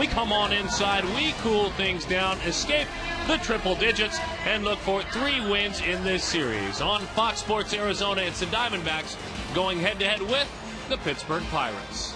We come on inside, we cool things down, escape the triple digits, and look for 3 wins in this series. On Fox Sports Arizona, it's the Diamondbacks going head-to-head with the Pittsburgh Pirates.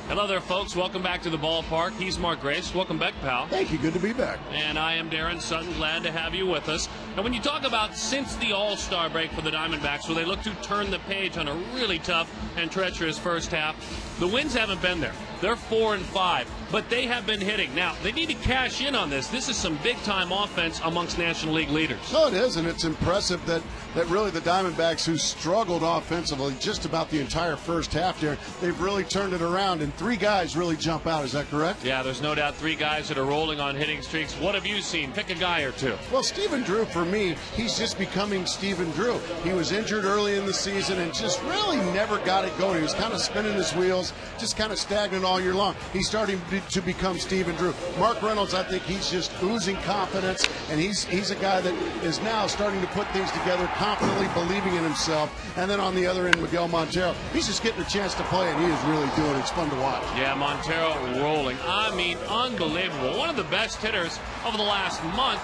Hello there, folks. Welcome back to the ballpark. He's Mark Grace. Welcome back, pal. Thank you. Good to be back. And I am Darren Sutton. Glad to have you with us. And when you talk about since the All-Star break for the Diamondbacks, where they look to turn the page on a really tough and treacherous first half, the wins haven't been there. They're 4-5, but they have been hitting. Now, they need to cash in on this. This is some big-time offense amongst National League leaders. No, it is, and it's impressive that really the Diamondbacks, who struggled offensively just about the entire first half there, they've really turned it around, and 3 guys really jump out. Is that correct? Yeah, there's no doubt 3 guys that are rolling on hitting streaks. What have you seen? Pick a guy or 2. Well, Stephen Drew, for me, he's just becoming Stephen Drew. He was injured early in the season and just really never got it going. He was kind of spinning his wheels, just kind of stagnant all year long. He's starting to become Stephen Drew. Mark Reynolds, I think he's just oozing confidence, and he's a guy that is now starting to put things together, confidently believing in himself. And then on the other end, Miguel Montero, he's just getting a chance to play, and he is really doing it. It's fun to watch. Yeah, Montero rolling. I mean, unbelievable. One of the best hitters over the last month,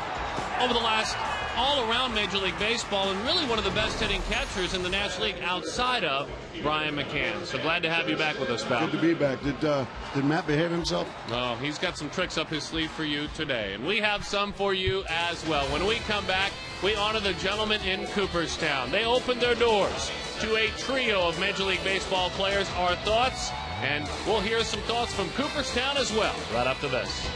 over the last all-around Major League Baseball, and really one of the best hitting catchers in the National League outside of Brian McCann. So glad to have you back with us, pal. Good to be back. Did Matt behave himself? No, he's got some tricks up his sleeve for you today, and we have some for you as well. When we come back, we honor the gentlemen in Cooperstown. They opened their doors to a trio of Major League Baseball players. Our thoughts, and we'll hear some thoughts from Cooperstown as well right after this.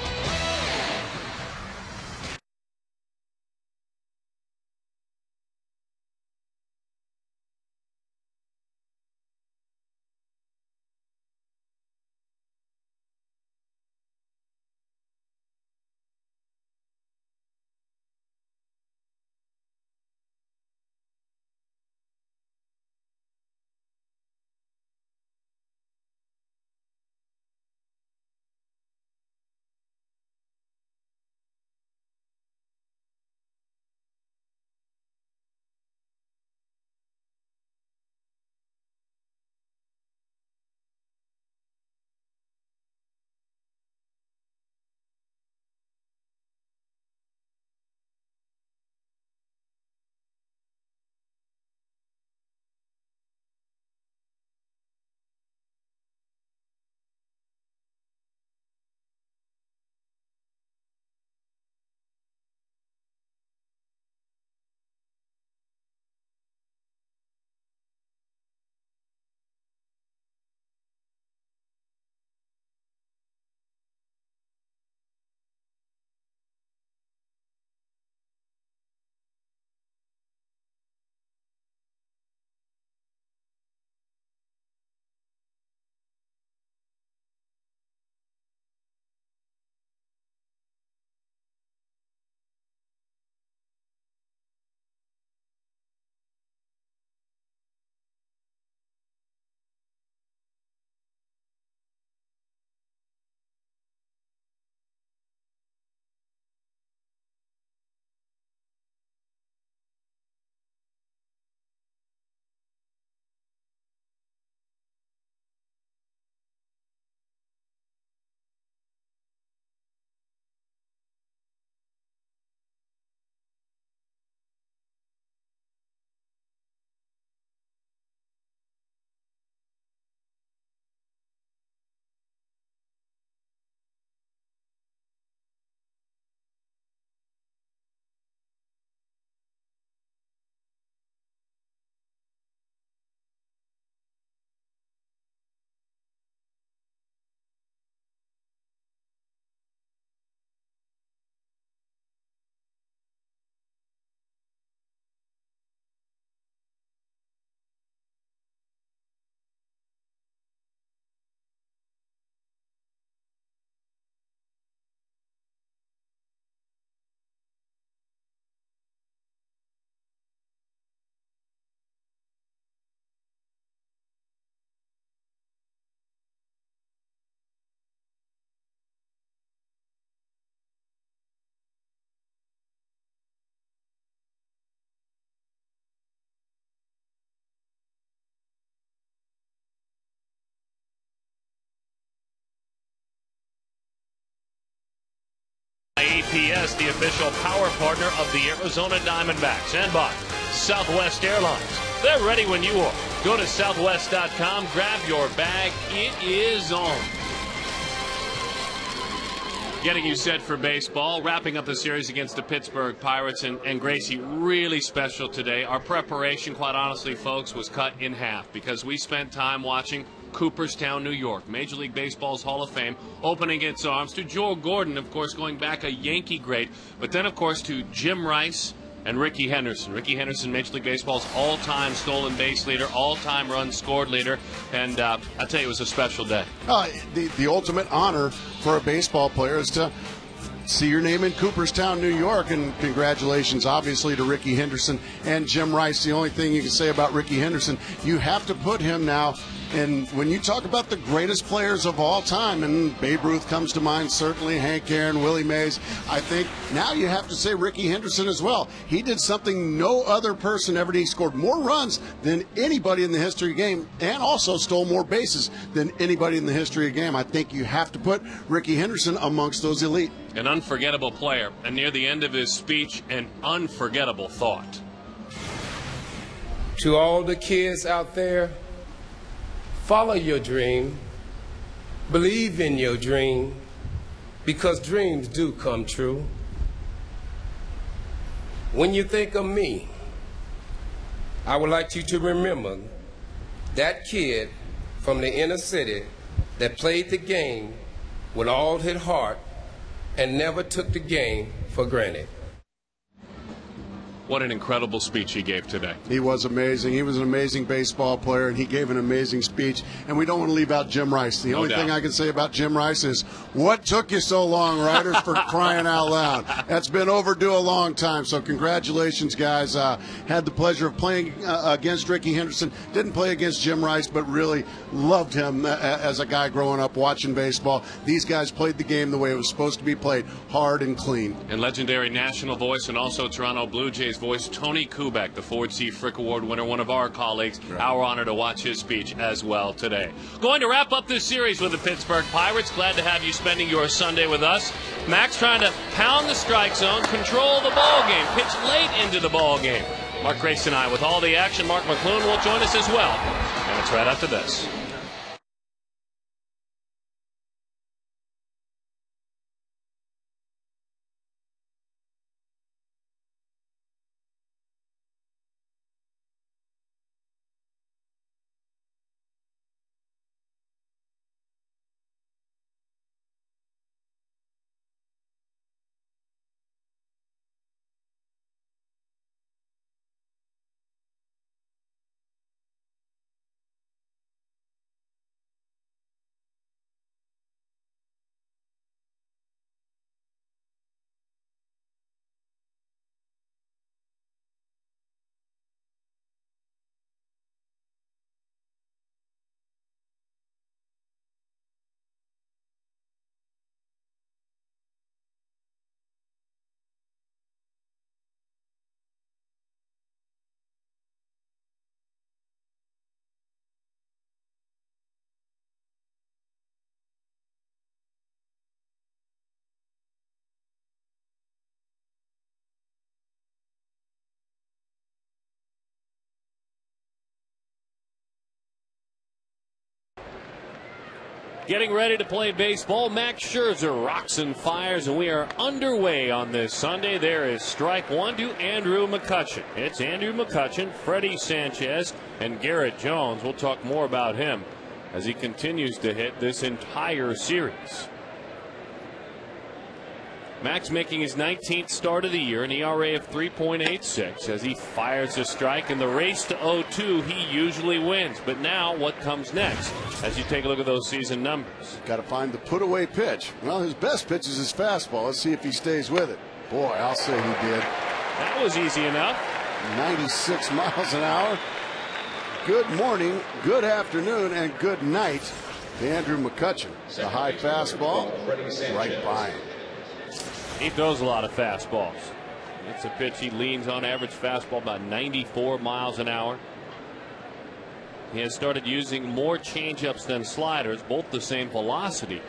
APS, the official power partner of the Arizona Diamondbacks, and by Southwest Airlines. They're ready when you are. Go to southwest.com, grab your bag. It is on. Getting you set for baseball, wrapping up the series against the Pittsburgh Pirates. And Gracie, really special today. Our preparation, quite honestly, folks, was cut in half because we spent time watching Cooperstown, New York, Major League Baseball's Hall of Fame, opening its arms to Joe Gordon, of course, going back a Yankee great, but then, of course, to Jim Rice and Rickey Henderson. Rickey Henderson, Major League Baseball's all-time stolen base leader, all-time runs scored leader, and I'll tell you, it was a special day. The ultimate honor for a baseball player is to see your name in Cooperstown, New York, and congratulations, obviously, to Rickey Henderson and Jim Rice. The only thing you can say about Rickey Henderson, you have to put him now. And when you talk about the greatest players of all time, and Babe Ruth comes to mind, certainly Hank Aaron, Willie Mays, I think now you have to say Rickey Henderson as well. He did something no other person ever did. He scored more runs than anybody in the history of the game and also stole more bases than anybody in the history of the game. I think you have to put Rickey Henderson amongst those elite. An unforgettable player, and near the end of his speech, an unforgettable thought. To all the kids out there, follow your dream, believe in your dream, because dreams do come true. When you think of me, I would like you to remember that kid from the inner city that played the game with all his heart and never took the game for granted. What an incredible speech he gave today. He was amazing. He was an amazing baseball player, and he gave an amazing speech. And we don't want to leave out Jim Rice. The only thing I can say about Jim Rice is, what took you so long, Riders, for crying out loud? That's been overdue a long time. So congratulations, guys. Had the pleasure of playing against Rickey Henderson. Didn't play against Jim Rice, but really loved him as a guy growing up watching baseball. These guys played the game the way it was supposed to be played, hard and clean. And legendary national voice and also Toronto Blue Jays voice, Tony Kubek, the Ford C. Frick Award winner, one of our colleagues. Right. Our honor to watch his speech as well today. Going to wrap up this series with the Pittsburgh Pirates. Glad to have you spending your Sunday with us. Max trying to pound the strike zone, control the ball game, pitch late into the ball game. Mark Grace and I with all the action. Mark McClune will join us as well. And it's right after this. Getting ready to play baseball, Max Scherzer rocks and fires, and we are underway on this Sunday. There is strike one to Andrew McCutchen. It's Andrew McCutchen, Freddie Sanchez, and Garrett Jones. We'll talk more about him as he continues to hit this entire series. Max making his 19th start of the year, an ERA of 3.86 as he fires a strike. In the race to 0-2, he usually wins. But now what comes next as you take a look at those season numbers? Got to find the put-away pitch. Well, his best pitch is his fastball. Let's see if he stays with it. Boy, I'll say he did. That was easy enough. 96 miles an hour. Good morning, good afternoon, and good night to Andrew McCutchen. The high fastball right by him. He throws a lot of fastballs. It's a pitch he leans on, average fastball about 94 miles an hour. He has started using more changeups than sliders, both the same velocity.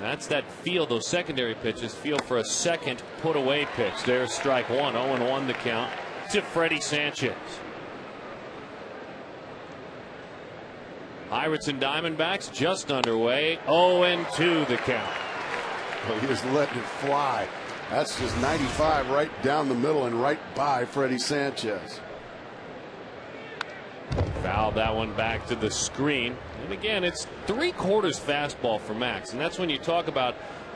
That's that feel, those secondary pitches feel for a second put away pitch. There's strike one. 0-1 the count to Freddie Sanchez. Pirates and Diamondbacks just underway. 0-2 the count. Well, he just letting it fly. That's just 95 right down the middle and right by Freddie Sanchez. Fouled that one back to the screen. And again, it's 3/4 fastball for Max. And that's when you talk about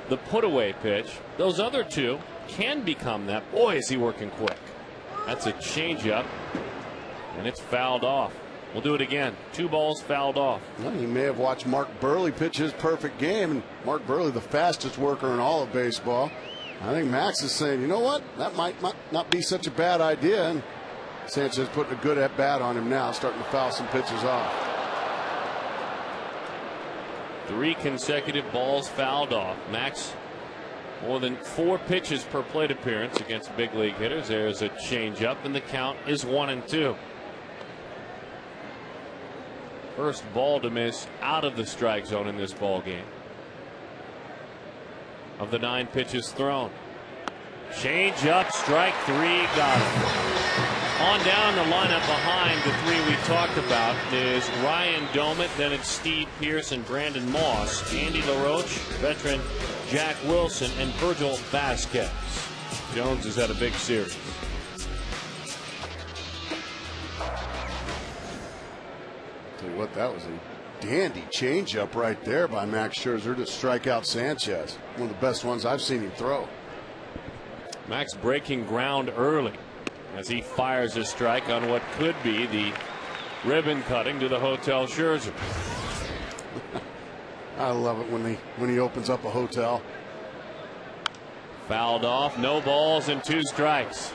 the put away pitch. Those other two can become that. Boy, is he working quick. That's a changeup. And it's fouled off. We'll do it again. 2 balls fouled off. Well, he may have watched Mark Burley pitch his perfect game. And Mark Burley, the fastest worker in all of baseball. I think Max is saying, you know what? That might not be such a bad idea. And Sanchez putting a good at bat on him now, starting to foul some pitches off. 3 consecutive balls fouled off. Max more than 4 pitches per plate appearance against big league hitters. There's a changeup, and the count is 1-2. First ball to miss out of the strike zone in this ball game. Of the 9 pitches thrown. Changeup, strike 3, got him. On down the lineup behind the 3 we talked about is Ryan Domit, then it's Steve Pearce and Brandon Moss, Andy LaRoche, veteran Jack Wilson, and Virgil Vasquez. Jones has had a big series. Tell you what, that was a dandy changeup right there by Max Scherzer to strike out Sanchez. One of the best ones I've seen him throw. Max breaking ground early as he fires a strike on what could be the ribbon cutting to the Hotel Scherzer. I love it when he opens up a hotel. Fouled off, no balls and 2 strikes.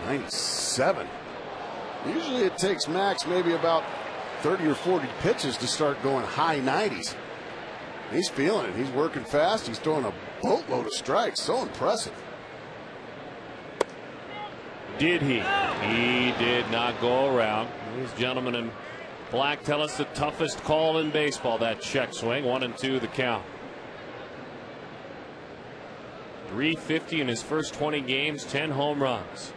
97. Usually it takes Max maybe about 30 or 40 pitches to start going high 90s. He's feeling it. He's working fast. He's throwing a boatload of strikes. So impressive. Did he? He did not go around. These gentlemen in black tell us the toughest call in baseball, that check swing. 1-2 the count. 350 in his first 20 games, 10 home runs.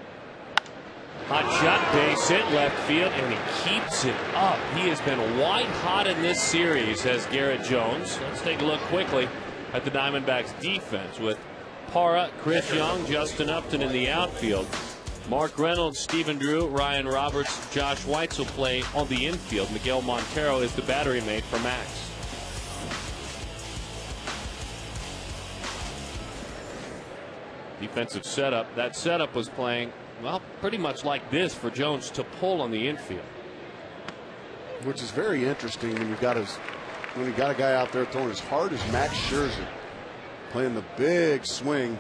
Hot shot, base hit, left field, and he keeps it up. He has been white hot in this series, says Garrett Jones. Let's take a look quickly at the Diamondbacks defense with Parra, Chris Young, Justin Upton in the outfield. Mark Reynolds, Stephen Drew, Ryan Roberts, Josh Weitzel play on the infield. Miguel Montero is the battery mate for Max. Defensive setup. That setup was playing, well, pretty much like this for Jones to pull on the infield. Which is very interesting when you got a guy out there throwing as hard as Max Scherzer, playing the big swing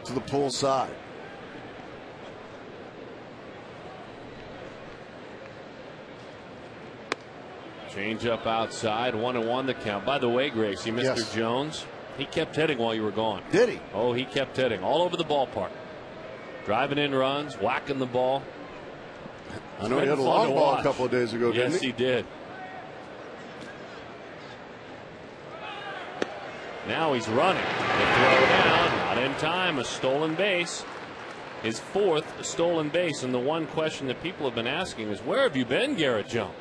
to the pull side. Change up outside, 1-1 the count. By the way, Gracie, Mr. Yes. Jones, he kept hitting while you were gone. Did he? Oh, he kept hitting all over the ballpark. Driving in runs, whacking the ball. I know he had a long ball a couple of days ago, didn't he? Yes, he did. Now he's running. The throw down, not in time, a stolen base. His 4th stolen base, and the one question that people have been asking is, where have you been, Garrett Jones?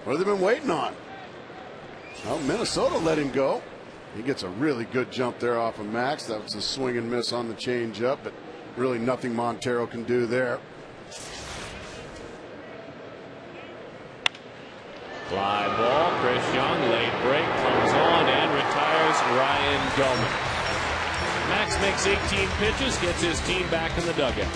What have they been waiting on? Well, Minnesota let him go. He gets a really good jump there off of Max. That was a swing and miss on the changeup, but really nothing Montero can do there. Fly ball, Chris Young, late break, comes on and retires Ryan Domit. Max makes 18 pitches, gets his team back in the dugout.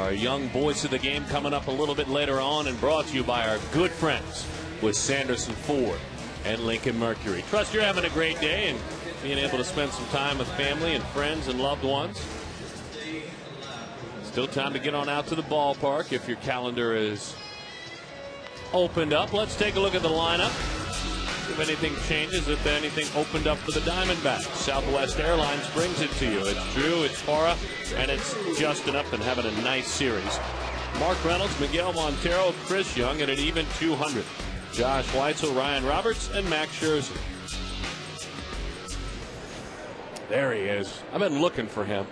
Our young voice of the game coming up a little bit later on, and brought to you by our good friends with Sanderson Ford and Lincoln Mercury. Trust you're having a great day and being able to spend some time with family and friends and loved ones. Still time to get on out to the ballpark if your calendar is opened up. Let's take a look at the lineup. If anything changes, if anything opened up for the Diamondbacks. Southwest Airlines brings it to you. It's Drew, it's Farah, and it's Justin Upton having a nice series. Mark Reynolds, Miguel Montero, Chris Young at an even 200. Josh Weitzel, Ryan Roberts, and Max Scherzer. There he is. I've been looking for him.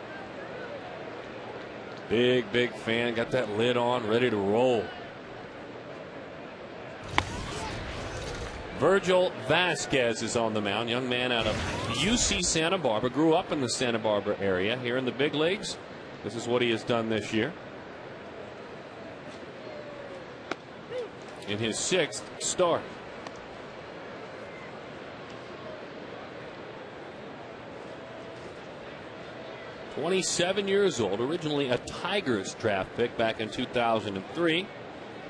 Big fan. Got that lid on, ready to roll. Virgil Vasquez is on the mound. Young man out of UC Santa Barbara. Grew up in the Santa Barbara area. Here in the big leagues, this is what he has done this year. In his 6th start. "27 years old, originally a Tigers draft pick back in 2003.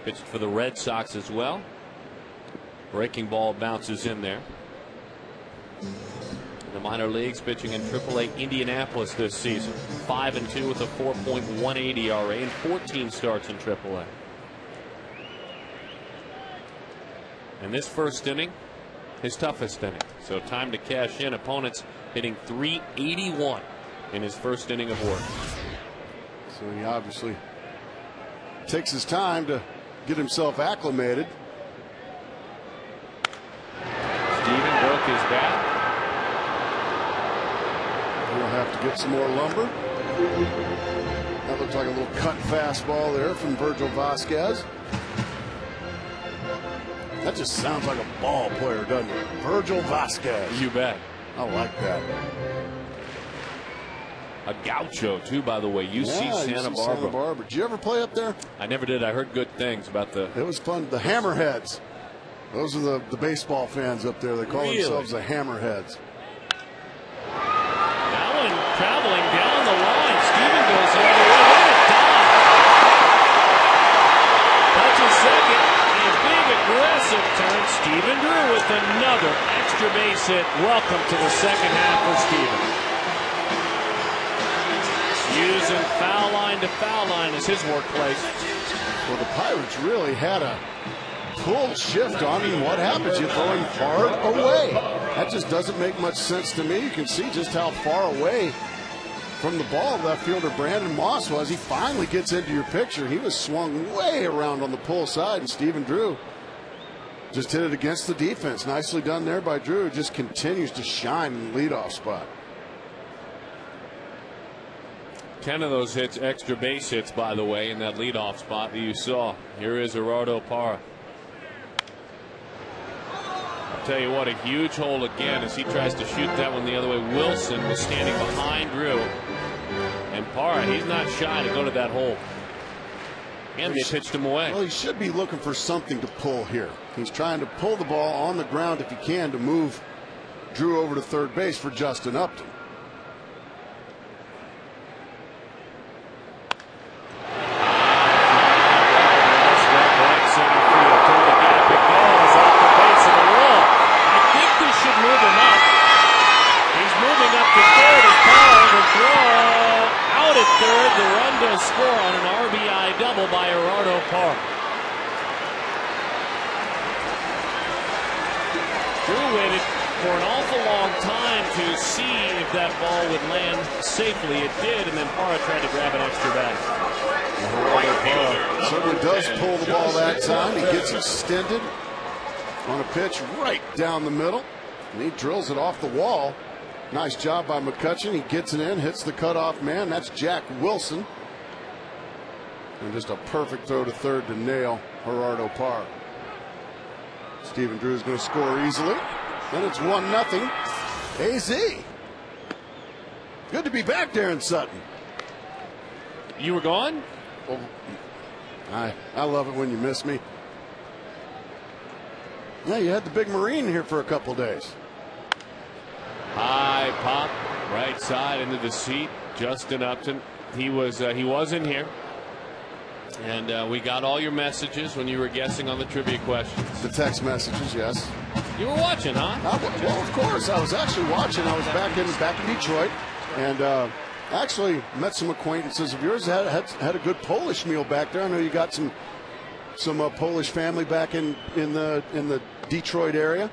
Pitched for the Red Sox as well. Breaking ball bounces in there. In the minor leagues, pitching in AAA Indianapolis this season. 5-2 with a 4.18 ERA and 14 starts in AAA. And this first inning, his toughest inning. So time to cash in. Opponents hitting .381 in his first inning of work. So he obviously takes his time to get himself acclimated. Steven broke his bat. He'll have to get some more lumber. That looks like a little cut fastball there from Virgil Vasquez. That just sounds like a ball player, doesn't it? Virgil Vasquez. You bet. I like that. A gaucho, too, by the way. UC Santa Barbara. Did you ever play up there? I never did. I heard good things about the... It was fun. The Hammerheads. Those are the baseball fans up there. They call themselves the Hammerheads. That one traveling down the line. Steven goes the other way. Look at Don. Touches second. A big aggressive turn. Steven Drew with another extra base hit. Welcome to the second half for Steven. Using foul line to foul line as his workplace. Well, the Pirates really had a full shift on him. What happens? You're throwing far away. That just doesn't make much sense to me. You can see just how far away from the ball left fielder Brandon Moss was. He finally gets into your picture. He was swung way around on the pull side, and Steven Drew just hit it against the defense. Nicely done there by Drew. Just continues to shine in the leadoff spot. 10 of those hits, extra base hits, by the way, in that leadoff spot that you saw. Here is Gerardo Parra. I'll tell you what, a huge hole again as he tries to shoot that one the other way. Wilson was standing behind Drew. And Parra, he's not shy to go to that hole. And they pitched him away. Well, he should be looking for something to pull here. He's trying to pull the ball on the ground if he can to move Drew over to third base for Justin Upton. Score on an RBI double by Gerardo Parra. Drew waited for an awful long time to see if that ball would land safely. It did, and then Parra tried to grab an extra bag. Parra certainly does pull the ball that time. He gets extended on a pitch right down the middle, and he drills it off the wall. Nice job by McCutchen. He gets it in, hits the cutoff man. That's Jack Wilson. And just a perfect throw to third to nail Gerardo Parra. Steven Drew is going to score easily. And it's 1-0 AZ. Good to be back there in Sutton. You were gone? Well, I love it when you miss me. Yeah, you had the big Marine here for a couple days. High pop, right side into the seat. Justin Upton. He was in here. And we got all your messages when you were guessing on the trivia questions. The text messages, yes. You were watching, huh? Well, of course. I was actually watching. I was back in Detroit, and actually met some acquaintances of yours. Had a good Polish meal back there. I know you got some Polish family back in the Detroit area.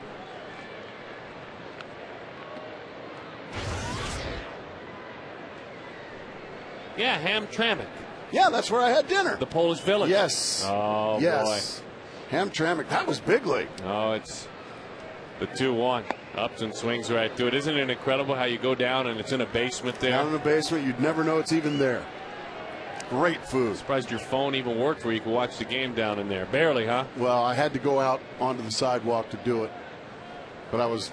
Yeah, Hamtramck. Yeah, that's where I had dinner. The Polish Village. Yes. Oh, yes. Boy. Hamtramck. That was big league. Oh, it's the 2-1. Upton swings right through it. Isn't it incredible how you go down and it's in a basement there? Down in the basement, you'd never know it's even there. Great food. Surprised your phone even worked where you could watch the game down in there. Barely, huh? Well, I had to go out onto the sidewalk to do it. But I was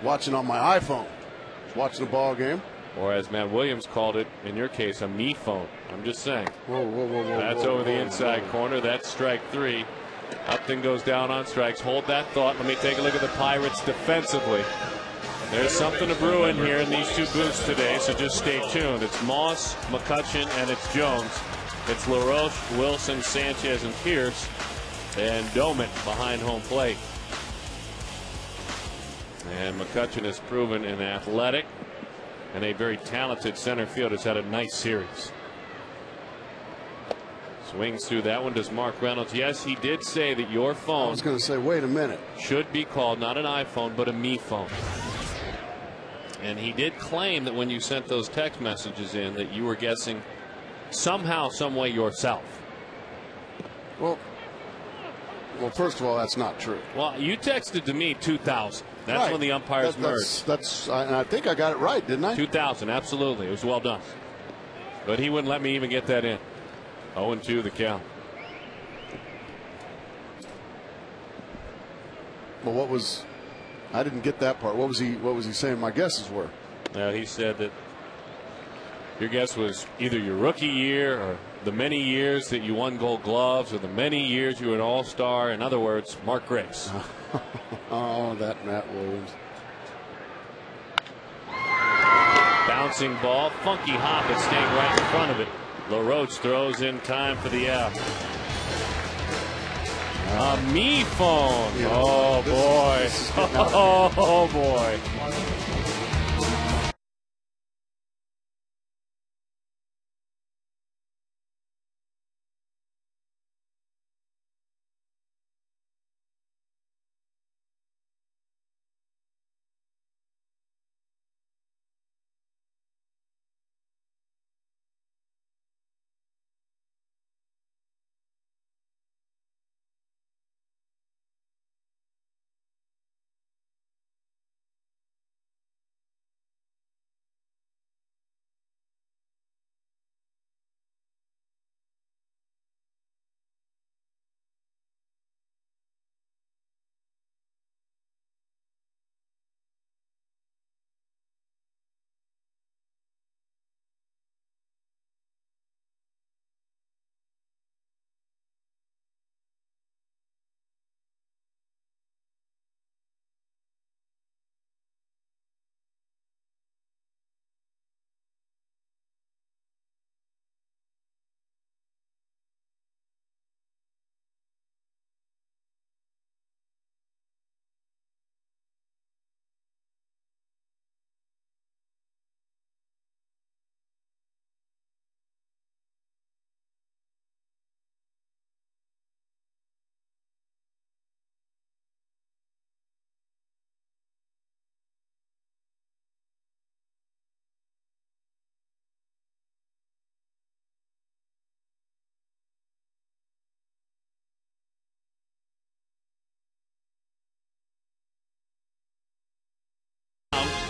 watching on my iPhone. I was watching the ball game. Or as Matt Williams called it, in your case, a me phone. I'm just saying. Whoa. That's over the inside corner. That's strike 3. Upton goes down on strikes. Hold that thought. Let me take a look at the Pirates defensively. There's something to brew in here in these two booths today, so just stay tuned. It's Moss, McCutchen, and it's Jones. It's LaRoche, Wilson, Sanchez, and Pierce, and Doman behind home plate. And McCutchen has proven an athletic and a very talented center field. Has had a nice series. Swings through that one. Does Mark Reynolds? Yes, he did say that your phone. I was going to say, wait a minute. Should be called not an iPhone, but a me phone. And he did claim that when you sent those text messages in that you were guessing somehow, some way yourself. Well, first of all, that's not true. Well, you texted to me 2000. That's right. When the umpires merged. I think I got it right, didn't I? 2000, absolutely. It was well done. But he wouldn't let me even get that in. 0-2 the count. Well, I didn't get that part. What was he saying my guesses were? He said that your guess was either your rookie year or the many years that you won Gold Gloves or the many years you were an All-Star. In other words, Mark Grace. Oh, that Matt Williams. Bouncing ball, funky hop, it's staying right in front of it. LaRoche throws in time for the out. A me phone. Yeah, oh boy. Oh boy.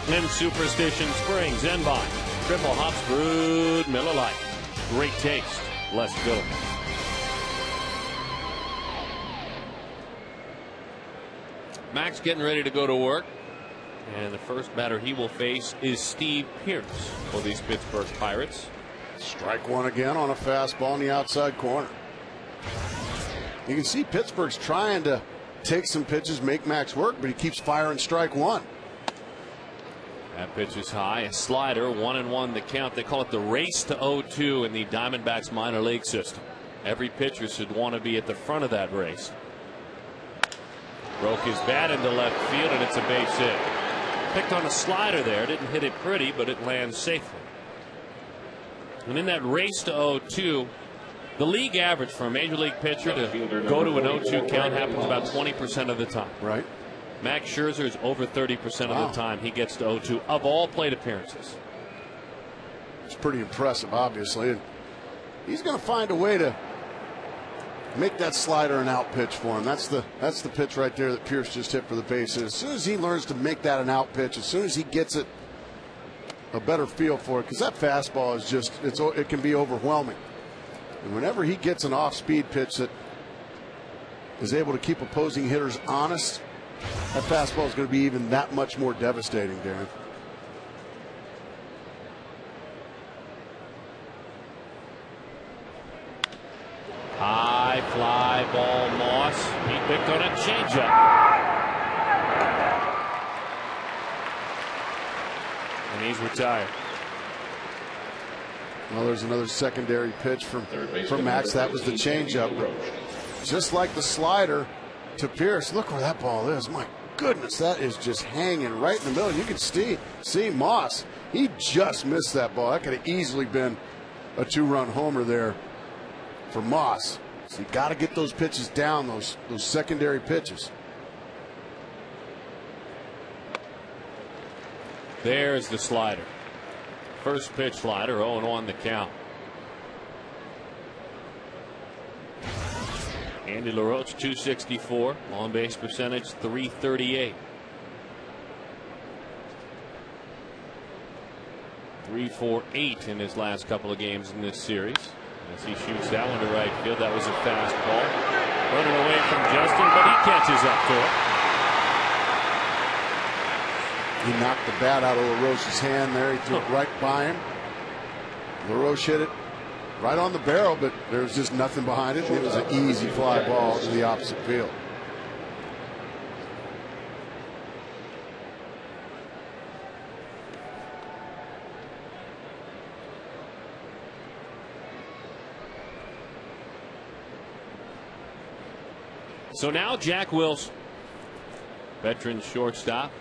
In Superstition Springs and by Triple Hops Brewed Miller Lite. Great taste. Let's go. Max getting ready to go to work. And the first batter he will face is Steve Pierce for these Pittsburgh Pirates. Strike one again on a fastball in the outside corner. You can see Pittsburgh's trying to take some pitches, make Max work, but he keeps firing strike one. That pitch is high. A slider, 1-1 the count. They call it the race to 0-2 in the Diamondbacks minor league system. Every pitcher should want to be at the front of that race. Broke his bat into left field, and it's a base hit. Picked on a slider there. Didn't hit it pretty, but it lands safely. And in that race to 0-2, the league average for a major league pitcher to go to an 0-2 count happens about 20% of the time. Right. Max Scherzer is over 30% of the time he gets to 0-2 of all plate appearances. It's pretty impressive, obviously. And he's going to find a way to make that slider an out pitch for him. That's the pitch right there that Pierce just hit for the bases. As soon as he learns to make that an out pitch, as soon as he gets it a better feel for it, because that fastball is just it can be overwhelming. And whenever he gets an off-speed pitch that is able to keep opposing hitters honest, that fastball is going to be even that much more devastating, Darren. High fly ball, Moss. He picked on a changeup. And he's retired. Well, there's another secondary pitch from Max. That was the changeup. Just like the slider to Pierce. Look where that ball is. My goodness, that is just hanging right in the middle. You can see Moss. He just missed that ball. That could have easily been a 2-run homer there for Moss. So you got to get those pitches down, those secondary pitches. There's the slider. First pitch slider, 0-1 the count. Andy LaRoche, 264. On base percentage, 338. 3-for-8 in his last couple of games in this series. As he shoots that one to right field, that was a fastball. Running away from Justin, but he catches up to it. He knocked the bat out of LaRoche's hand there. He threw it right by him. LaRoche hit it right on the barrel, but there was just nothing behind it. It was an easy fly ball to the opposite field. So now Jack Wilson, veteran shortstop,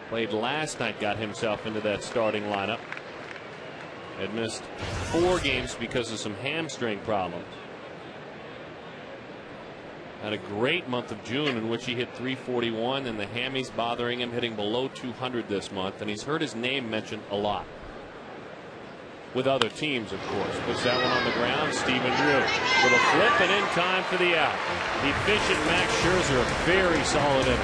played last night, got himself into that starting lineup. Had missed 4 games because of some hamstring problems. Had a great month of June in which he hit 341, and the hammies bothering him, hitting below 200 this month, and he's heard his name mentioned a lot. With other teams, of course. Puts that one on the ground. Stephen Drew with a flip and in time for the out. Efficient Max Scherzer, a very solid inning.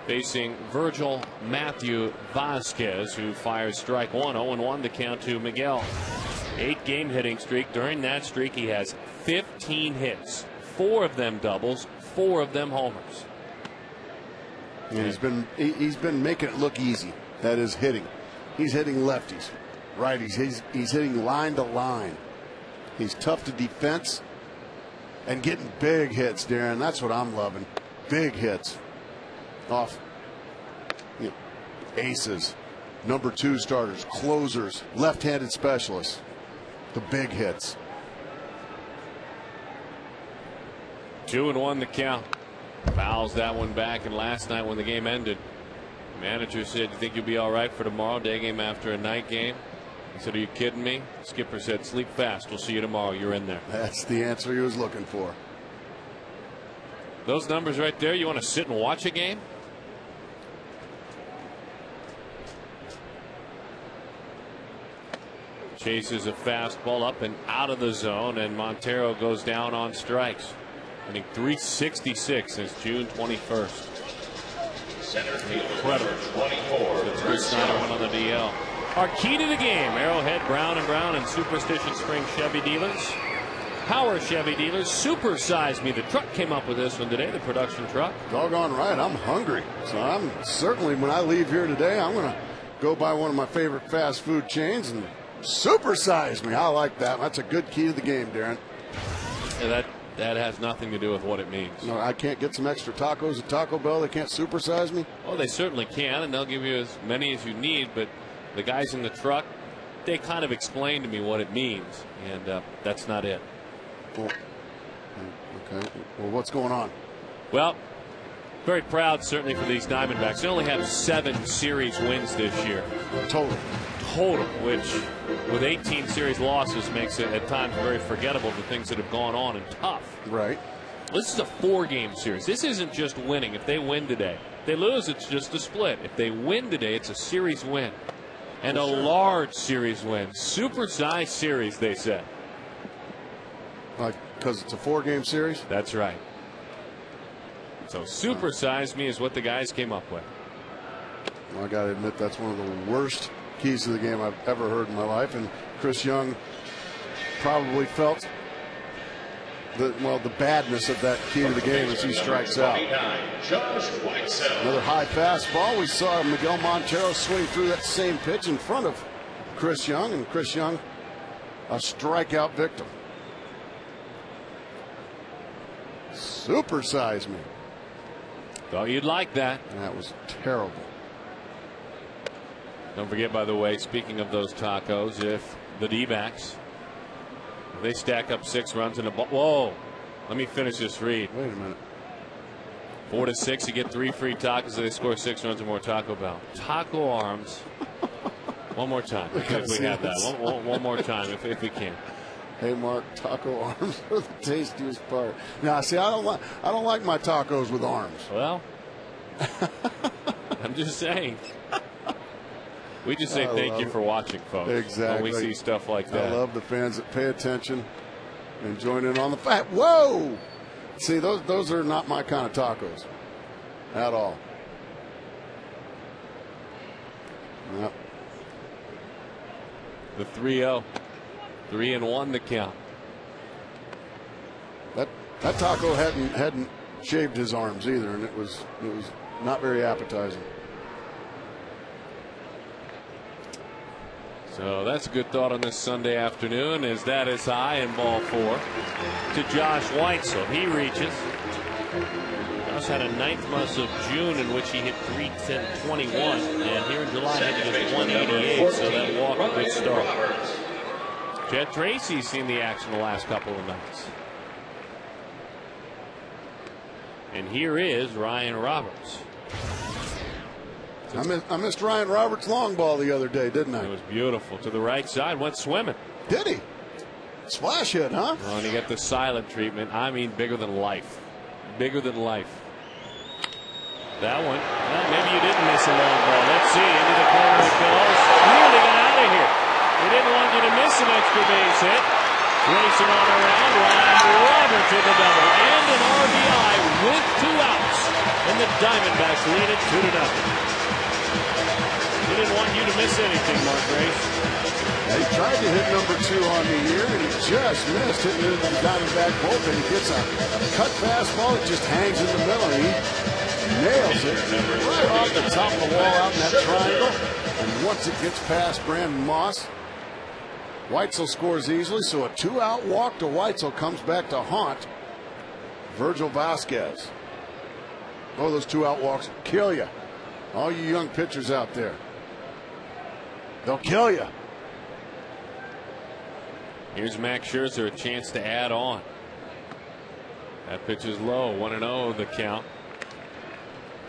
facing Virgil Matthew Vasquez, who fires strike one. 0-1 the count to Miguel. 8-game hitting streak. During that streak, he has 15 hits, 4 of them doubles, 4 of them homers. And he's been making it look easy. That is hitting. He's hitting lefties, righties. He's hitting line to line. He's tough to defense and getting big hits, Darren. That's what I'm loving. Big hits off aces, number 2 starters, closers, left-handed specialists. The big hits. 2-1 the count. Fouls that one back, and last night when the game ended, the manager said, "You think you'll be all right for tomorrow? Day game after a night game?" He said, "Are you kidding me?" Skipper said, "Sleep fast. We'll see you tomorrow. You're in there." That's the answer he was looking for. Those numbers right there, you want to sit and watch a game? Chases a fastball up and out of the zone, and Montero goes down on strikes. I think 366 since June 21st. Incredible. That's Chris Snyder went on the DL. Our key to the game: Arrowhead, Brown & Brown, and Superstition Spring Chevy dealers. Power Chevy dealers. Super Size Me. The truck came up with this one today, the production truck. Doggone right. I'm hungry. So I'm certainly, when I leave here today, I'm going to go by one of my favorite fast food chains and Super Size Me. I like that. That's a good key to the game, Darren. Yeah, that has nothing to do with what it means. No, I can't get some extra tacos at Taco Bell. They can't supersize me. Well, they certainly can, and they'll give you as many as you need. But the guys in the truck, they kind of explain to me what it means, and that's not it. Well, okay. Well, what's going on? Well, very proud certainly for these Diamondbacks. They only have 7 series wins this year. Total, which with 18 series losses makes it at times very forgettable, the things that have gone on and tough. Right. This is a 4-game series. This isn't just winning. If they win today, if they lose, it's just a split. If they win today, it's a series win, and a large series win. Super-sized series, they said. Like, because it's a 4-game series? That's right. So Super-Size Me is what the guys came up with. Well, I got to admit, that's one of the worst keys to the game I've ever heard in my life. And Chris Young probably felt the badness of that key to the game as he strikes out. Another high fastball. We saw Miguel Montero swing through that same pitch in front of Chris Young, and Chris Young a strikeout victim. Super Size Me. Thought you'd like that. That was terrible. Don't forget, by the way, speaking of those tacos, if the D-backs, if they stack up 6 runs in a ball. Whoa, let me finish this read. Wait a minute. 4-6, you get 3 free tacos if they score 6 runs or more. Taco Bell. Taco Arms. One more time. If we have that. One more time if we can. Hey, Mark, taco arms are the tastiest part. Now, see, I don't like my tacos with arms. Well, I'm just saying. We just say thank you for watching, folks. Exactly. When we see stuff like that. I love the fans that pay attention and join in on the fact. Whoa! See, those are not my kind of tacos at all. Yep. The 3-0. 3-1 the count. That taco hadn't shaved his arms either, and it was not very appetizing. So that's a good thought on this Sunday afternoon, as that is high in ball 4 to Josh Weitzel. He reaches. Josh had a 9th month of June in which he hit .321, and here in July he hit just .188, so that walk a good start. Jed Tracy's seen the action the last couple of nights. And here is Ryan Roberts. I missed Ryan Roberts' long ball the other day, didn't I? It was beautiful. To the right side, went swimming. Did he? Splash hit, huh? Well, and he got the silent treatment. I mean, bigger than life. Bigger than life. That one. Well, maybe you didn't miss a long ball. Let's see. Into the corner it goes. Nearly got out of here. They didn't want you to miss an extra base hit. Racing on around. Ryan Roberts with a double and an RBI with 2 outs. And the Diamondbacks lead it 2-0. He didn't want you to miss anything, Mark Grace. He tried to hit number 2 on the year, and he just missed, hitting it into the Diamondback bullpen. He gets a cut fastball. It just hangs in the middle. He nails it right off the top of the wall out in that triangle. And once it gets past Brandon Moss, Weitzel scores easily. So a 2-out walk to Weitzel comes back to haunt Virgil Vasquez. Oh, those 2-out walks will kill you. All you young pitchers out there, they'll kill you. Here's Max Scherzer, a chance to add on. That pitch is low, 1-0 the count.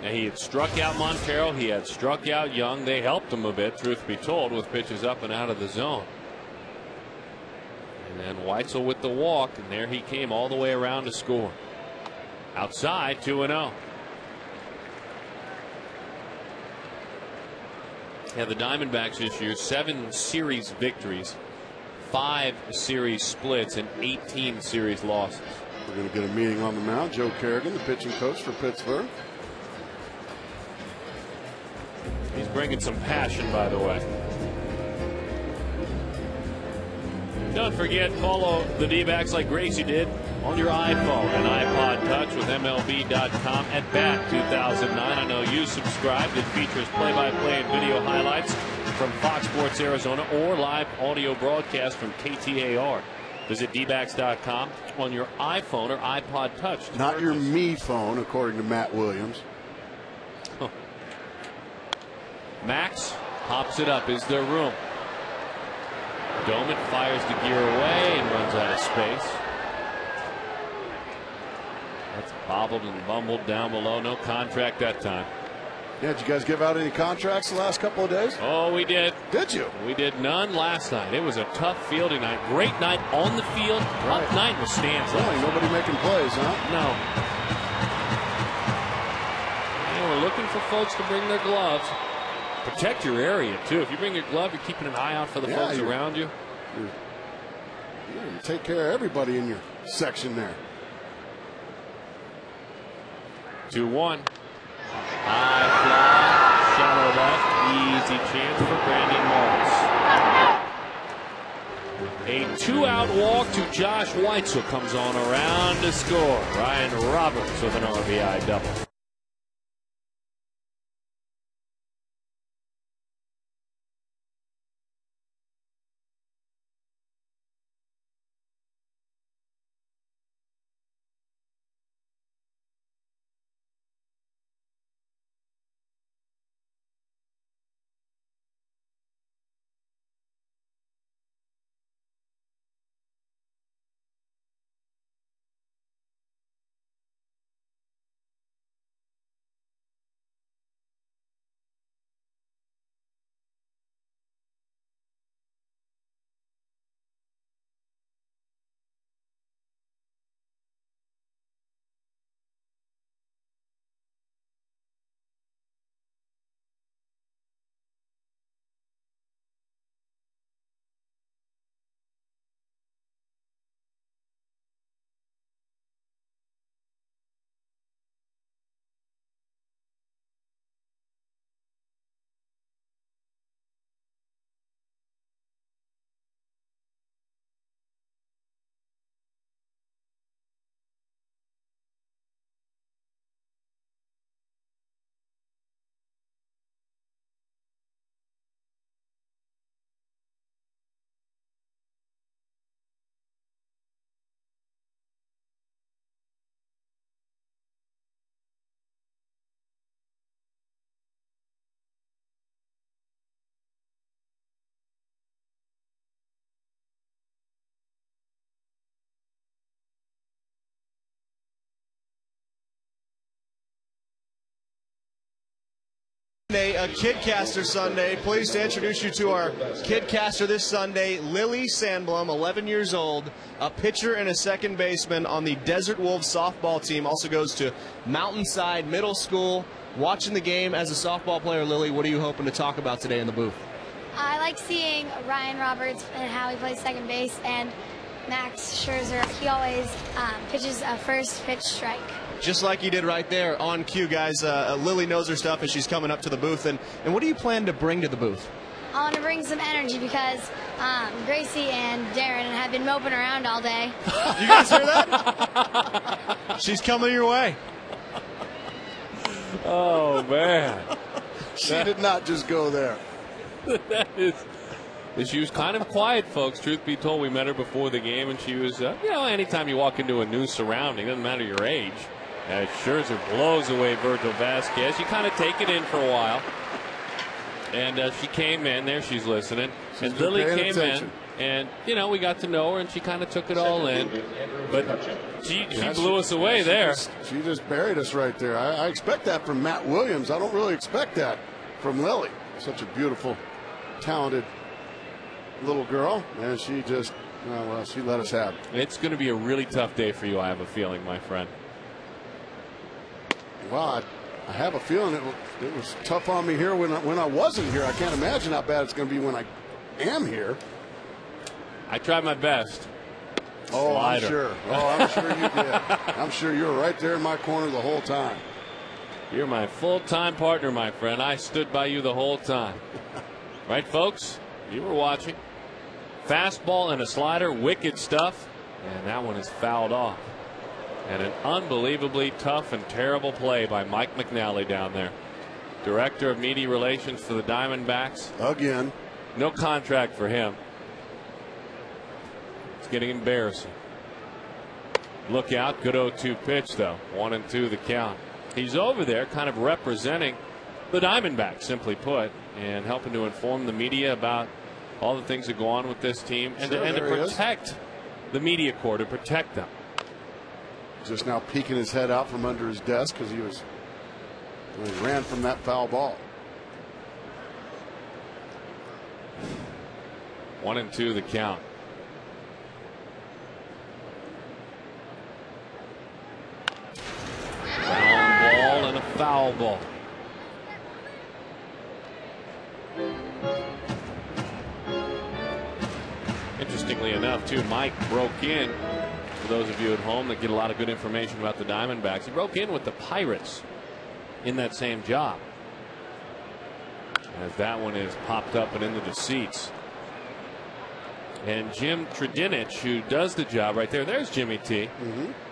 Now he had struck out Montero, he had struck out Young. They helped him a bit, truth be told, with pitches up and out of the zone. And then Weitzel with the walk, and there he came all the way around to score. Outside, 2-0. Yeah, the Diamondbacks this year, 7 series victories, 5 series splits, and 18 series losses. We're going to get a meeting on the mound. Joe Kerrigan, the pitching coach for Pittsburgh. He's bringing some passion, by the way. Don't forget, follow the D-backs like Gracie did on your iPhone and iPod Touch with MLB.com at Bat 2009. I know you subscribed. It features play-by-play and video highlights from Fox Sports Arizona or live audio broadcast from KTAR. Visit dbacks.com on your iPhone or iPod Touch. Not your Me phone, according to Matt Williams. Huh. Max pops it up. Is there room? Doman fires the gear away and runs out of space. That's bobbled and bumbled down below. No contract that time. Yeah, did you guys give out any contracts the last couple of days? Oh, we did. Did you? We did none last night. It was a tough fielding night. Great night on the field. Tough night with stands. Really, nobody making plays, huh? No. And we're looking for folks to bring their gloves. Protect your area, too. If you bring your glove, you're keeping an eye out for the folks around you. You're going to take care of everybody in your section there. 2-1. High fly, shallow left, easy chance for Brandon Morris. A 2-out walk to Josh Weitzel comes on around to score. Ryan Roberts with an RBI double. A Kidcaster Sunday. Pleased to introduce you to our Kidcaster this Sunday, Lily Sandblom, 11 years old, a pitcher and a second baseman on the Desert Wolves softball team. Also goes to Mountainside Middle School. Watching the game as a softball player, Lily, what are you hoping to talk about today in the booth? I like seeing Ryan Roberts and how he plays second base, and Max Scherzer. He always pitches a first pitch strike. Just like you did right there on cue, guys. Lily knows her stuff as she's coming up to the booth. And what do you plan to bring to the booth? I want to bring some energy because Gracie and Darren have been moping around all day. You guys hear that? She's coming your way. Oh, man. She did not just go there. That is. She was kind of quiet, folks. Truth be told, we met her before the game, and she was, anytime you walk into a new surrounding, doesn't matter your age. As Scherzer blows away Virgil Vasquez, you kind of take it in for a while. And she came in. There she's listening. She's and Lily came attention. in, and, we got to know her, and she kind of took it all in. But she blew us away there. She just buried us right there. I expect that from Matt Williams. I don't really expect that from Lily. Such a beautiful, talented little girl, and she just, she let us have it. It's going to be a really tough day for you, I have a feeling, my friend. Well, I have a feeling it was tough on me here when I wasn't here. I can't imagine how bad it's going to be when I am here. I tried my best. Oh, Slider. I'm sure. Oh, I'm sure you did. I'm sure you were right there in my corner the whole time. You're my full-time partner, my friend. I stood by you the whole time. Right, folks? You were watching. Fastball and a slider, wicked stuff. And that one is fouled off. And an unbelievably tough and terrible play by Mike McNally down there. Director of Media Relations for the Diamondbacks. Again. No contract for him. It's getting embarrassing. Look out. Good 0-2 pitch, though. 1-2 the count. He's over there kind of representing the Diamondbacks, simply put, and helping to inform the media about all the things that go on with this team and to protect the media corps, to protect them. Just now peeking his head out from under his desk because he ran from that foul ball. 1-2 the count. Ground ball and a foul ball. Interestingly enough, too, Mike broke in. For those of you at home that get a lot of good information about the Diamondbacks, he broke in with the Pirates in that same job. As that one is popped up and into the seats. And Jim Tredinich, who does the job right there, there's Jimmy T.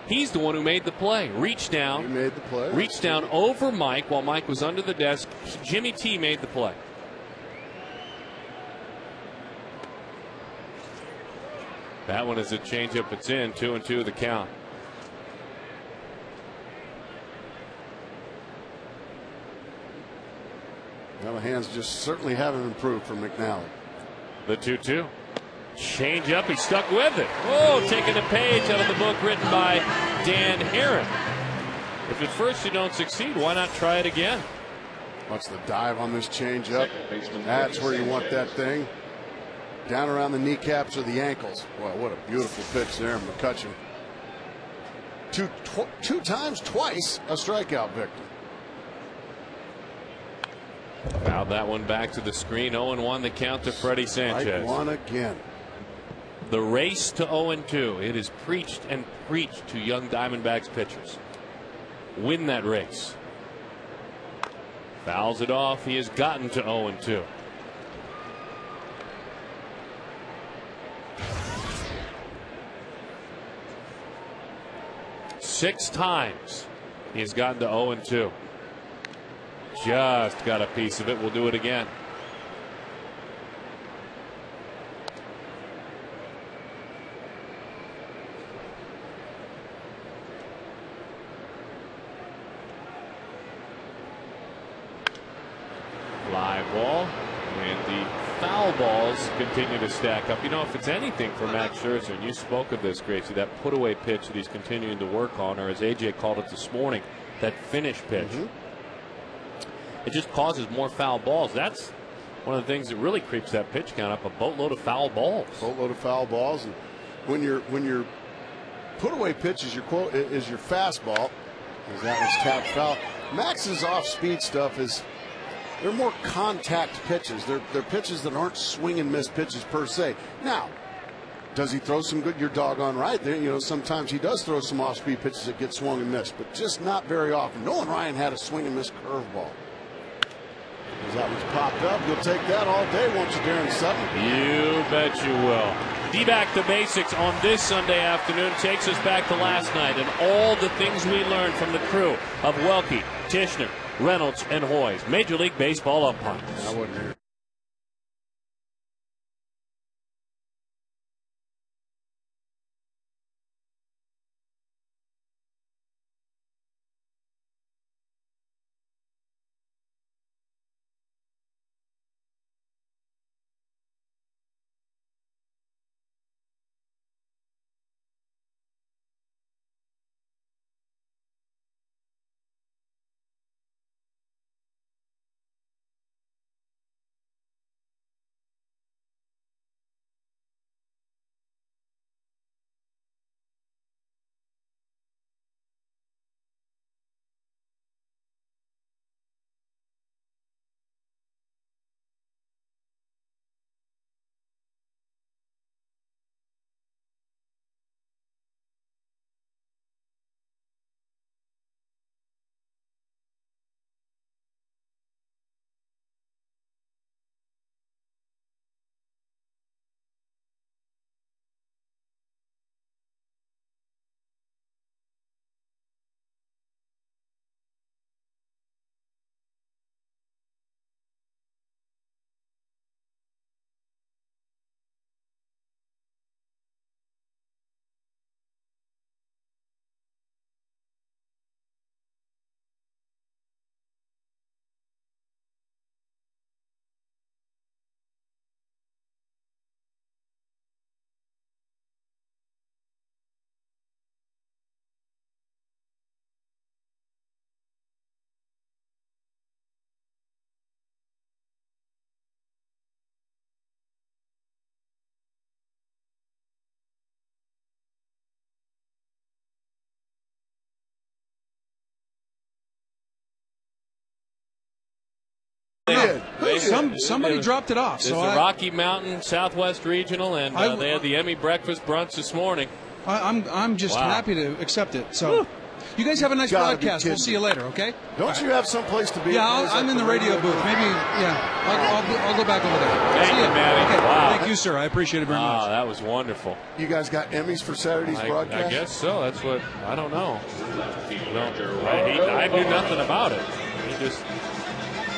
He's the one who made the play. Reached down. He made the play. Reached down over Mike while Mike was under the desk. Jimmy T made the play. That one is a changeup. It's in. 2-2 the count. Well, the hands just certainly haven't improved for McNally. The 2-2. Change up. He stuck with it. Oh, taking a page out of the book written by Dan Herron. If at first you don't succeed, why not try it again? Watch the dive on this change up. That's where you want that thing. Down around the kneecaps or the ankles. Wow, what a beautiful pitch there, McCutcheon. Twice a strikeout victim. Fouled that one back to the screen. 0-1 the count to Freddie Sanchez. Strike one again. The race to 0-2. It is preached and preached to young Diamondbacks pitchers. Win that race. Fouls it off. He has gotten to 0-2. Six times he has gotten to 0-2. Just got a piece of it. We'll do it again. Fly ball, and the foul balls continue to stack up. You know, if it's anything for Max Scherzer, and you spoke of this, Gracie, that put away pitch that he's continuing to work on, or as AJ called it this morning, that finish pitch. It just causes more foul balls. That's one of the things that really creeps that pitch count up, a boatload of foul balls. Boatload of foul balls. And when your put away pitch is your fastball, as that was tapped foul. Max's off speed stuff is, they're more contact pitches. They're pitches that aren't swing and miss pitches per se. Now, Does he throw some good? You're doggone right. There, you know, sometimes he does throw some off-speed pitches that get swung and missed, but just not very often. Nolan Ryan had a swing and miss curveball. As that was popped up, you'll take that all day, won't you, Darren Sutton? You bet you will. D-Back the Basics on this Sunday afternoon takes us back to last night and all the things we learned from the crew of Welke, Tishner, Reynolds, and Hoyes, Major League Baseball umpires. I wouldn't hear. Somebody dropped it off. It's the Rocky Mountain Southwest Regional, and they had the Emmy breakfast brunch this morning. I'm just happy to accept it. So, you guys have a nice broadcast. We'll see you later, okay? Don't you have someplace to be? Yeah, I'm in the radio booth. Maybe, I'll go back over there. Thank you, Matty. Okay. Wow. Thank you, sir. I appreciate it very much. That was wonderful. You guys got Emmys for Saturday's broadcast? I guess so. That's what, I don't know. No, I knew nothing about it.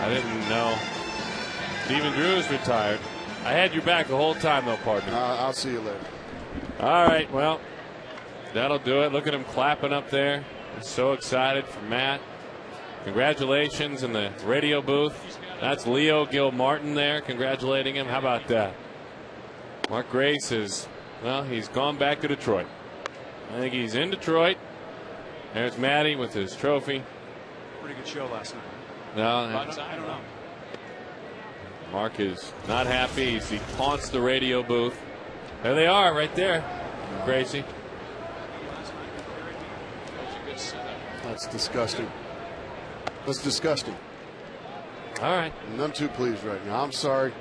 I didn't know. Stephen Drew's retired. I had your back the whole time, though, partner. I'll see you later. All right, well, that'll do it. Look at him clapping up there. He's so excited for Matt. Congratulations in the radio booth. That's Leo Gilmartin there congratulating him. How about that? Mark Grace he's gone back to Detroit. I think he's in Detroit. There's Matty with his trophy. Pretty good show last night. No, I don't know. Mark is not happy. He taunts the radio booth. There they are, right there. Gracie. That's disgusting. That's disgusting. All right. None too pleased right now. I'm sorry.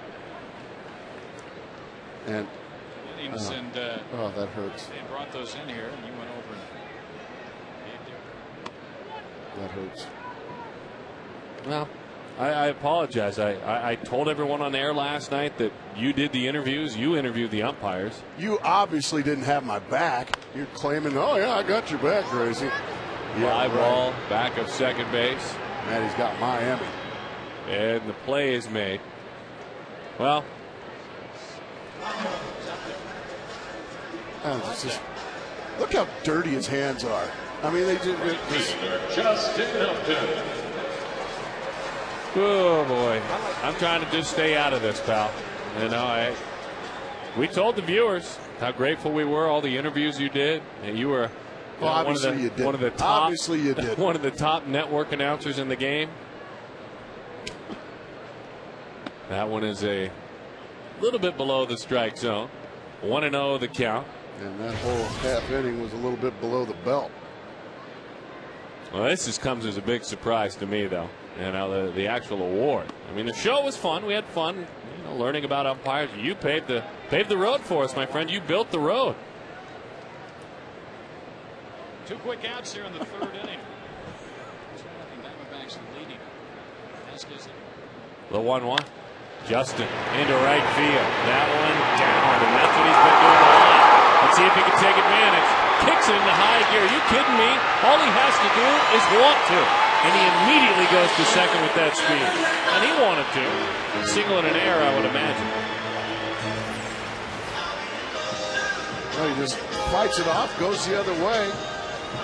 And that hurts. They brought those in here, and you went over and that hurts. Well, I apologize. I told everyone on air last night that you did the interviews. You interviewed the umpires. You obviously didn't have my back. You're claiming, oh, yeah, I got your back, Gracie. Fly ball, back of second base. Maddie's got Miami. And the play is made. Well. Look how dirty his hands are. I mean, they just Oh, boy. I'm trying to just stay out of this, pal. You know, we told the viewers how grateful we were, all the interviews you did. And you were one of the top, obviously you did. One of the top network announcers in the game. That one is a little bit below the strike zone. 1-0 the count. And that whole half inning was a little bit below the belt. Well, this just comes as a big surprise to me, though. You know, the actual award. I mean, the show was fun. We had fun, learning about umpires. You paid the Paved the road for us, my friend. You built the road. 2 quick outs here in the 3rd inning. Diamondbacks leading. The 1-1. Justin into right field. That one down, and that's what he's been doing a lot. Let's see if he can take advantage. Kicks it into high gear. Are you kidding me? All he has to do is want to. And he immediately goes to second with that speed. And he wanted to. Single in an air, I would imagine. Well, he just fights it off, goes the other way.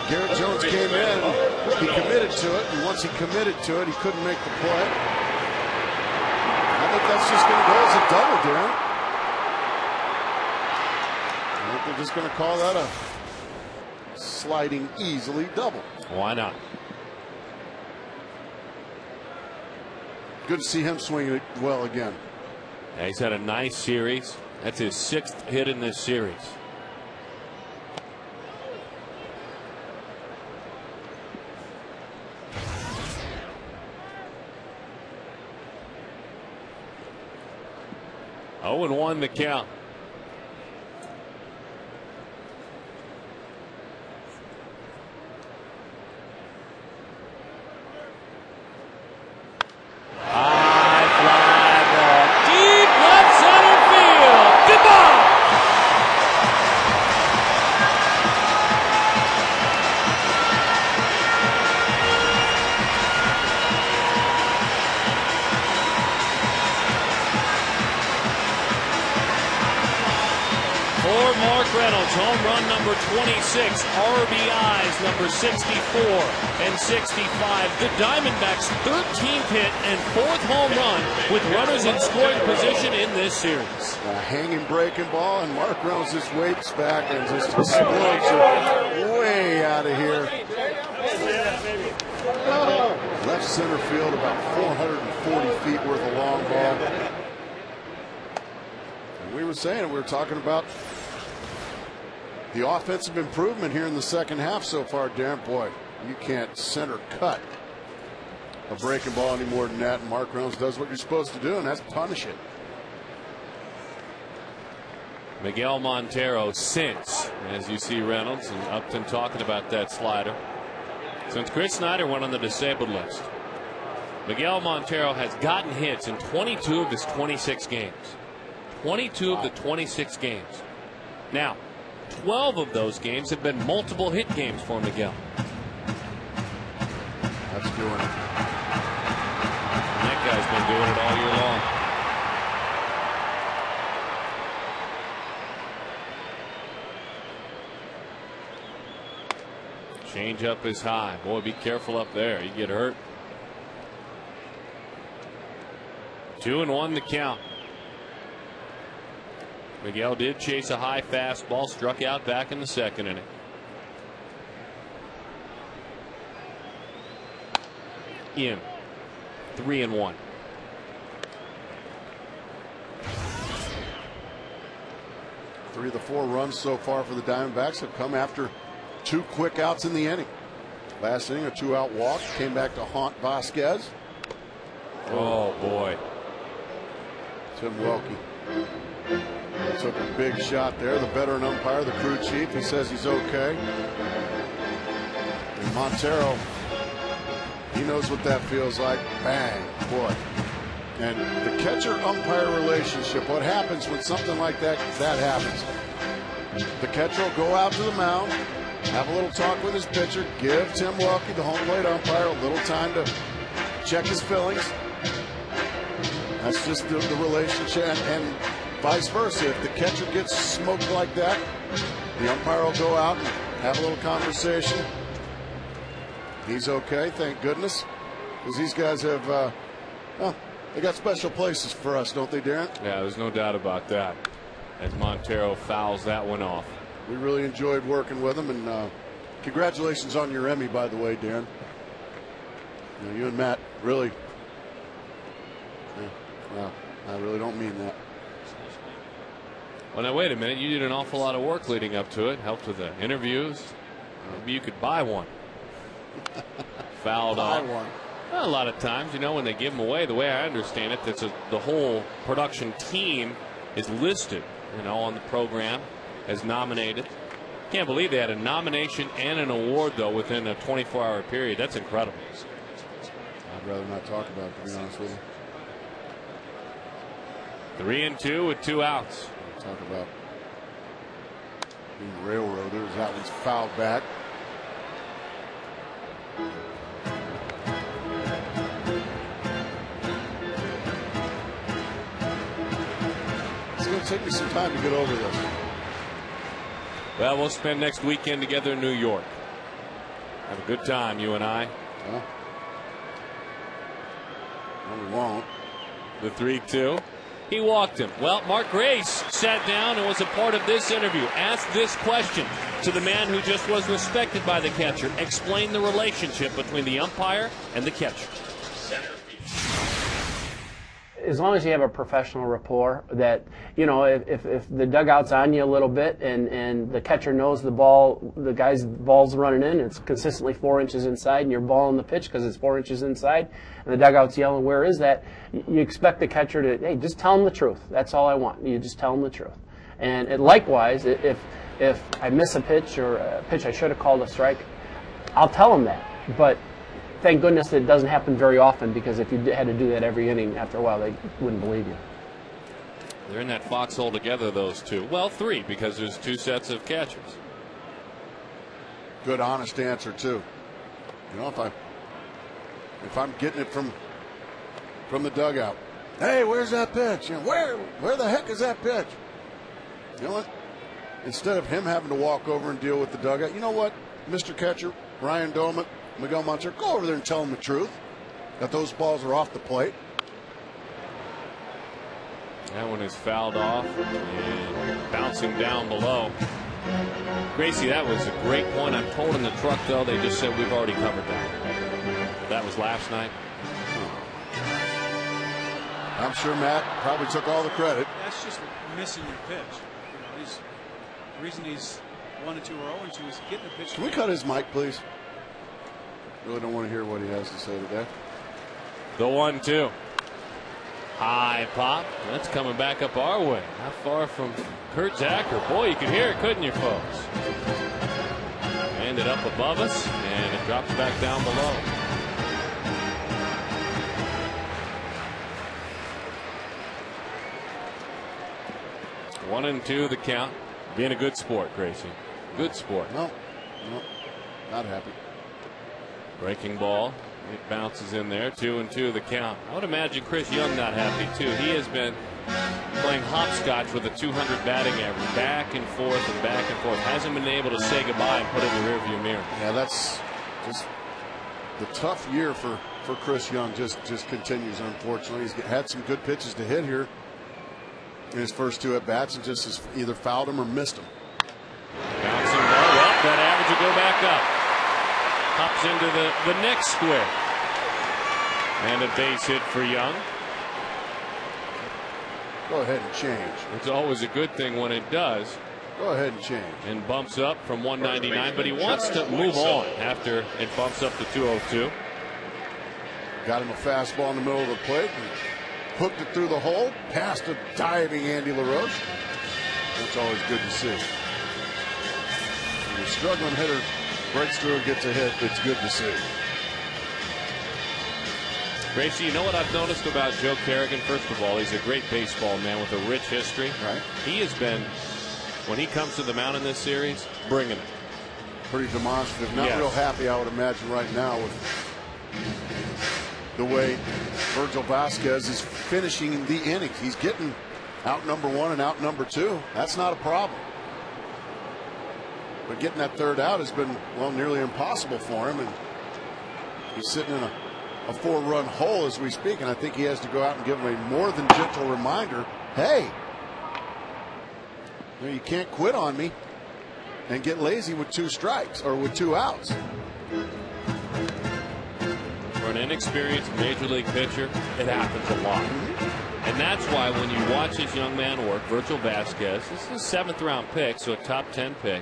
Garrett Jones came in. He committed to it, and once he committed to it, he couldn't make the play. I think that's just going to go as a double, Darren. I think they're just going to call that a sliding easily double. Why not? Good to see him swinging it well again. Yeah, he's had a nice series. That's his 6th hit in this series. Oh, and 1 the count. High fly ball. Deep left center field. Goodbye. For Mark Reynolds, home run number 26, RBIs number 64 and 65. The Diamondbacks' 13th hit and 4th home run with runners in scoring position in this series. A hanging breaking ball, and Mark Reynolds just waits back and just explodes it way out of here. Left center field, about 440 feet worth of long ball. And we were saying, we were talking about the offensive improvement here in the second half so far, Darren. Boy, you can't center cut a breaking ball any more than that. And Mark Reynolds does what you're supposed to do, and that's punish it. Miguel Montero since, as you see Reynolds and Upton talking about that slider, since Chris Snyder went on the disabled list, Miguel Montero has gotten hits in 22 of his 26 games. 22 of the 26 games. Now, 12 of those games have been multiple hit games for Miguel. That's doing it. And that guy's been doing it all year long. Change up is high. Boy, be careful up there. You get hurt. 2-1 the count. Miguel did chase a high fastball, struck out back in the 2nd inning. In 3-1. Three of the 4 runs so far for the Diamondbacks have come after 2 quick outs in the inning. Last inning, a 2-out walk, came back to haunt Vasquez. Oh boy. Tim Welke took a big shot there. The veteran umpire, the crew chief, he says he's okay. And Montero, he knows what that feels like. Bang, boy. And the catcher-umpire relationship, what happens when something like that happens? The catcher will go out to the mound, have a little talk with his pitcher, give Tim Welke, the home plate umpire, a little time to check his feelings. That's just the relationship, and vice versa. If the catcher gets smoked like that, the umpire will go out and have a little conversation. He's okay, thank goodness, because these guys have, well, they got special places for us, don't they, Darren? Yeah, there's no doubt about that. As Montero fouls that one off. We really enjoyed working with him, and congratulations on your Emmy, by the way, Darren. You and Matt really. Well, I really don't mean that. Well, now wait a minute. You did an awful lot of work leading up to it. Helped with the interviews. Maybe you could buy one. Fouled off. One. Well, a lot of times, you know, when they give them away, the way I understand it, the whole production team is listed on the program, as nominated. Can't believe they had a nomination and an award, though, within a 24-hour period. That's incredible. I'd rather not talk about it, to be honest with you. 3-2 with 2 outs. Talk about being railroaders. That one's fouled back. It's going to take me some time to get over this. Well, we'll spend next weekend together in New York. Have a good time, you and I. Well, no, we won't. The 3-2. He walked him. Well, Mark Grace sat down and was a part of this interview. Asked this question to the man who just was respected by the catcher. Explain the relationship between the umpire and the catcher. As long as you have a professional rapport, that, you know, if the dugout's on you a little bit and the catcher knows the guy's ball's running in, it's consistently 4 inches inside, and you're balling the pitch because it's 4 inches inside, and the dugout's yelling, where is that? You expect the catcher to, hey, just tell him the truth. That's all I want. You just tell him the truth. And likewise, if I miss a pitch or a pitch I should have called a strike, I'll tell him that. But thank goodness it doesn't happen very often, because if you had to do that every inning, after a while, they wouldn't believe you. They're in that foxhole together, those two. Well, 3, because there's 2 sets of catchers. Good, honest answer, too. You know, if I'm getting it from the dugout, hey, where's that pitch? You know, where the heck is that pitch? You know what? Instead of him having to walk over and deal with the dugout, you know what, Mr. Catcher, Ryan Doman, Miguel Montero, go over there and tell him the truth, that those balls are off the plate. That one is fouled off and bouncing down below. Gracie, that was a great point. I'm told in the truck, though, they just said we've already covered that. That was last night. I'm sure Matt probably took all the credit. That's just missing your pitch. You know, the reason he's 1-2 or 0-2 is getting the pitch. Can we cut his mic, please? Really don't want to hear what he has to say today. The 1-2. High pop. That's coming back up our way. Not far from Kurt Zacher. Boy, you could hear it, couldn't you, folks? Ended up above us, and it drops back down below. One and 2 the count. Being a good sport, Gracie. Good sport. No, not happy. Breaking ball. It bounces in there. 2-2 the count. I would imagine Chris Young not happy, too. He has been playing hopscotch with a 200 batting average, back and forth and back and forth. Hasn't been able to say goodbye and put it in the rearview mirror. Yeah, that's just the tough year for Chris Young. Just continues, unfortunately. He's had some good pitches to hit here in his first 2 at-bats, and just has either fouled him or missed him. Bouncing ball. Well, that average will go back up. Hops into the next square. And a base hit for Young. Go ahead and change. It's always a good thing when it does. Go ahead and change. And bumps up from 199, but he wants to move on after it bumps up to 202. Got him a fastball in the middle of the plate and hooked it through the hole, past a diving Andy LaRoche. That's always good to see. When a struggling hitter breaks through and gets a hit, it's good to see. Gracie, you know what I've noticed about Joe Kerrigan? First of all, he's a great baseball man with a rich history. Right. He has been, when he comes to the mound in this series, bringing it. Pretty demonstrative. Not Yes. real happy, I would imagine, right now with the way Virgil Vasquez is finishing the innings. He's getting out number 1 and out number 2. That's not a problem. But getting that 3rd out has been, well, nearly impossible for him. And he's sitting in a 4-run hole as we speak. And I think he has to go out and give him a more than gentle reminder. Hey, you can't quit on me and get lazy with 2 strikes or with 2 outs. For an inexperienced major league pitcher, it happens a lot. And that's why when you watch this young man work, Virgil Vasquez, this is a 7th-round pick, so a top 10 pick,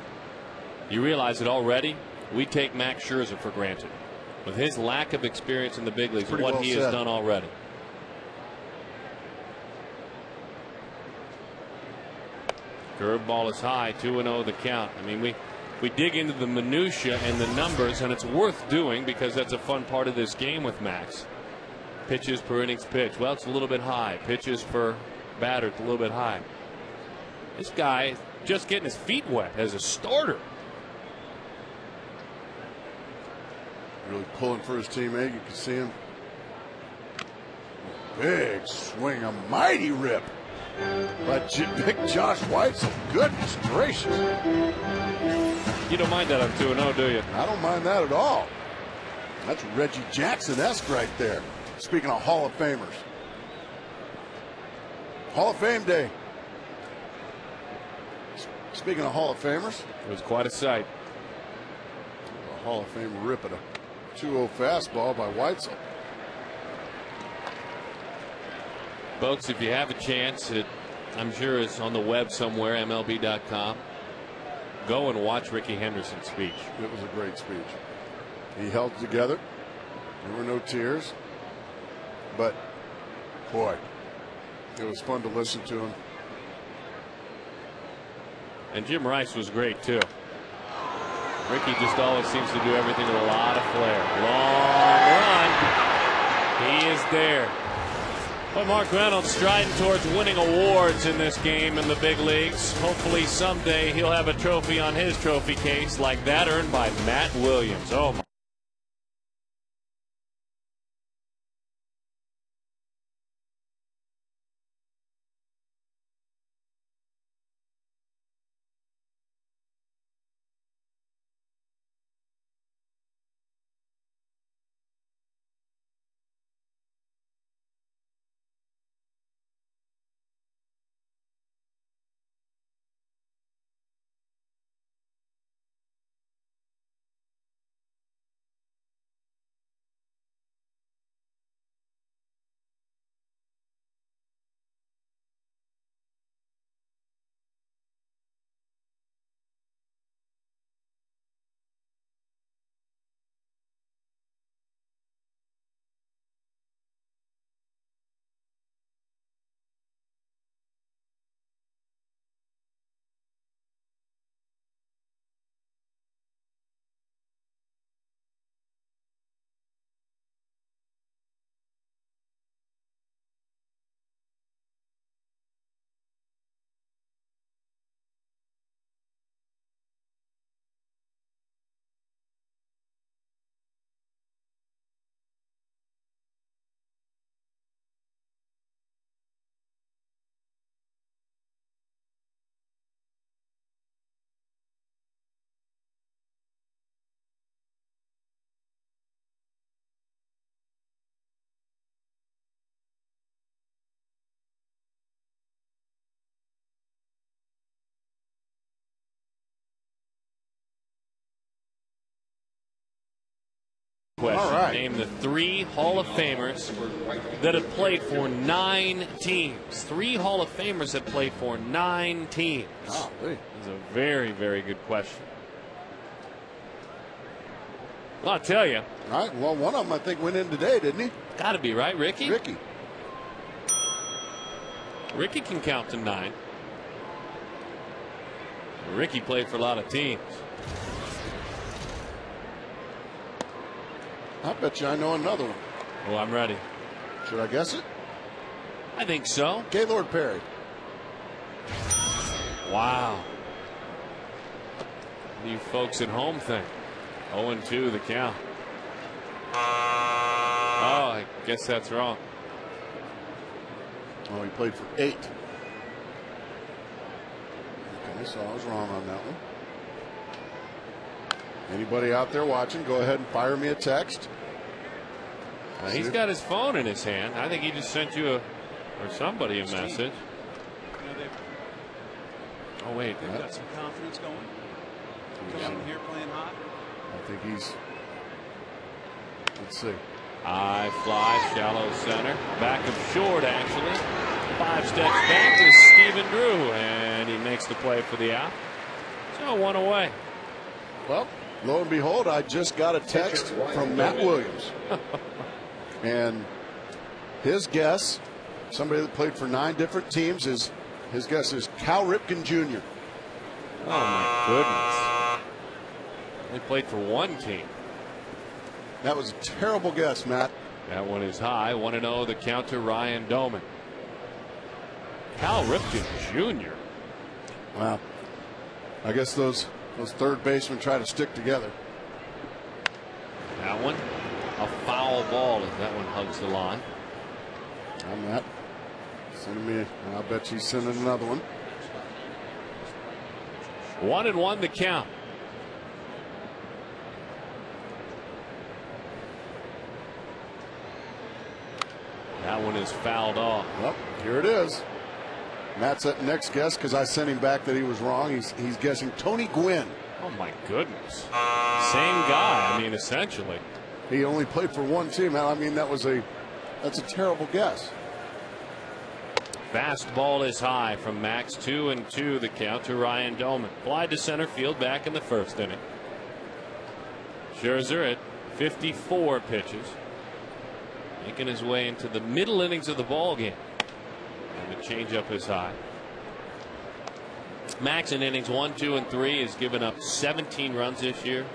you realize that already we take Max Scherzer for granted. With his lack of experience in the big leagues and what he has done already. Curveball is high, 2-0 the count. I mean, we dig into the minutia and the numbers, and it's worth doing because that's a fun part of this game with Max. Pitches per innings pitch. Well, it's a little bit high. Pitches per batter, it's a little bit high. This guy just getting his feet wet as a starter. Really pulling for his teammate. You can see him. Big swing, a mighty rip by big Josh Weitzel. Goodness gracious. You don't mind that on 2-0, do you? I don't mind that at all. That's Reggie Jackson-esque right there. Speaking of Hall of Famers. Hall of Fame Day. Speaking of Hall of Famers. It was quite a sight. A Hall of Fame rip at a 2-0 fastball by Weitzel. Folks, if you have a chance, I'm sure it's on the web somewhere, MLB.com. Go and watch Rickey Henderson's speech. It was a great speech. He held together. There were no tears. But, boy, it was fun to listen to him. And Jim Rice was great, too. Rickey just always seems to do everything with a lot of flair. Long run. He is there. But Mark Reynolds striding towards winning awards in this game in the big leagues. Hopefully someday he'll have a trophy on his trophy case like that earned by Matt Williams. Oh, my. Question. All right. Name the 3 Hall of Famers that have played for 9 teams. 3 Hall of Famers that played for 9 teams. Oh, It's a very, very good question. Well, I'll tell you. All right. Well, one of them I think went in today, didn't he? Got to be, right, Rickey? Rickey. Rickey can count to 9. Rickey played for a lot of teams. I bet you I know another one. Oh, I'm ready. Should I guess it? I think so. Gaylord Perry. Wow. What do you folks at home think? 0-2 the count. Oh, I guess that's wrong. Oh, he played for 8. Okay, so I was wrong on that one. Anybody out there watching, go ahead and fire me a text. He's got his phone in his hand. I think he just sent you or somebody a message. Oh, wait. They've got some confidence going. Coming here playing hot. I think he's. Let's see. High fly, shallow center. Back of short, actually. 5 steps back is Stephen Drew, and he makes the play for the out. So 1 away. Well, lo and behold, I just got a text from Matt Williams. And his guess, somebody that played for 9 different teams, is His guess is Cal Ripken Jr. Oh, my goodness. He played for one team. That was a terrible guess, Matt. That one is high. 1-0 the count to Ryan Doman. Cal Ripken Jr. Wow. I guess those third basemen try to stick together. That one, a foul ball as that one hugs the line. I'm Matt. Sending me, I'll bet she's sending another one. 1-1 the count. That one is fouled off. Well, here it is. Matt's at next guess because I sent him back that he was wrong. He's guessing Tony Gwynn. Oh my goodness. Same guy. I mean, essentially. He only played for one team. I mean, that's a terrible guess. Fastball is high from Max. 2-2 the count to Ryan Doman. Fly to center field back in the first inning. Scherzer at 54 pitches, making his way into the middle innings of the ball game. And the changeup is high. Max in innings 1, 2, and 3 has given up 17 runs this year.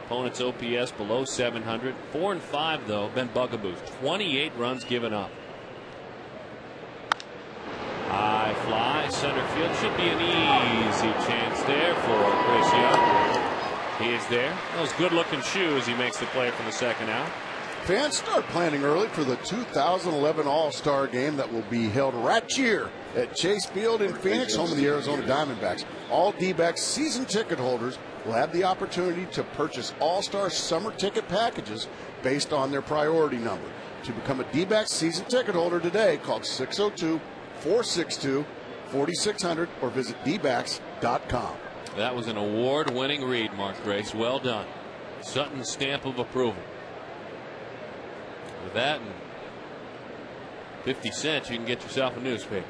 Opponent's OPS below 700. 4 and 5 though been bugaboos. 28 runs given up. High fly, center field. Should be an easy chance there for Chris Young. He is there. Those good-looking shoes. He makes the play from the second out. Fans start planning early for the 2011 All-Star Game that will be held right here at Chase Field in Phoenix, home of the Arizona Diamondbacks. All D-backs season ticket holders will have the opportunity to purchase All-Star summer ticket packages based on their priority number. To become a D-backs season ticket holder today, call 602-462-4600 or visit dbacks.com. That was an award-winning read, Mark Grace. Well done. Sutton's stamp of approval. With that and 50 cents, you can get yourself a newspaper.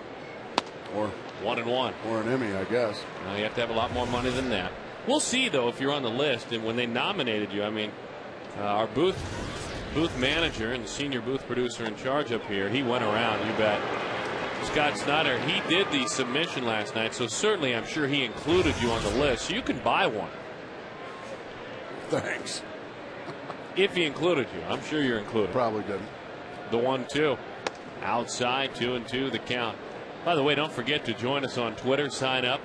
Or 1-1. Or an Emmy, I guess. Now you have to have a lot more money than that. We'll see, though, if you're on the list. And when they nominated you, I mean, our booth manager and the senior booth producer in charge up here, he went around, you bet. Scott Snyder, he did the submission last night, so certainly I'm sure he included you on the list. So you can buy one. Thanks. If he included you, I'm sure you're included. Probably didn't. The 1-2. Outside, 2-2 the count. By the way, don't forget to join us on Twitter. Sign up.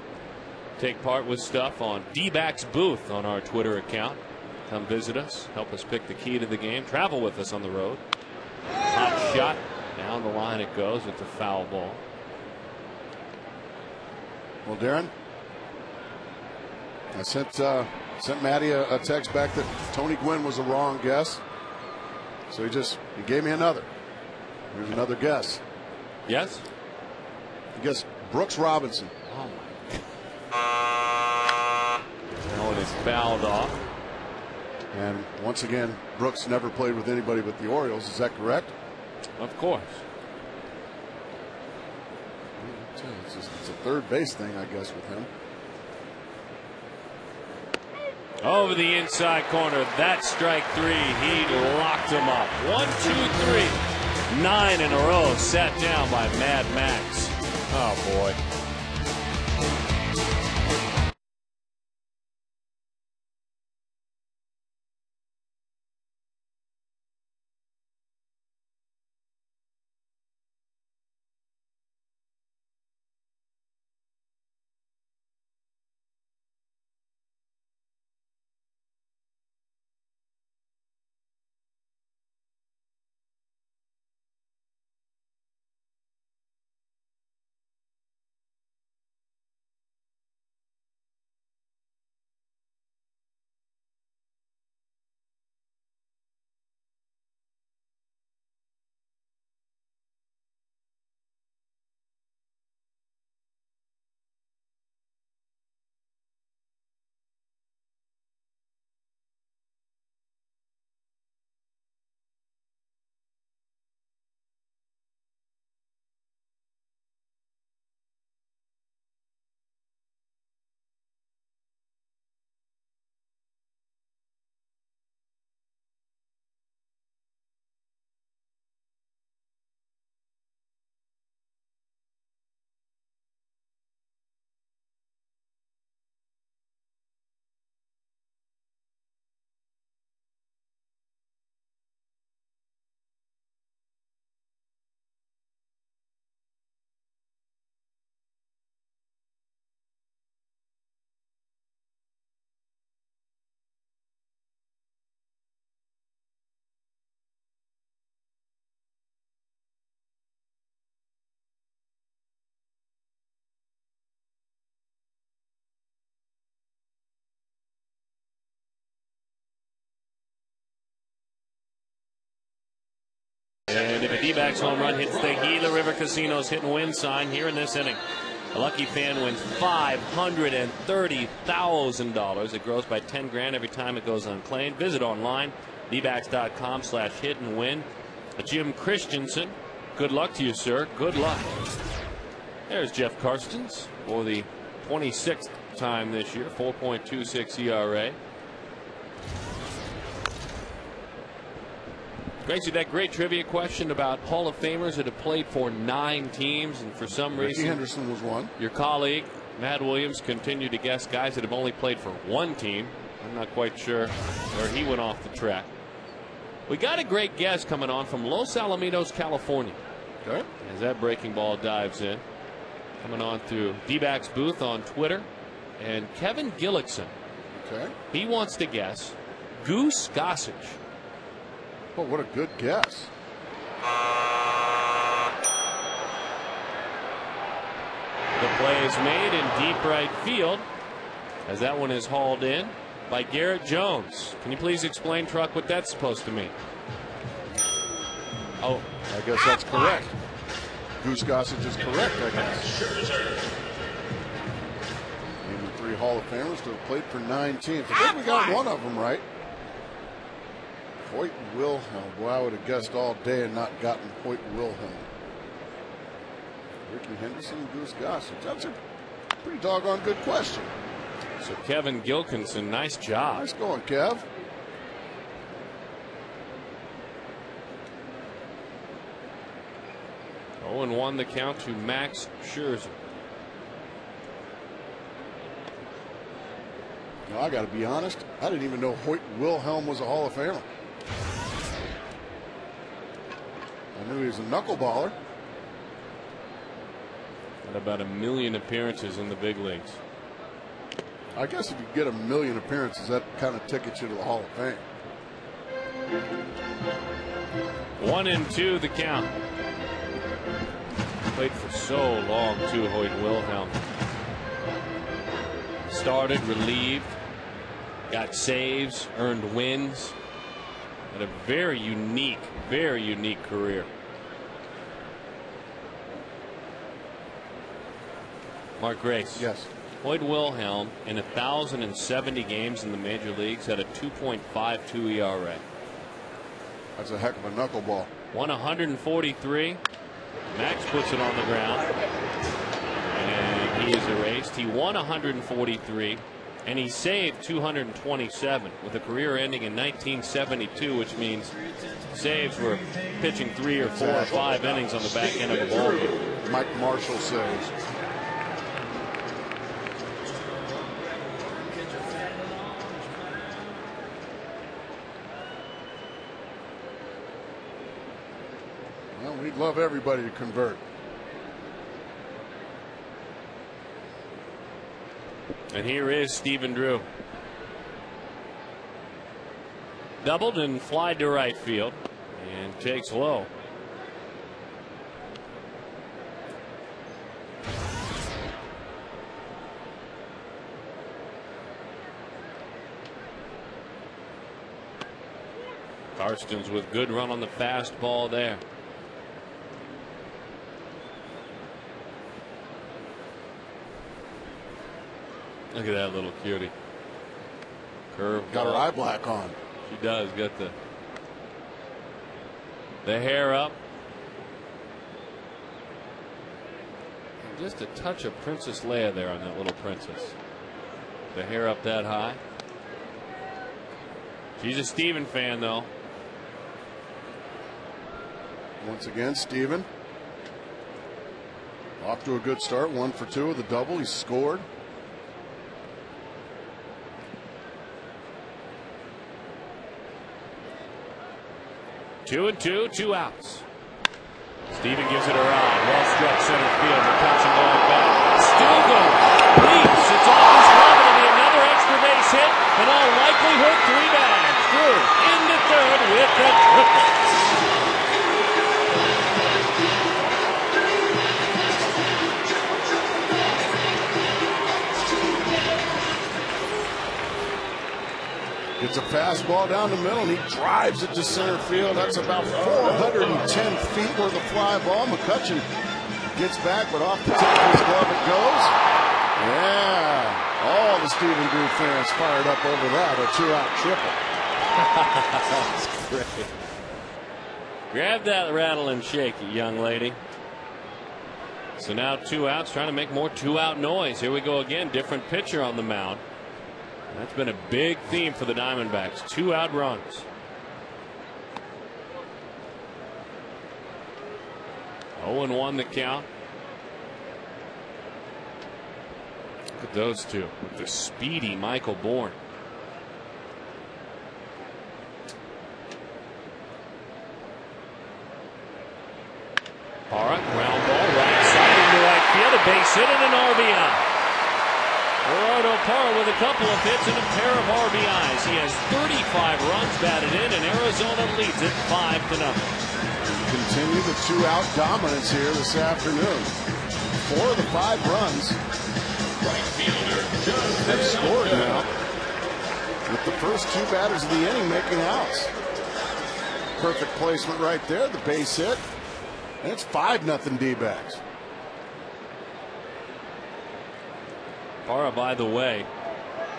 Take part with stuff on D-Backs Booth on our Twitter account. Come visit us. Help us pick the key to the game. Travel with us on the road. Hot shot. Down the line it goes. It's a foul ball. Well, Darren, I sent Matty a text back that Tony Gwynn was a wrong guess. So he gave me another. Here's another guess. Yes? He guessed Brooks Robinson. Oh, my. That one is fouled off. And once again, Brooks never played with anybody but the Orioles. Is that correct? Of course. It's a third base thing, I guess, with him. Over the inside corner. That's strike 3. He locked him up. 1, 2, 3. 9 in a row. Sat down by Mad Max. Oh, boy. D-backs home run hits the Gila River Casino's hit and win sign here in this inning. A lucky fan wins $530,000. It grows by $10,000 every time it goes unclaimed. Visit online, dbacks.com/hit and win. Jim Christensen, good luck to you, sir. Good luck. There's Jeff Karstens for the 26th time this year, 4.26 ERA. Gracie, that great trivia question about Hall of Famers that have played for 9 teams, and for some reason, Henderson was one. Your colleague, Matt Williams, continued to guess guys that have only played for 1 team. I'm not quite sure where he went off the track. We got a great guess coming on from Los Alamitos, California. Okay. As that breaking ball dives in. Coming on through D-backs booth on Twitter. And Kevin Gillickson. Okay. He wants to guess Goose Gossage. Oh, what a good guess. The play is made in deep right field as that one is hauled in by Garrett Jones. Can you please explain, Truck, what that's supposed to mean? Oh, I guess that's correct. Goose Gossage is correct, I guess. Name the 3 Hall of Famers to have played for 9 teams. I think we got one of them right. Hoyt Wilhelm. Boy, I would have guessed all day and not gotten Hoyt Wilhelm. Ricky Henderson and Goose Gossage. That's a pretty doggone good question. So Kevin Gilkinson, nice job. Nice going, Kev. Oh, and 1 the count to Max Scherzer. Now, I got to be honest, I didn't even know Hoyt Wilhelm was a Hall of Famer. I knew he was a knuckleballer. Had about 1 million appearances in the big leagues. I guess if you get 1 million appearances, that kind of tickets you to the Hall of Fame. 1-2 the count. Played for so long, too, Hoyt Wilhelm. Started, relieved, got saves, earned wins. Had a very unique career. Mark Grace. Yes. Hoyt Wilhelm, in 1,070 games in the major leagues, had a 2.52 ERA. That's a heck of a knuckleball. Won 143. Max puts it on the ground. And he is erased. He won 143. And he saved 227 with a career ending in 1972, which means saves were pitching 3 or 4 or 5 innings on the back end of the ball game. Mike Marshall saves. Well, we'd love everybody to convert. And here is Stephen Drew. Doubled and flied to right field and takes low. Karstens with good run on the fastball there. Look at that little cutie. Curve. Got her eye black on. She does. Got the hair up. Just a touch of Princess Leia there on that little princess. The hair up that high. She's a Steven fan, though. Once again, Steven. Off to a good start. 1 for 2 with a double. He scored. Two and two, 2 outs. Steven gives it a ride. Well struck center field. McCutcheon going back. Stugal leaps. It's off his glove. It'll be another extra base hit. In all likelihood, 3 bags. Drew into third with the triple. Gets a fastball down the middle, and he drives it to center field. That's about 410 feet worth of fly ball. McCutcheon gets back, but off the tip of his glove it goes. Yeah. All the Stephen Drew fans fired up over that. A 2-out triple. That's great. Grab that rattle and shake it, young lady. So now 2 outs, trying to make more 2-out noise. Here we go again. Different pitcher on the mound. That's been a big theme for the Diamondbacks. 2-out runs. 0-1 the count. Look at those two with the speedy Michael Bourne. Parra, ground ball, right side into right field, a base hit and an RBI. Gerardo Parra with a couple of hits and a pair of RBIs. He has 35 runs batted in, and Arizona leads it 5-0. Continue the 2-out dominance here this afternoon. 4 of the 5 runs have scored now, with the first 2 batters of the inning making outs. Perfect placement right there, the base hit. And it's 5-0 D-backs. Parra, by the way,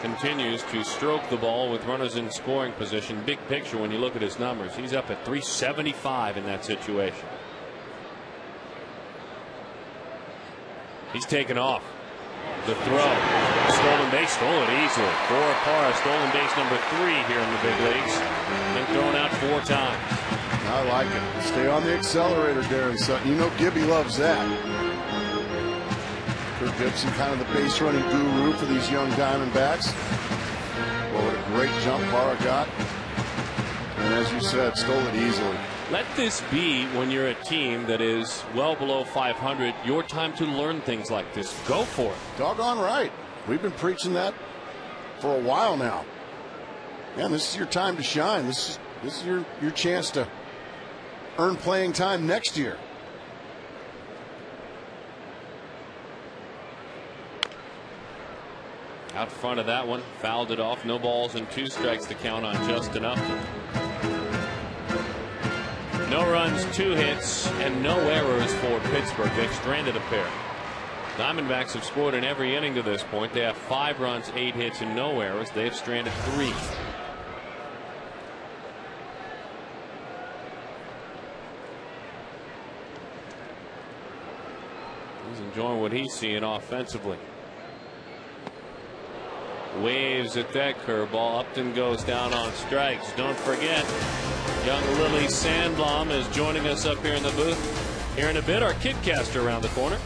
continues to stroke the ball with runners in scoring position. Big picture, when you look at his numbers, he's up at 375 in that situation. He's taken off. The throw. Stolen base, stole it easily. For Parra, stolen base number 3 here in the big leagues. Been thrown out 4 times. I like it. Stay on the accelerator, Darren Sutton. You know Gibby loves that. Kirk Gibson, kind of the base running guru for these young Diamondbacks. Well, what a great jump Parra got. And as you said, stole it easily. Let this be, when you're a team that is well below 500, your time to learn things like this. Go for it. Doggone right. We've been preaching that for a while now. Man, this is your time to shine. This is your chance to earn playing time next year. Out front of that one, fouled it off. No balls and 2 strikes to count on Justin Upton. No runs, 2 hits, and no errors for Pittsburgh. They've stranded a pair. Diamondbacks have scored in every inning to this point. They have 5 runs, 8 hits, and no errors. They've stranded 3. He's enjoying what he's seeing offensively. Waves at that curveball. Upton goes down on strikes. Don't forget, young Lily Sandblom is joining us up here in the booth. Here in a bit, our KidCaster around the corner.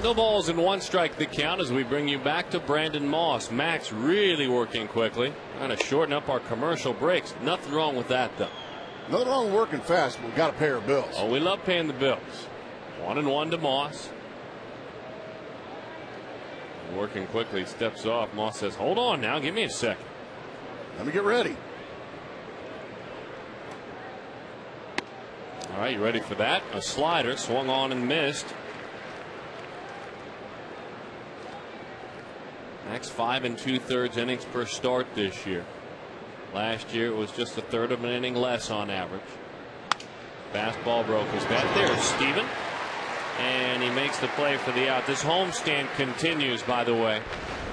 No balls and one strike the count as we bring you back to Brandon Moss. Max really working quickly. Trying to shorten up our commercial breaks. Nothing wrong with that, though. Nothing wrong with working fast, but we got to pay our bills. Oh, we love paying the bills. 1-1 to Moss. Working quickly, steps off. Moss says, hold on now, give me a second. Let me get ready. All right, you ready for that? A slider swung on and missed. Max 5 2/3 innings per start this year. Last year it was just a third of an inning less on average. Fastball broke his bat. There's Steven. And he makes the play for the out. This homestand continues, by the way.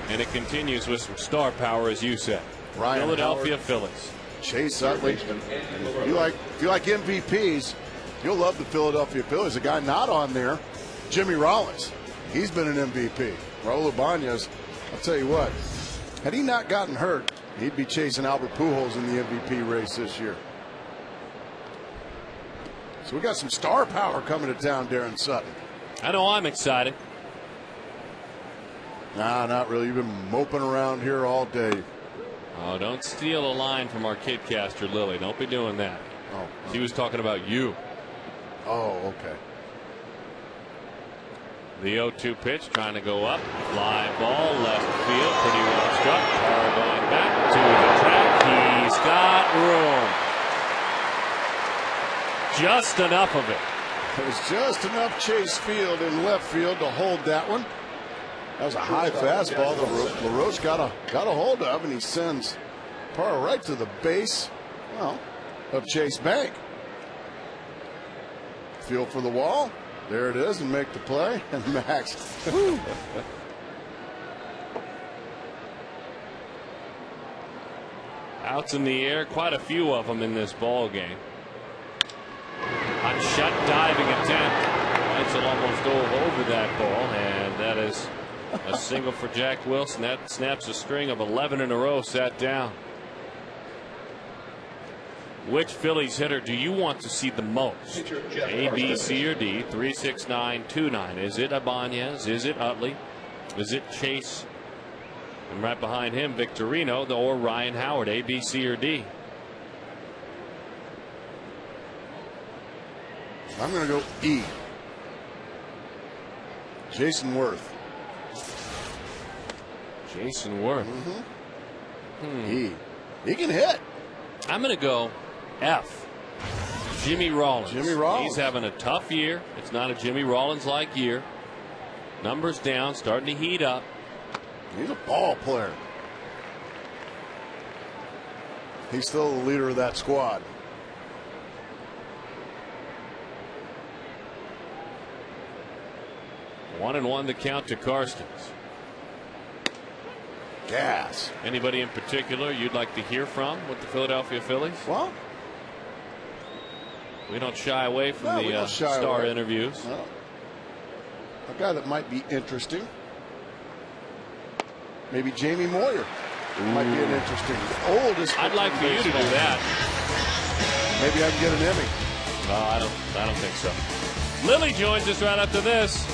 And it continues with some star power, as you said. Ryan Philadelphia Howard, Phillies. Chase Utley. If you like MVPs, you'll love the Philadelphia Phillies. A guy not on there, Jimmy Rollins. He's been an MVP. Raul Ibanez, I'll tell you what, had he not gotten hurt, he'd be chasing Albert Pujols in the MVP race this year. So we got some star power coming to town, Darren Sutton. I know I'm excited. Nah, not really. You've been moping around here all day. Oh, don't steal a line from our kidcaster, Lily. Don't be doing that. Oh, she was talking about you. Oh, okay. The 0-2 pitch trying to go up. Fly ball, left field, pretty well struck. Carr going back to the track. He's got room. Just enough of it. It was just enough Chase Field in left field to hold that one. That was a high fastball that LaRoche got a hold of, and he sends Parra right to the base, well, of Chase Bank. Feel for the wall. There it is, and make the play. And Max. Outs in the air, quite a few of them in this ball game. Hot shot diving attempt. Weitzel almost dove over that ball, and that is a single for Jack Wilson. That snaps a string of 11 in a row sat down. Which Phillies hitter do you want to see the most? A, B, C, or D? 36929. Is it Ibanez? Is it Utley? Is it Chase? And right behind him, Victorino, or Ryan Howard? A, B, C, or D? I'm going to go E. Jason Worth. Jason Worth. E. He can hit. I'm going to go F. Jimmy Rollins. Jimmy Rollins. He's having a tough year. It's not a Jimmy Rollins-like year. Numbers down, starting to heat up. He's a ball player. He's still the leader of that squad. One and one the count to Karstens. Gas. Anybody in particular you'd like to hear from with the Philadelphia Phillies? Well, we don't shy away from the star interviews. No. A guy that might be interesting. Maybe Jamie Moyer. Might be an interesting. Oldest. I'd like for you to do that. Maybe I can get an Emmy. No, I don't think so. Lily joins us right after this.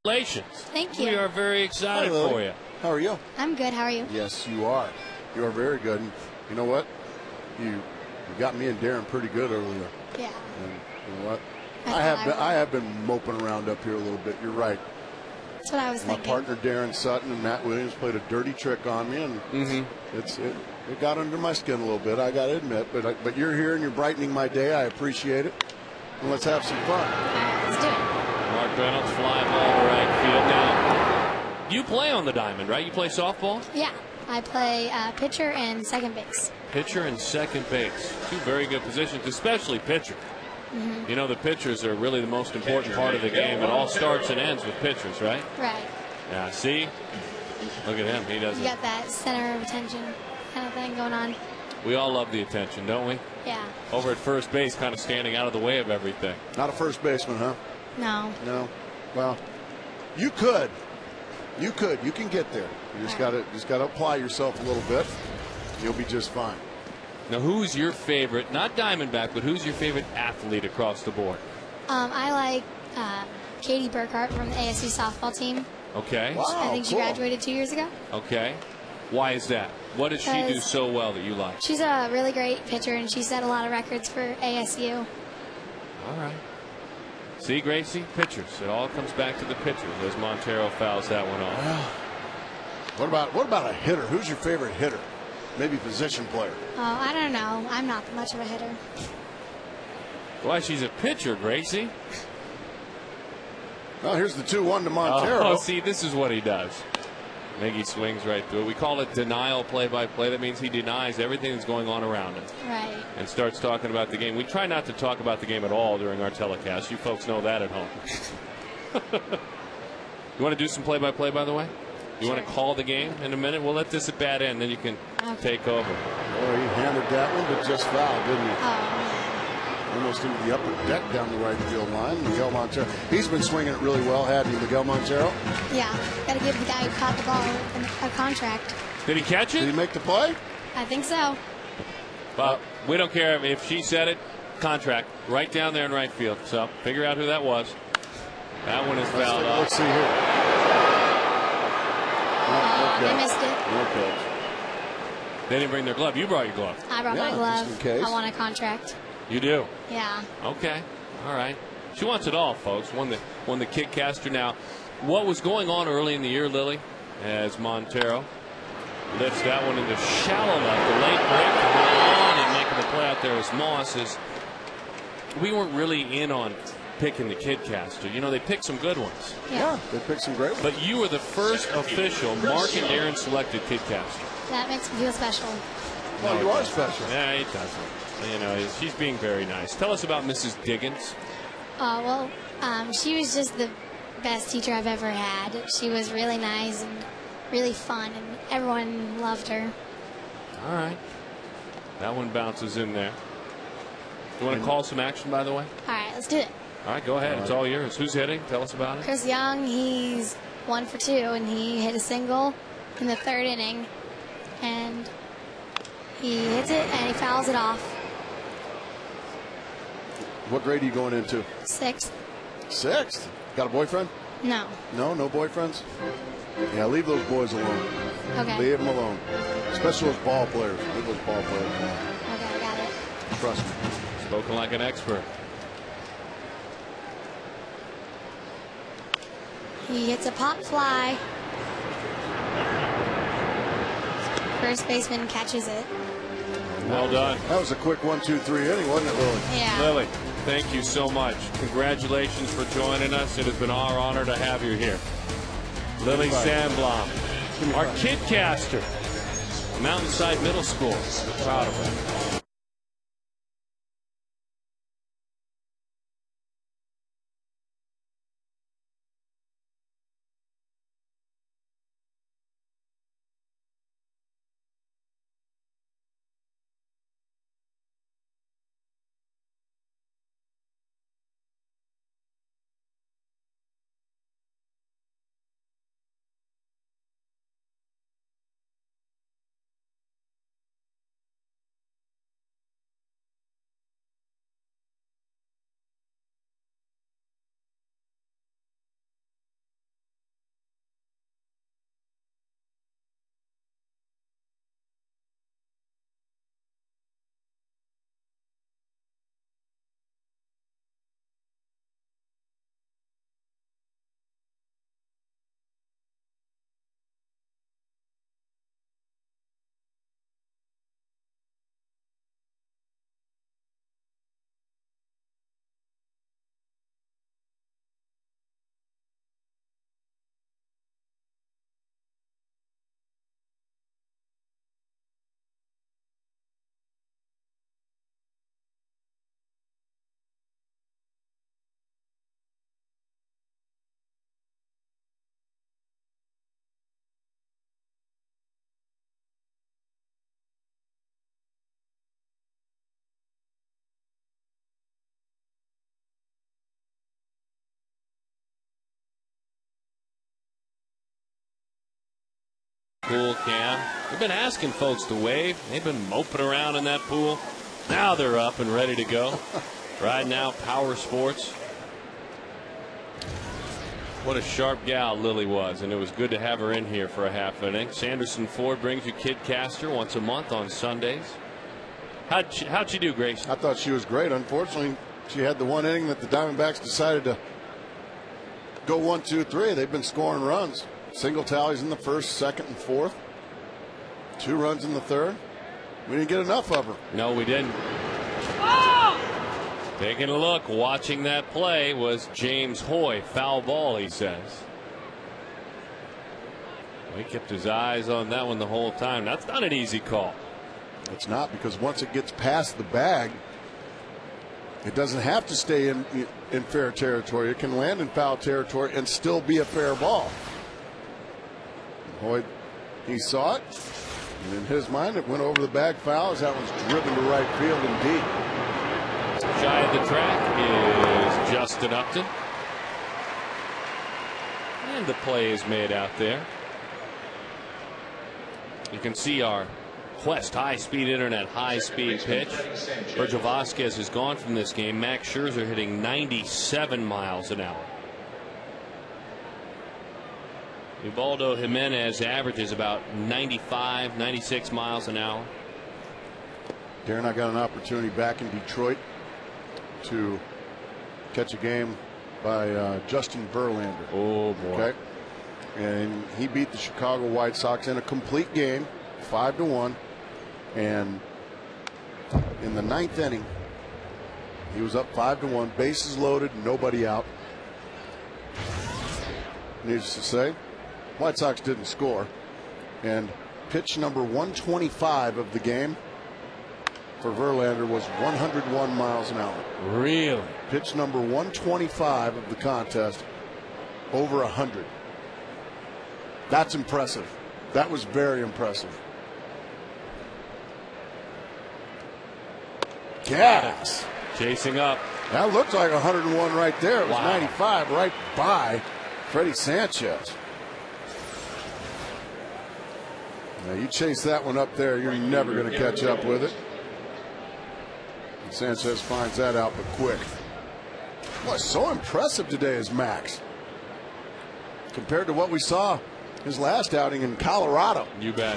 Congratulations. Thank you. We are very excited Hi, Lily. for you. How are you? I'm good. How are you? Yes, you are. You are very good. And you know what? You got me and Darren pretty good earlier. Yeah. And you know what? I I have been moping around up here a little bit. You're right. That's what I was My thinking. partner Darren Sutton and Matt Williams played a dirty trick on me, and it got under my skin a little bit. I got to admit, but you're here and you're brightening my day. I appreciate it. And let's have some fun. All right, let's do it. Mark Reynolds fly ball to right field. Now, you play on the diamond, right? You play softball? Yeah. I play pitcher and second base. Pitcher and second base. Two very good positions, especially pitcher. You know, the pitchers are really the most important part of the game. It all starts and ends with pitchers, right? Right. Yeah, see? Look at him. He does You it. got that center of attention kind of thing going on. We all love the attention, don't we? Yeah. Over at first base, kind of standing out of the way of everything. Not a first baseman, huh? No. No. Well, you could. You could. You can get there. You just got to apply yourself a little bit. You'll be just fine. Now, who's your favorite, not Diamondback, but who's your favorite athlete across the board? I like Katie Burkhart from the ASU softball team. Okay. Wow, I think she cool. graduated 2 years ago. Okay. Why is that? What does she do Because- so well that you like? She's a really great pitcher, and she set a lot of records for ASU. All right. See, Gracie? Pitchers. It all comes back to the pitchers as Montero fouls that one off. What about a hitter? Who's your favorite hitter? Maybe position player. Oh, I don't know. I'm not much of a hitter. Why, she's a pitcher, Gracie. Well, here's the 2-1 to Montero. Oh, see, this is what he does. Miggy swings right through it. We call it denial play-by-play. That means he denies everything that's going on around him. Right. And starts talking about the game. We try not to talk about the game at all during our telecast. You folks know that at home. You want to do some play-by-play, by the way? You want to call the game in a minute? We'll let this at bat end, then you can take over. Oh, he hammered that one, but just fouled, didn't he? Oh, Almost into the upper deck down the right field line. Miguel Montero. He's been swinging it really well, hadn't he, Miguel Montero? yeah. Got to give the guy who caught the ball a contract. Did he catch Did it? he make the play? I think so. Well, we don't care if she said it. Contract right down there in right field. So figure out who that was. That one is fouled off. Let's see here. They missed it. Okay. They didn't bring their glove. You brought your glove. I brought my Yeah, glove. just in case. I want a contract. You do. Yeah. Okay. All right. She wants it all, folks. Won the Kidcaster. Now, what was going on early in the year, Lily, as Montero lifts that one into shallow left. The late break on and making the play out there as Moss is. We weren't really in on picking the Kidcaster. You know, they picked some good ones. Yeah, they picked some great ones. But you were the first official Mark and Darren selected Kidcaster. That makes me feel special. Well, you are special. Yeah, it doesn't. You know, she's being very nice. Tell us about Mrs. Diggins. Well, she was just the best teacher I've ever had. She was really nice and really fun, and everyone loved her. All right. That one bounces in there. You want to call some action, by the way? All right, let's do it. All right, go ahead. It's all yours. Who's hitting? Tell us about it. Chris Young, he's 1 for 2, and he hit a single in the 3rd inning, and he hits it and he fouls it off. What grade are you going into? 6th. 6th. Got a boyfriend? No. No boyfriends? Yeah, leave those boys alone. Okay. Leave them alone. Especially those ball players. Leave those ball players alone. Okay, I got it. Trust me. Spoken like an expert. He hits a pop fly. First baseman catches it. Well done. That was a quick 1, 2, 3 inning, wasn't it, Lily? Yeah. Lily, thank you so much. Congratulations for joining us. It has been our honor to have you here. Lily Sandblom, our Kidcaster, Mountainside Middle School. We're proud of her. pool, Cam. We've been asking folks to wave. They've been moping around in that pool. Now they're up and ready to go. Right now, Power Sports. What a sharp gal Lily was, and it was good to have her in here for a half inning. Sanderson Ford brings you Kid Caster once a month on Sundays. How'd she do, Grace? I thought she was great. Unfortunately, she had the one inning that the Diamondbacks decided to go 1, 2, 3. They've been scoring runs. Single tallies in the first, second, and fourth. 2 runs in the third. We didn't get enough of her. No, we didn't. Taking a look, watching that play was James Hoy. Foul ball, he says. He kept his eyes on that one the whole time. That's not an easy call. It's not, because once it gets past the bag, it doesn't have to stay in fair territory. It can land in foul territory and still be a fair ball. Hoy, he saw it, and in his mind, it went over the bag foul as that one's driven to right field and deep. Shy of the track is Justin Upton. And the play is made out there. You can see our Quest high-speed internet, high-speed pitch. Virgil Vasquez is gone from this game. Max Scherzer hitting 97 miles an hour. Ubaldo Jimenez averages about 95, 96 miles an hour. Darren, I got an opportunity back in Detroit to catch a game by Justin Verlander. Oh, boy. Okay. And he beat the Chicago White Sox in a complete game, 5-1. And in the 9th inning, he was up 5-1, bases loaded, nobody out. Needless to say, White Sox didn't score. And pitch number 125 of the game for Verlander was 101 miles an hour. Really? Pitch number 125 of the contest, over 100. That's impressive. That was very impressive. Gas. Chasing up. That looked like 101 right there. It was Wow. 95 right by Freddie Sanchez. Now you chase that one up there, you're never going to catch up with it. And Sanchez finds that out, but quick. What's so impressive today is Max, compared to what we saw his last outing in Colorado. You bet.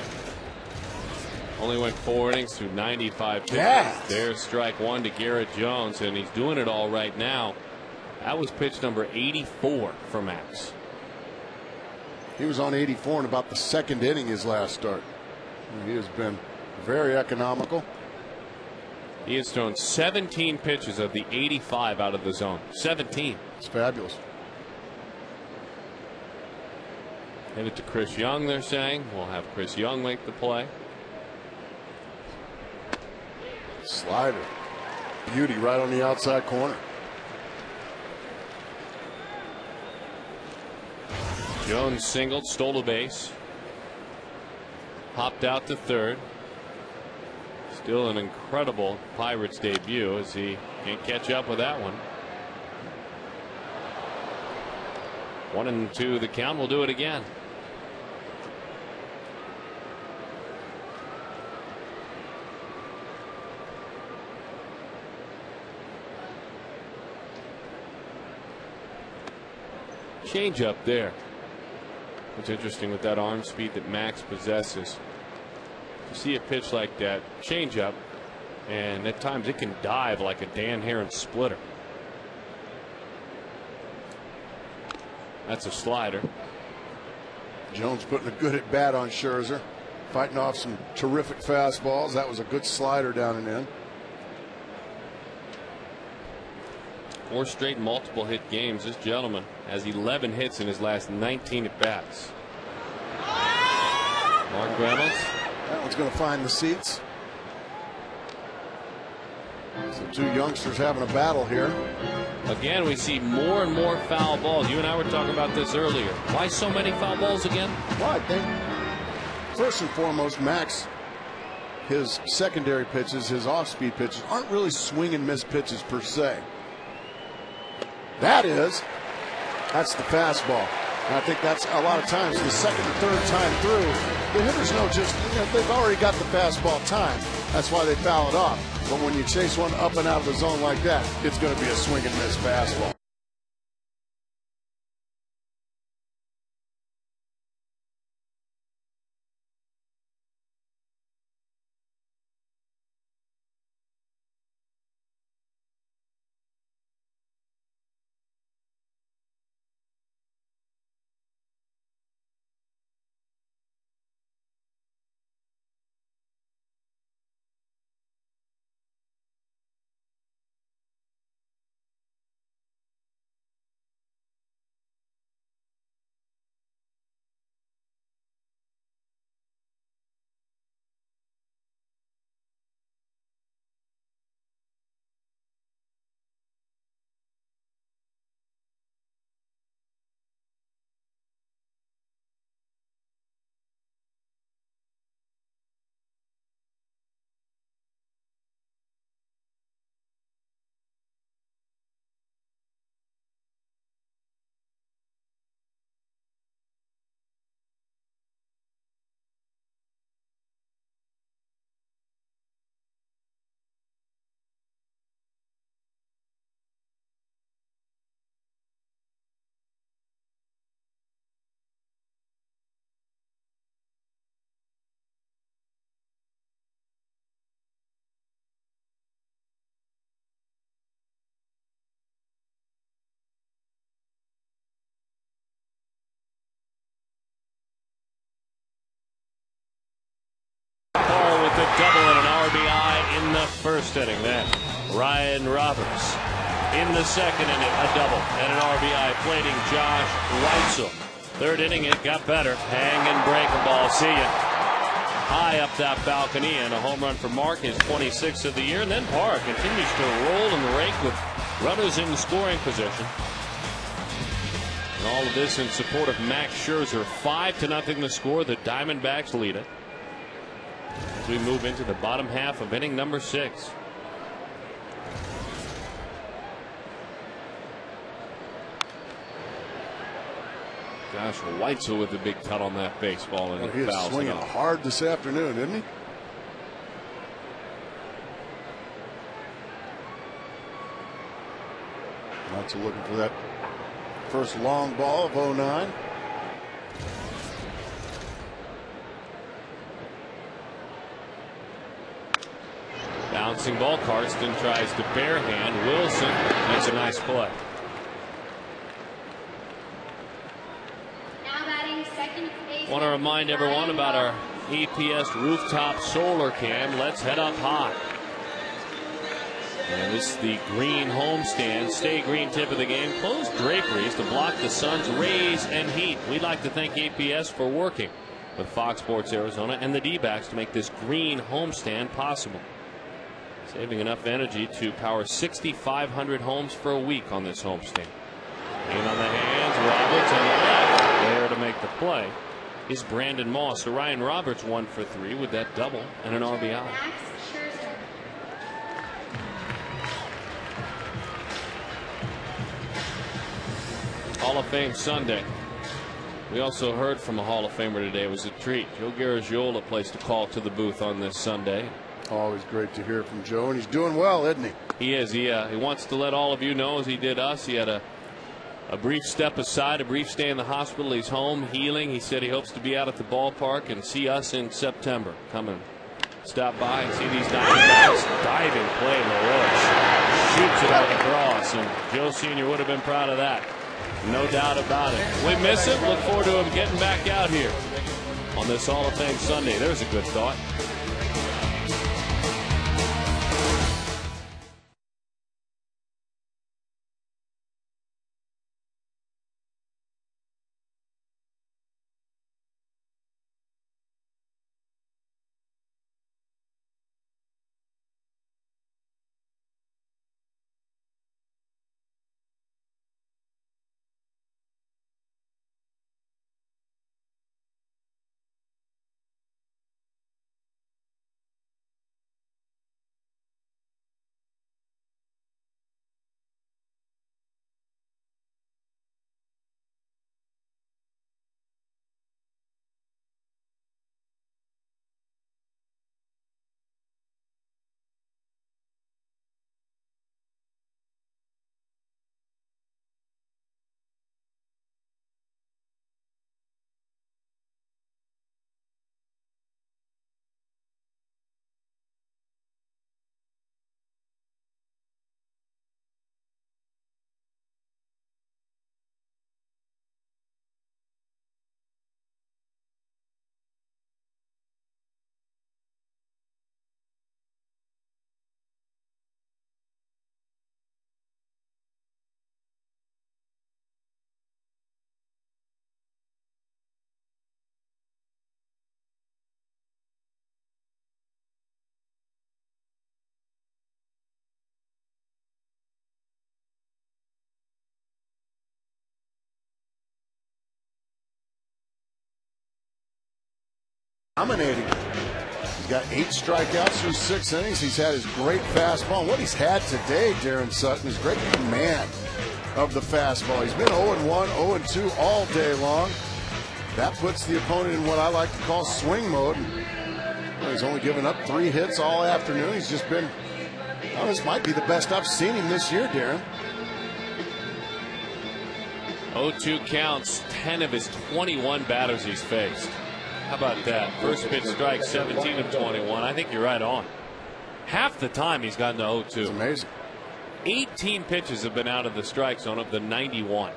Only went 4 innings through 95 pitches. Yes. There's strike 1 to Garrett Jones, and he's doing it all right now. That was pitch number 84 for Max. He was on 84 in about the 2nd inning his last start. He has been very economical. He has thrown 17 pitches of the 85 out of the zone. 17. It's fabulous. Hit it to Chris Young, they're saying. We'll have Chris Young make the play. Slider. Beauty right on the outside corner. Jones singled, stole a base. Hopped out to third. Still an incredible Pirates debut as he can't catch up with that one. 1-2 the count. Will do it again. Change up there. What's interesting with that arm speed that Max possesses, you see a pitch like that, change up, and at times it can dive like a Dan Heron splitter. That's a slider. Jones putting a good at bat on Scherzer, fighting off some terrific fastballs. That was a good slider down and in. 4 straight multiple hit games. This gentleman has 11 hits in his last 19 at bats. Mark Reynolds. That one's going to find the seats. So 2 youngsters having a battle here. Again, we see more and more foul balls. You and I were talking about this earlier. Why so many foul balls again? Well, I think first and foremost, Max, his secondary pitches, his off-speed pitches, aren't really swing and miss pitches per se. That's the fastball. And I think that's a lot of times the second and third time through, the hitters know just, they've already got the fastball time. That's why they foul it off. But when you chase one up and out of the zone like that, it's going to be a swing and miss fastball. With a double and an RBI in the first inning. Then Ryan Roberts in the second inning, a double and an RBI, plating Josh Weitzel. Third inning, it got better. Hang and break a ball. See ya. High up that balcony, and a home run for Mark, his 26th of the year. And then Parr continues to roll and rake with runners in scoring position. And all of this in support of Max Scherzer. 5-0 the score. The Diamondbacks lead it as we move into the bottom half of inning number 6. Gosh, Weitzel with the big cut on that baseball, and he is swinging hard this afternoon, isn't he? Weitzel looking for that first long ball of 09. Bouncing ball. Karsten tries to barehand. Wilson makes a nice play. Want to remind everyone about our APS rooftop solar cam. Let's head up high. And this is the green homestand. Stay green tip of the game. Closed draperies to block the sun's rays and heat. We'd like to thank APS for working with Fox Sports Arizona and the D-backs to make this green homestand possible. Saving enough energy to power 6,500 homes for a week on this homestand. In on the hands, Roberts on the left. There to make the play is Brandon Moss. So Ryan Roberts 1 for 3 with that double and an RBI. Hall of Fame Sunday. We also heard from a Hall of Famer today. It was a treat. Joe Garagiola placed a call to the booth on this Sunday. Always great to hear from Joe, and he's doing well, isn't he? He is. He wants to let all of you know, as he did us, he had a brief step aside, a brief stay in the hospital. He's home healing. He said he hopes to be out at the ballpark and see us in September. Come and stop by and see these Diamondbacks. Diving play, LaRoche shoots it out across, and Joe Sr. would have been proud of that. No doubt about it. We miss him. Look forward to him getting back out here on this Hall of Fame Sunday. There's a good thought. dominating. He's got 8 strikeouts through 6 innings. He's had his great fastball. And what he's had today, Darren Sutton, is great command of the fastball. He's been 0-1, 0-2 all day long. That puts the opponent in what I like to call swing mode. He's only given up 3 hits all afternoon. He's just been, well, this might be the best I've seen him this year, Darren. 0-2 counts, 10 of his 21 batters he's faced. How about that? First pitch strike, 17 of 21. I think you're right on. Half the time he's gotten to 0-2. It's amazing. 18 pitches have been out of the strike zone of the 91.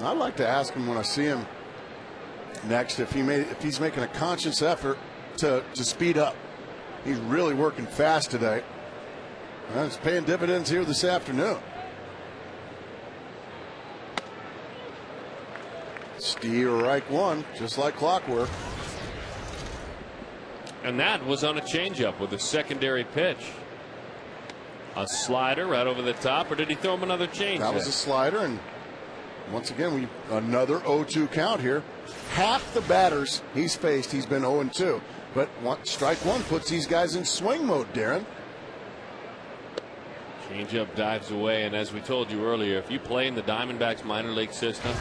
I'd like to ask him when I see him next if he's making a conscious effort to speed up. He's really working fast today. Well, it's paying dividends here this afternoon. Strike 1, just like clockwork. And that was on a changeup with a secondary pitch. A slider right over the top, or did he throw him another change? That was a slider, and once again, another 0-2 count here. Half the batters he's faced, he's been 0-2. But strike 1 puts these guys in swing mode, Darren. Changeup dives away, and as we told you earlier, if you play in the Diamondbacks minor league system,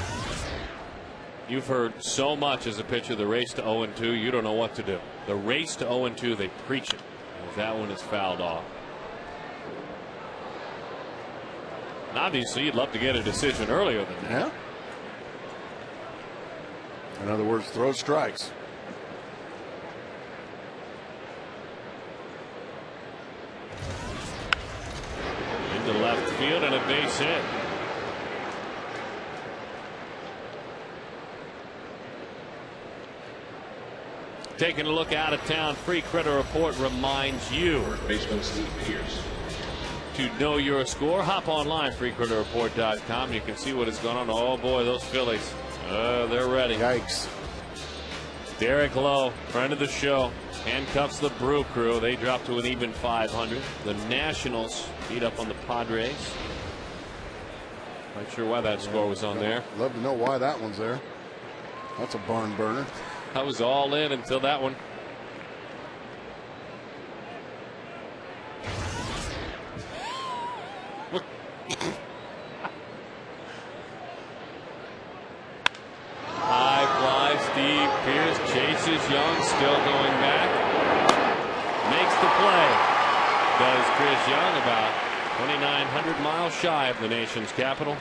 you've heard so much as a pitcher, the race to 0-2, you don't know what to do. The race to 0-2, they preach it. As that one is fouled off. And obviously, you'd love to get a decision earlier than that. Yeah. In other words, throw strikes. Into left field and a base hit. Taking a look out of town, Free Credit Report reminds you to know your score. Hop online, freecreditreport.com. You can see what is going on. Oh boy, those Phillies, they're ready. Yikes. Derek Lowe, friend of the show, handcuffs the Brew Crew. They drop to an even 500. The Nationals beat up on the Padres. Not sure why that score was on there. Love to know why that one's there. That's a barn burner. I was all in until that one. High fly, Steve Pearce chases Young, still going back. Makes the play. Does Chris Young, about 2,900 miles shy of the nation's capital.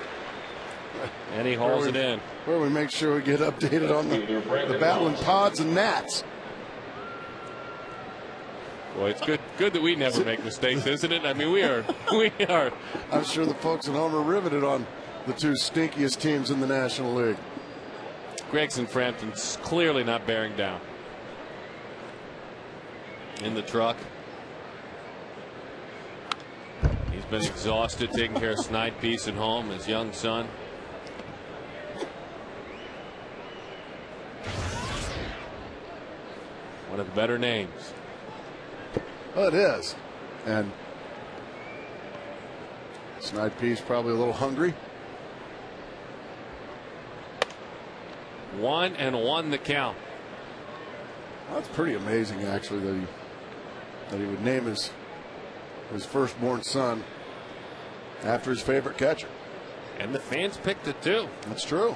And he hauls it in. Where we make sure we get updated on the battling Pods and Nats. Boy, it's good that we never make mistakes, isn't it? I mean, we are. I'm sure the folks at home are riveted on the 2 stinkiest teams in the National League. Gregson Frampton's clearly not bearing down. In the truck. He's been exhausted taking care of Snide Peace at home, his young son. One of the better names. Well, it is. And Snide Peace probably a little hungry. 1-1 the count. Well, that's pretty amazing, actually, that he would name his firstborn son after his favorite catcher. And the fans picked it too. That's true.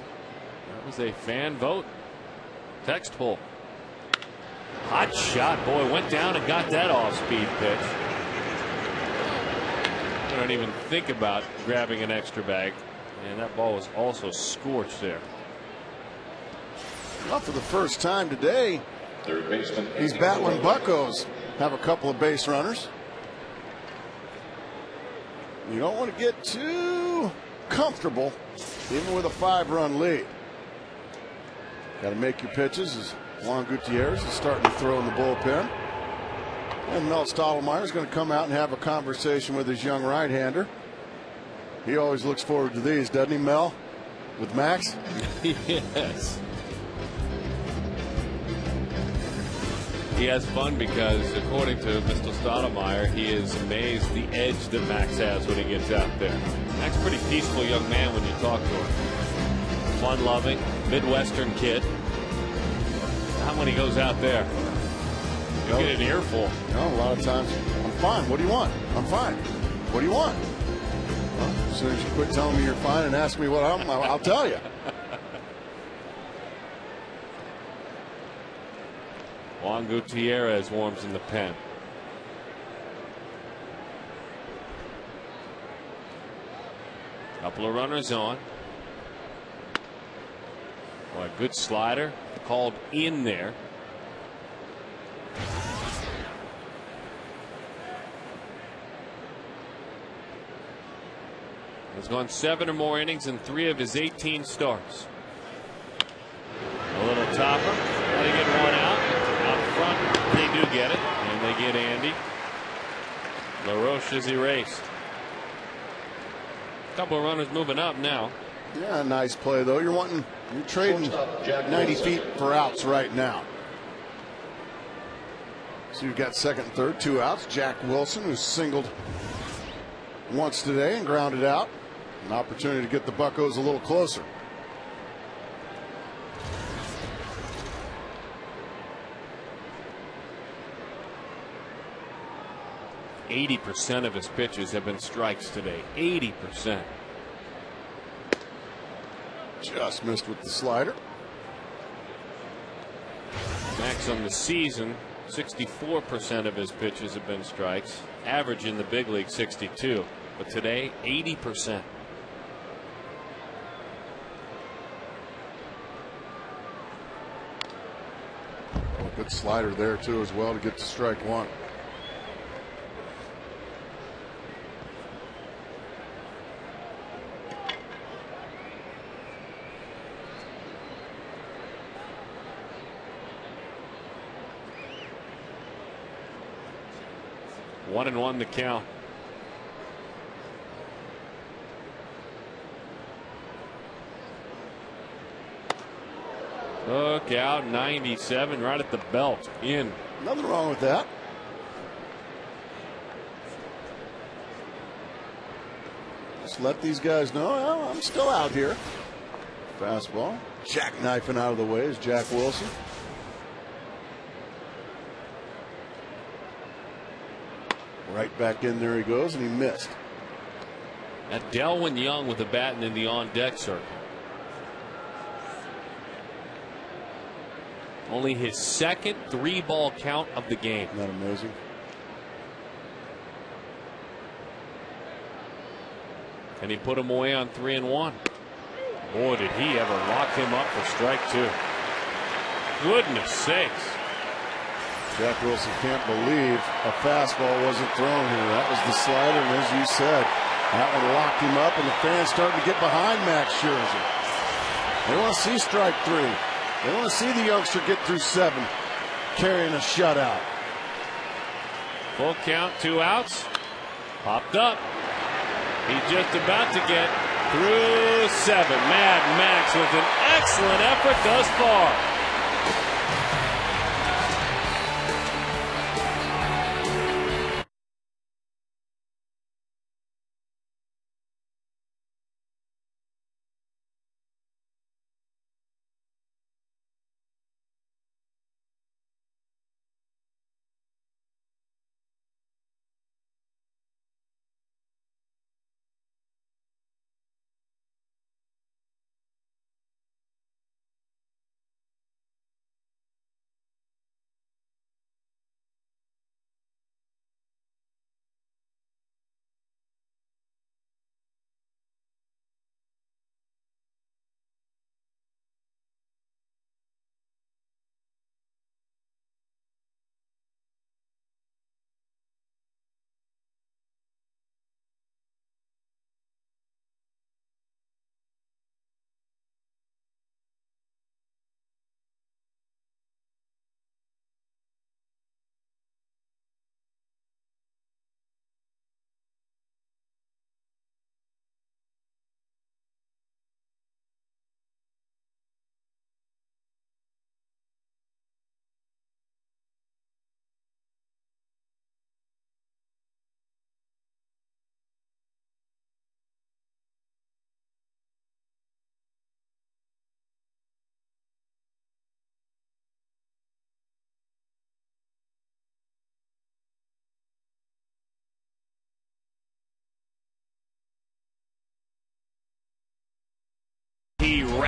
That was a fan vote. Text poll. Hot shot, boy, went down and got that off-speed pitch. I don't even think about grabbing an extra bag, and that ball was also scorched there. Well, for the first time today, these battling Buccos have a couple of base runners. You don't want to get too comfortable, even with a 5-run lead. Got to make your pitches as Juan Gutierrez is starting to throw in the bullpen. And Mel Stottlemyre is going to come out and have a conversation with his young right-hander. He always looks forward to these, doesn't he, Mel? With Max? Yes. He has fun because, according to Mr. Stottlemyre, he is amazed the edge that Max has when he gets out there. Max is a pretty peaceful young man when you talk to him. Fun-loving, Midwestern kid. Not when he goes out there. You get an earful. You know, a lot of times, I'm fine. What do you want? I'm fine. What do you want? Well, as soon as you quit telling me you're fine and ask me what I'll tell you. Juan Gutierrez warms in the pen. Couple of runners on. Boy, a good slider called in there. He's gone 7 or more innings in 3 of his 18 starts. A little topper. They get one out. Out front, they do get it, and they get Andy. LaRoche is erased. Couple of runners moving up now. Yeah, nice play though. You're trading 90 feet for outs right now. So you've got second and third, 2 outs. Jack Wilson, who singled once today and grounded out. An opportunity to get the Buccos a little closer. %80 of his pitches have been strikes today. 80%. Just missed with the slider. Max on the season, 64% of his pitches have been strikes. Average in the big league, 62. But today, 80%. Good slider there too as well to get to strike one. One and one the count. Look out, 97 right at the belt. In. Nothing wrong with that. Just let these guys know, well, I'm still out here. Fastball. Jackknifing out of the way is Jack Wilson. Right back in there he goes, and he missed. At Delwyn Young with the bat in the on-deck circle. Only his second 3-ball count of the game. Isn't that amazing? And he put him away on 3-1. Boy, did he ever lock him up for strike 2. Goodness sakes. Jack Wilson can't believe a fastball wasn't thrown here. That was the slider, and as you said, that one locked him up, and the fans starting to get behind Max Scherzer. They want to see strike 3. They want to see the youngster get through 7, carrying a shutout. Full count, 2 outs. Popped up. He's just about to get through 7. Mad Max with an excellent effort thus far.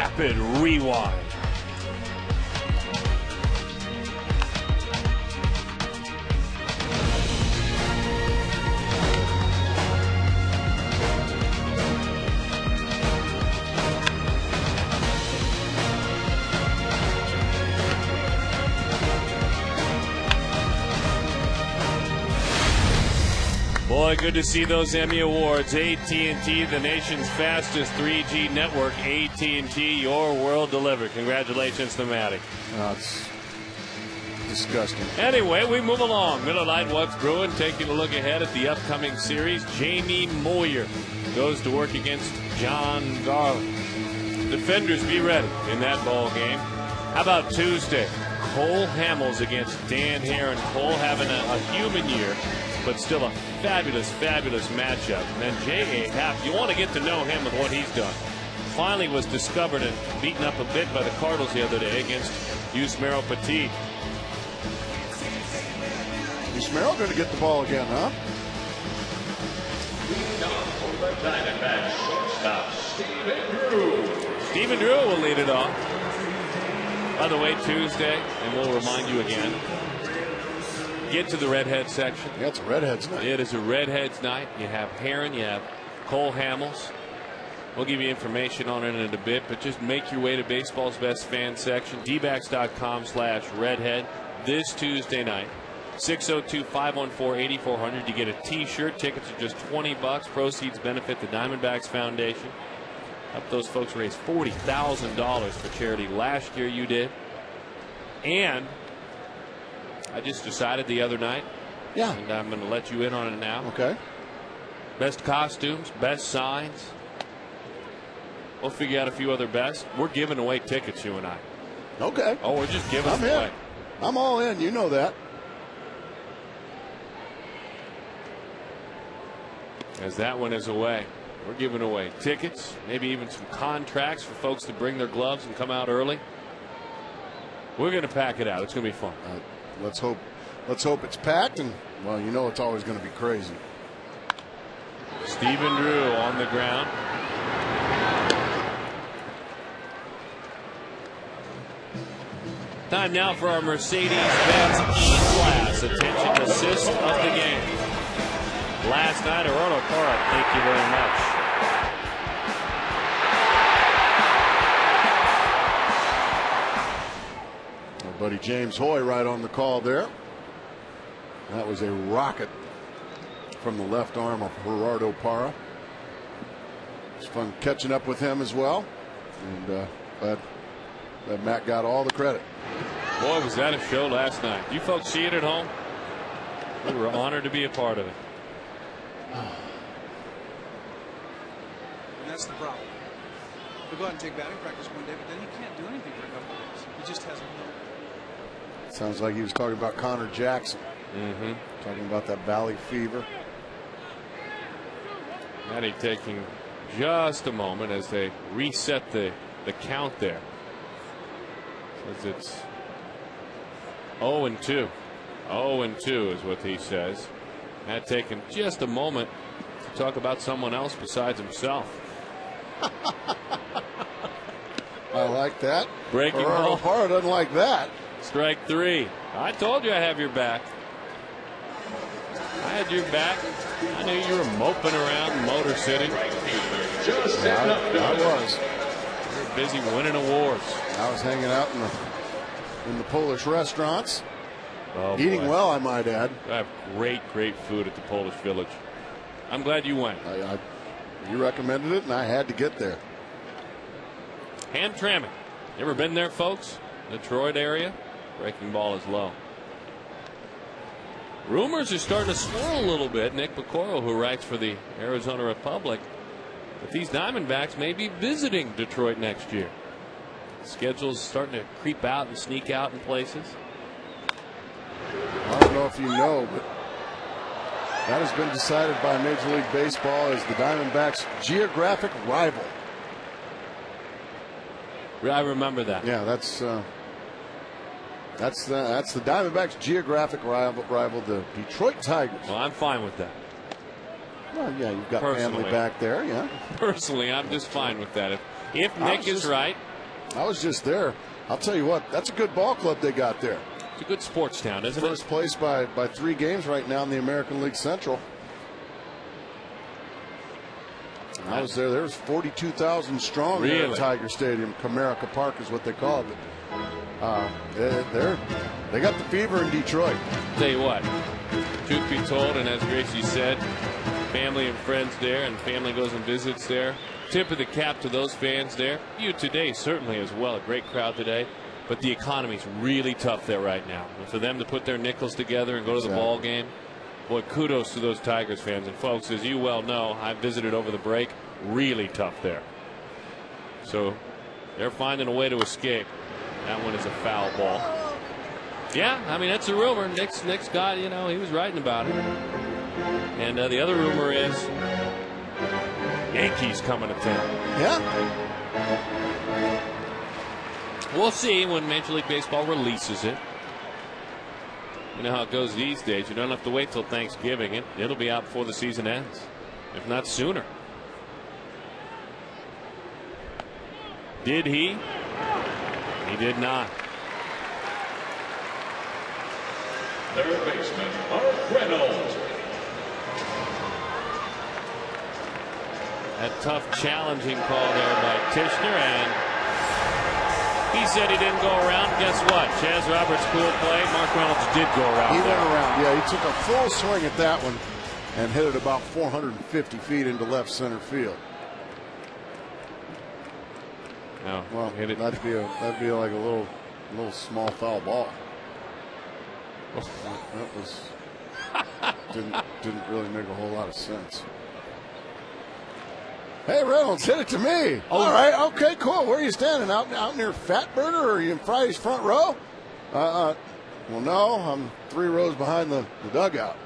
Rapid Rewind. Boy, good to see those Emmy Awards. AT&T, the nation's fastest 3G network. AT&T, your world delivered. Congratulations to Matty. It's disgusting. Anyway, we move along. Miller Lite, what's brewing? Taking a look ahead at the upcoming series. Jamie Moyer goes to work against John Garland. Defenders, be ready in that ball game. How about Tuesday? Cole Hamels against Dan Heron. Cole having a human year, but still a fabulous, fabulous matchup. And then J.A. Happ, you want to get to know him with what he's done. Finally was discovered and beaten up a bit by the Cardinals the other day against Yusmeiro Petit. Yusmeiro going to get the ball again, huh? Stephen Drew will lead it off. By the way, Tuesday, and we'll remind you again, get to the redhead section. Yeah, it's a redheads night. It is a redheads night. You have Heron, you have Cole Hamels. We'll give you information on it in a bit, but just make your way to baseball's best fan section, dbacks.com/redhead this Tuesday night. 602-514-8400. You get a T-shirt. Tickets are just $20. Proceeds benefit the Diamondbacks Foundation. Help those folks raise $40,000 for charity. Last year you did. And I just decided the other night. Yeah. And I'm going to let you in on it now. Okay. Best costumes, best signs. We'll figure out a few other best. We're giving away tickets, you and I. Okay. Oh, we're just giving them away. I'm all in. You know that. As that one is away, we're giving away tickets, maybe even some contracts for folks to bring their gloves and come out early. We're going to pack it out. It's going to be fun. Let's hope it's packed, and well, you know it's always going to be crazy. Stephen Drew on the ground. Time now for our Mercedes-Benz E-Class attention assist of the game. Last night, Aurora Cora, thank you very much. Our buddy James Hoy right on the call there. That was a rocket from the left arm of Gerardo Parra. It's fun catching up with him as well. And glad Matt got all the credit. Boy, was that a show last night. You folks see it at home? We were honored to be a part of it. And that's the problem. He'll go out and take batting practice one day, but then he can't do anything for a couple of days. He just hasn't known. Sounds like he was talking about Connor Jackson. Talking about that valley fever. Matty taking just a moment as they reset the count there. Says it's 0-2. 0-2 is what he says. Matt taking just a moment to talk about someone else besides himself. I like that. Breaking ball. Parra doesn't like that. Strike three. I told you I have your back. I had your back. I knew you were moping around Motor City. I was. You were busy winning awards. I was hanging out in the Polish restaurants. Oh, eating boy. well, I might add. I have great food at the Polish Village. I'm glad you went. You recommended it, and I had to get there. Hamtramck. You ever been there, folks? Detroit area? Breaking ball is low. Rumors are starting to swirl a little bit. Nick Pecoro, who writes for the Arizona Republic, that these Diamondbacks may be visiting Detroit next year. Schedule's starting to creep out and sneak out in places. I don't know if you know, but that has been decided by Major League Baseball as the Diamondbacks' geographic rival. I remember that. Yeah, that's the Diamondbacks' geographic rival, the Detroit Tigers. Well, I'm fine with that. Well, yeah, you've got family back there, yeah. Personally, I'm just fine with that. If Nick is right, I was just there. I'll tell you what, that's a good ball club they got there. It's a good sports town, isn't it? First place by 3 games right now in the American League Central. I was there. There was 42,000 strong there at Tiger Stadium. Comerica Park is what they call it. They got the fever in Detroit. Tell you what, truth be told, and as Gracie said, family and friends there, and family goes and visits there. Tip of the cap to those fans there. You today certainly as well. A great crowd today. But the economy's really tough there right now. And for them to put their nickels together and go to the ball game, boy, kudos to those Tigers fans. And folks, as you well know, I visited over the break. Really tough there. So they're finding a way to escape. That one is a foul ball. Yeah, I mean, that's a rumor. Nick's got, you know, he was writing about it. And the other rumor is Yankees coming to town. Yeah. We'll see when Major League Baseball releases it. You know how it goes these days. You don't have to wait till Thanksgiving. It'll be out before the season ends, if not sooner. Did he? He did not. Third baseman, Mark Reynolds. A tough, challenging call there by Tishner, and he said he didn't go around. Guess what? Chaz Roberts, cool play. Mark Reynolds did go around. He went around. Yeah, he took a full swing at that one and hit it about 450 feet into left center field. No, well, hit it. That'd be like a little small foul ball. That was didn't really make a whole lot of sense. Hey, Reynolds, hit it to me. Oh. All right, okay, cool. Where are you standing? Out near Fatburger, or are you in Friday's front row? Well, no, I'm 3 rows behind the dugout.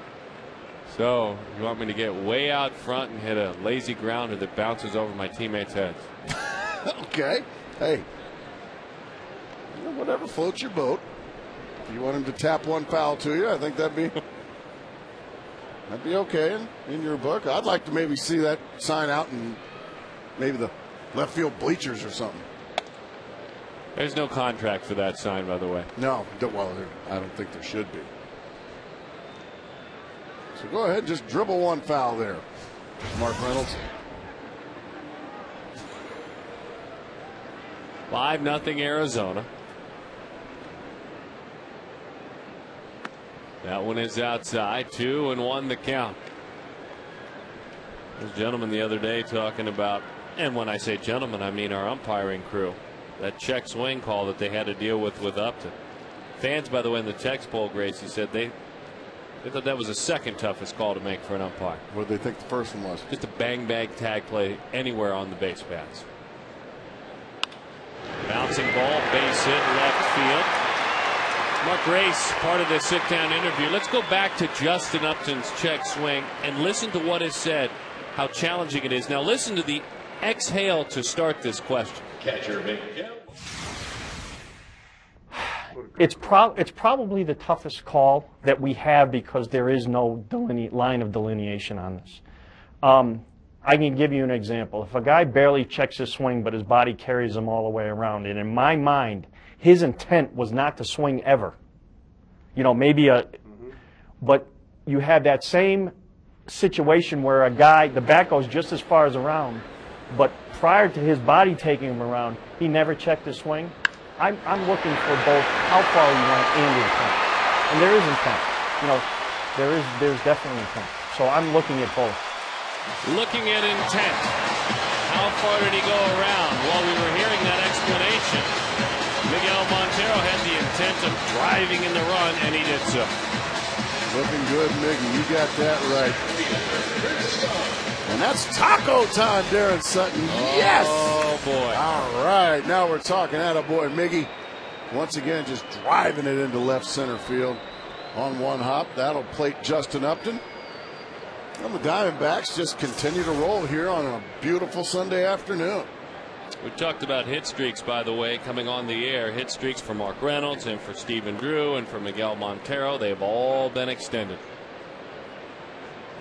So you want me to get way out front and hit a lazy grounder that bounces over my teammates' heads? Okay. Hey, whatever floats your boat. If you want him to tap one foul to you, I think that'd be okay in your book. I'd like to maybe see that sign out in maybe the left field bleachers or something. There's no contract for that sign, by the way. No, well, I don't think there should be. So go ahead and just dribble one foul there, Mark Reynolds. 5-0 Arizona. That one is outside. 2-1 the count. Those gentlemen the other day talking about, and when I say gentlemen, I mean our umpiring crew, that check swing call that they had to deal with Upton. Fans, by the way, in the text poll, Gracie said they thought that was the second toughest call to make for an umpire. What did they think the first one was? Just a bang bag tag play anywhere on the base paths. Bouncing ball, base hit, left field. Mark Grace, part of the sit-down interview. Let's go back to Justin Upton's check swing and listen to what is said, how challenging it is. Now listen to the exhale to start this question. Catcher Miguel. It's probably the toughest call that we have because there is no line of delineation on this. I can give you an example. If a guy barely checks his swing but his body carries him all the way around, and in my mind, his intent was not to swing ever. You know, maybe but you have that same situation where a guy, the bat goes just as far as around, but prior to his body taking him around, he never checked his swing. I'm looking for both how far you went and intent. And there is intent. You know, there's definitely intent. So I'm looking at both. Looking at intent. How far did he go around? While we were hearing that explanation, Miguel Montero had the intent of driving in the run, and he did so. Looking good, Miggy. You got that right. And that's taco time, Darren Sutton. Yes! Oh, boy. All right. Now we're talking attaboy, Miggy. Once again, just driving it into left center field on one hop. That'll plate Justin Upton. And the Diamondbacks just continue to roll here on a beautiful Sunday afternoon. We talked about hit streaks, by the way, coming on the air. Hit streaks for Mark Reynolds and for Stephen Drew and for Miguel Montero. They've all been extended.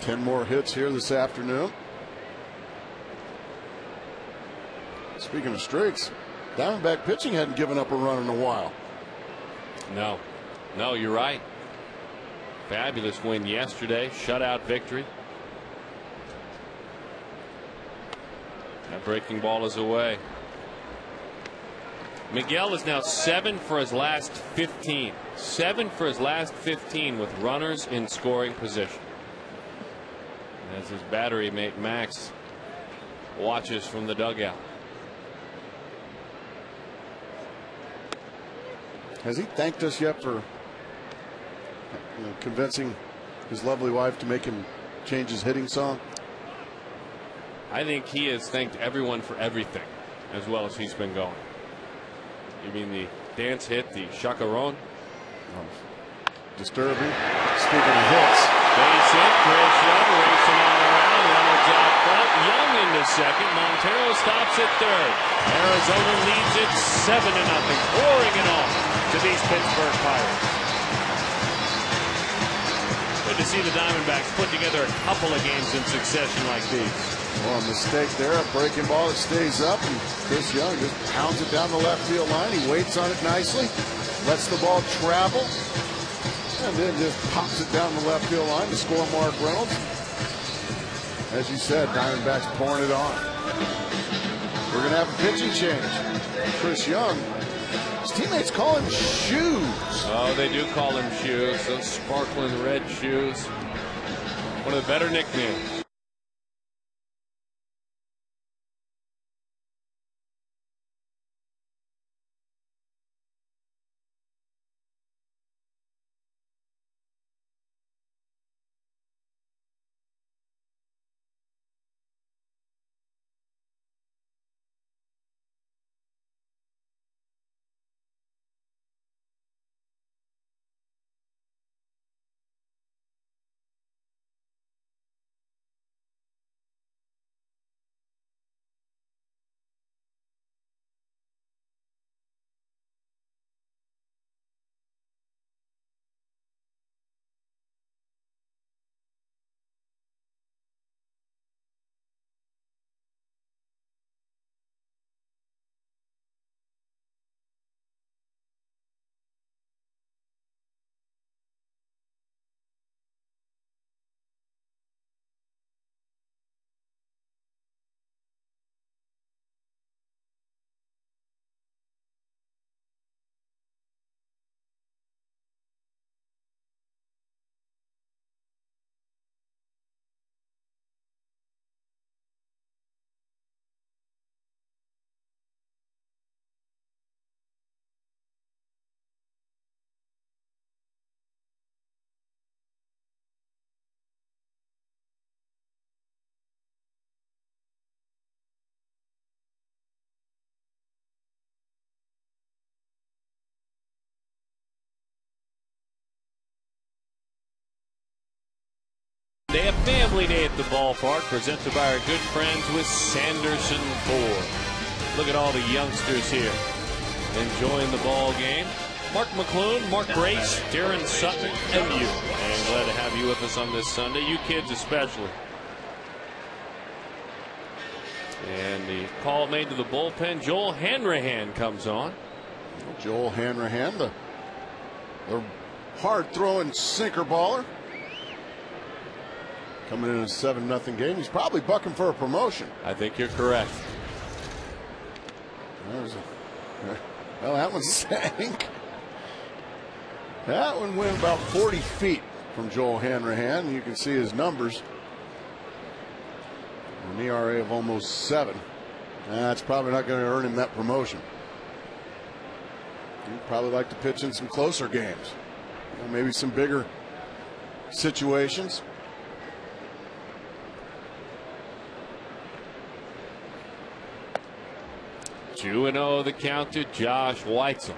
10 more hits here this afternoon. Speaking of streaks, Diamondback pitching hadn't given up a run in a while. No, you're right. Fabulous win yesterday, shutout victory. That breaking ball is away. Miguel is now 7 for his last 15. 7 for his last 15 with runners in scoring position. As his battery mate Max watches from the dugout. Has he thanked us yet for convincing his lovely wife to make him change his hitting song? I think he has thanked everyone for everything as well as he's been going. You mean the dance hit, the chacaron? Disturbing. Speaking of hits. Base hit, Chris Young racing on around. Reynolds out front. Young into second. Montero stops at third. Arizona leads it 7-0. Pouring it on to these Pittsburgh Pirates. Good to see the Diamondbacks put together a couple of games in succession like these. Well, a mistake there, a breaking ball that stays up, and Chris Young just pounds it down the left field line. He waits on it nicely, lets the ball travel, and then just pops it down the left field line to score Mark Reynolds. As you said, Diamondbacks pouring it on. We're going to have a pitching change. Chris Young, his teammates call him Shoes. Oh, they do call him Shoes. Those sparkling red shoes. One of the better nicknames. They have family day at the ballpark, presented by our good friends with Sanderson Ford. Look at all the youngsters here enjoying the ball game. Mark McClune, Mark Grace, Darren Sutton, and you. And glad to have you with us on this Sunday, you kids especially. And the call made to the bullpen, Joel Hanrahan comes on. Joel Hanrahan, the hard-throwing sinker baller. Coming in a 7-0 game. He's probably bucking for a promotion. I think you're correct. Well, that one sank. That one went about 40 feet from Joel Hanrahan. You can see his numbers. An ERA of almost 7. That's probably not going to earn him that promotion. He'd probably like to pitch in some closer games. Maybe some bigger situations. 2-0 the count to Josh Weitzel.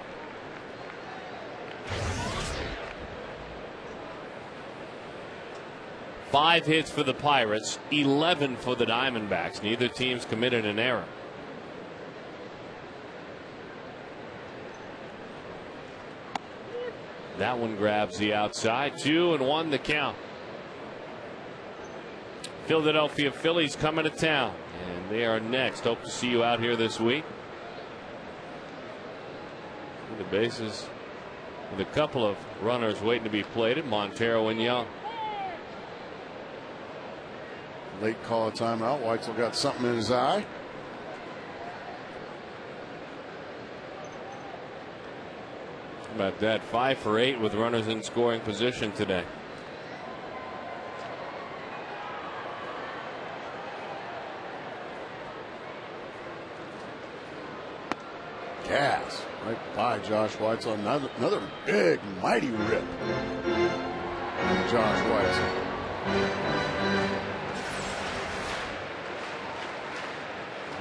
Five hits for the Pirates, 11 for the Diamondbacks. Neither team's committed an error. That one grabs the outside. 2-1 the count. Philadelphia Phillies coming to town, and they are next. Hope to see you out here this week. The bases with a couple of runners waiting to be plated, Montero and Young. Late call of timeout. Weitzel got something in his eye. How about that? 5 for 8 with runners in scoring position today. Gas right by Josh Weitzel. Another big, mighty rip. Josh Weitzel.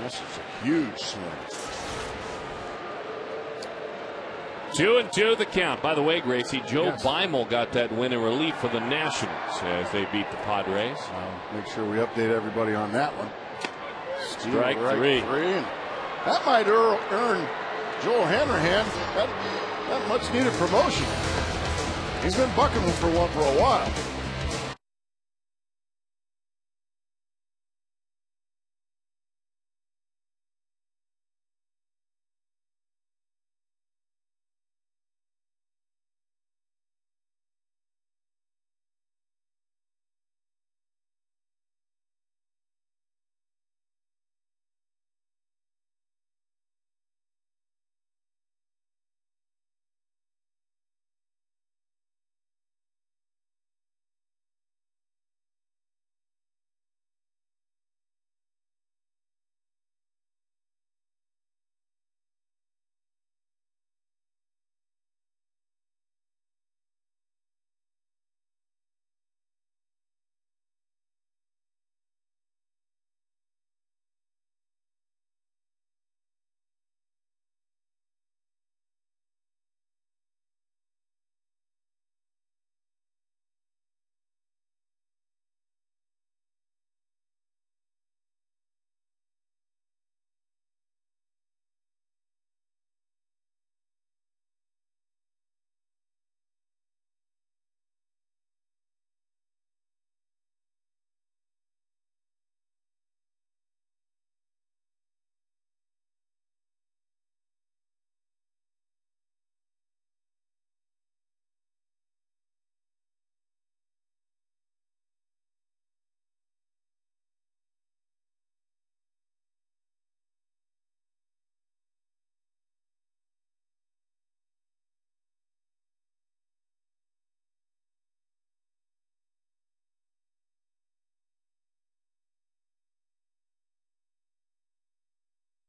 This is a huge swing. 2-2 the count. By the way, Gracie, Joe Beimel got that win in relief for the Nationals as they beat the Padres. Make sure we update everybody on that one. Strike three. And that might earn Joel Hanrahan that much needed promotion. He's been bucking him for one for a while.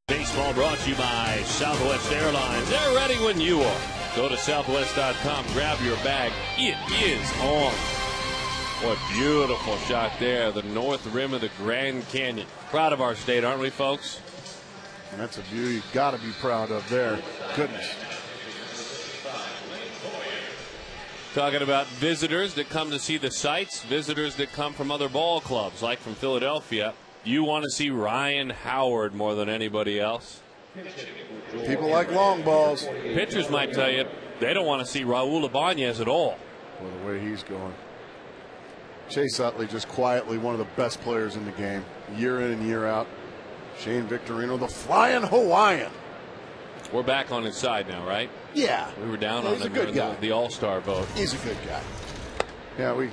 Baseball brought to you by Southwest Airlines. They're ready when you are. Go to southwest.com, grab your bag. It is on. What beautiful shot there, the north rim of the Grand Canyon. Proud of our state, aren't we, folks? And that's a view you've got to be proud of there. Goodness. Talking about visitors that come to see the sights, visitors that come from other ball clubs, like from Philadelphia. You want to see Ryan Howard more than anybody else? People like long balls. Pitchers might tell you they don't want to see Raul Ibanez at all. Well, the way he's going. Chase Utley just quietly one of the best players in the game, year in and year out. Shane Victorino, the flying Hawaiian. We're back on his side now, right? Yeah. We were down on him during the All-Star vote. He's a good guy. Yeah, we're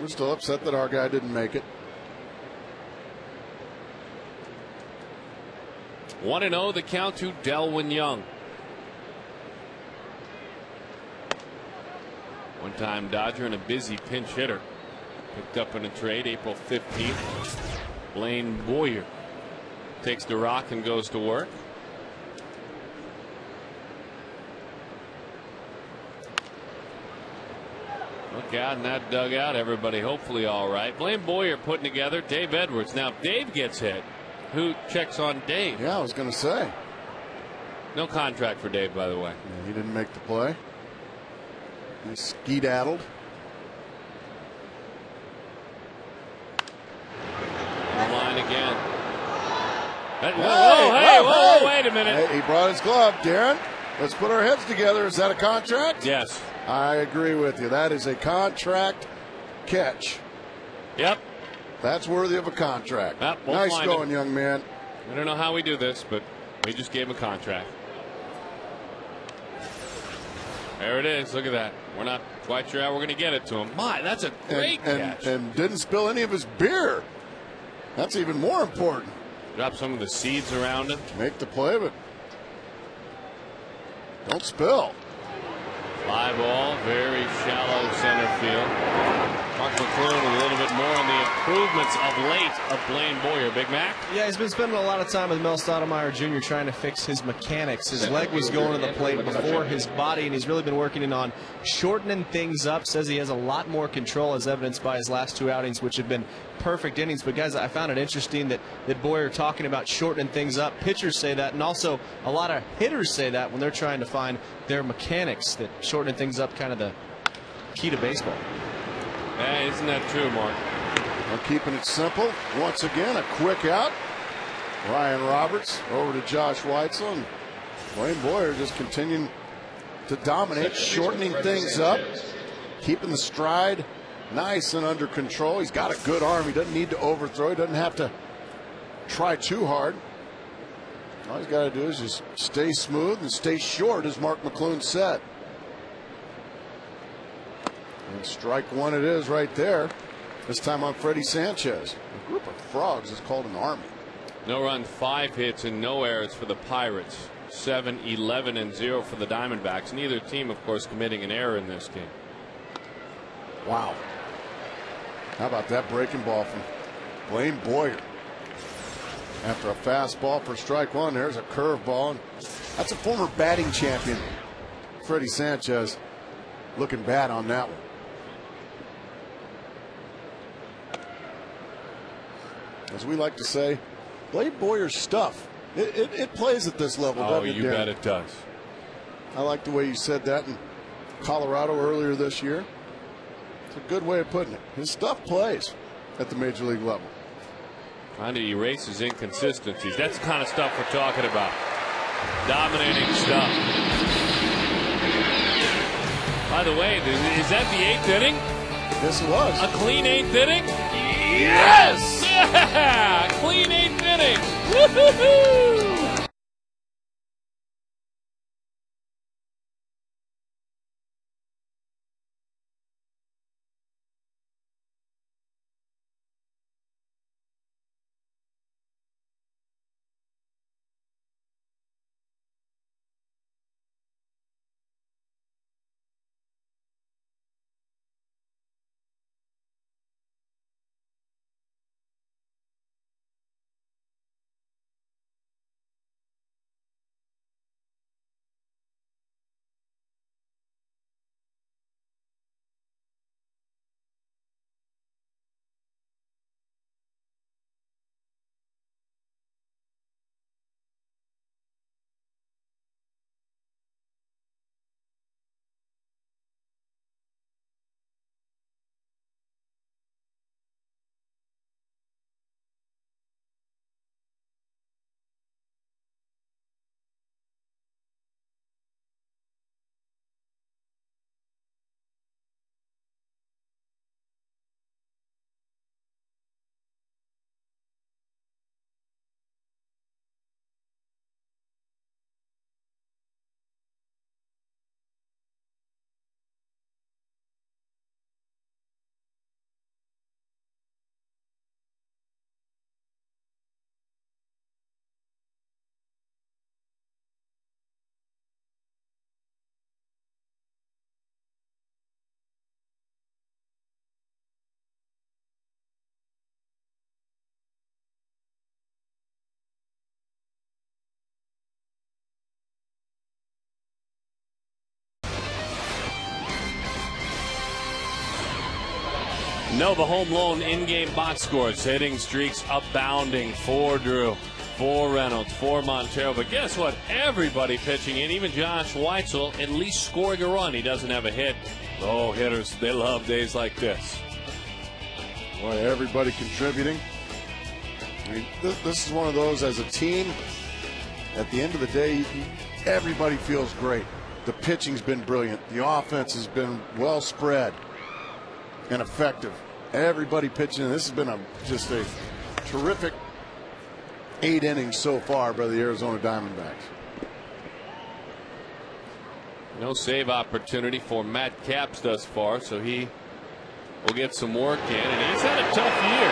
still upset that our guy didn't make it. 1-0 the count to Delwyn Young. One-time Dodger and a busy pinch hitter. Picked up in a trade April 15th. Blaine Boyer takes the rock and goes to work. Look out in that dugout, everybody hopefully all right. Blaine Boyer putting together Dave Edwards. Now if Dave gets hit, who checks on Dave? Yeah, I was going to say. No contract for Dave, by the way. Yeah, he didn't make the play. He's skedaddled. On the line again. Whoa, wait a minute. Hey, he brought his glove. Darren, let's put our heads together. Is that a contract? Yes. I agree with you. That is a contract catch. Yep. That's worthy of a contract. We'll nice going, young man. I don't know how we do this, but we just gave him a contract. There it is. Look at that. We're not quite sure how we're going to get it to him. My, that's a great catch. And didn't spill any of his beer. That's even more important. Drop some of the seeds around it. Make the play, but don't spill. Fly ball, very shallow center field. Mark McClune with a little bit more on the improvements of late of Blaine Boyer. Big Mac? Yeah, he's been spending a lot of time with Mel Stoudemire Jr. trying to fix his mechanics. His leg was going to the plate before his body, and he's really been working on shortening things up. Says he has a lot more control, as evidenced by his last 2 outings, which have been perfect innings. But, guys, I found it interesting that Boyer talking about shortening things up. Pitchers say that, and also a lot of hitters say that when they're trying to find their mechanics, that shortening things up kind of the key to baseball. Hey, isn't that true, Mark? We're keeping it simple. Once again, a quick out. Ryan Roberts over to Josh Weitzel. And Blaine Boyer just continuing to dominate, shortening things up, keeping the stride nice and under control. He's got a good arm. He doesn't need to overthrow. He doesn't have to try too hard. All he's got to do is just stay smooth and stay short, as Mark McClune said. And strike one it is right there. This time on Freddie Sanchez. A group of frogs is called an army. No run, 5 hits, and no errors for the Pirates. 7-11-0 for the Diamondbacks. Neither team, of course, committing an error in this game. Wow. How about that breaking ball from Blaine Boyer? After a fastball for strike one, there's a curveball. That's a former batting champion, Freddie Sanchez, looking bad on that one. As we like to say, Blaine Boyer's stuff. It plays at this level, doesn't it, you Darren? bet it does. I like the way you said that in Colorado earlier this year. It's a good way of putting it. His stuff plays at the major league level. Trying to erase his inconsistencies. That's the kind of stuff we're talking about. Dominating stuff. By the way, is that the 8th inning? Yes, it was. A clean 8th inning? Yes! Yeah! Clean 8th inning! Woo-hoo-hoo! No, the home loan in-game box scores. Hitting streaks abounding for Drew, for Reynolds, for Montero. But guess what? Everybody pitching in, even Josh Weitzel, at least scoring a run. He doesn't have a hit. Oh, hitters, they love days like this. Boy, everybody contributing. I mean, this is one of those, as a team, at the end of the day, everybody feels great. The pitching's been brilliant. The offense has been well spread and effective. Everybody pitching. This has been just a terrific 8 innings so far by the Arizona Diamondbacks. No save opportunity for Matt Capps thus far, so he will get some work in. And he's had a tough year.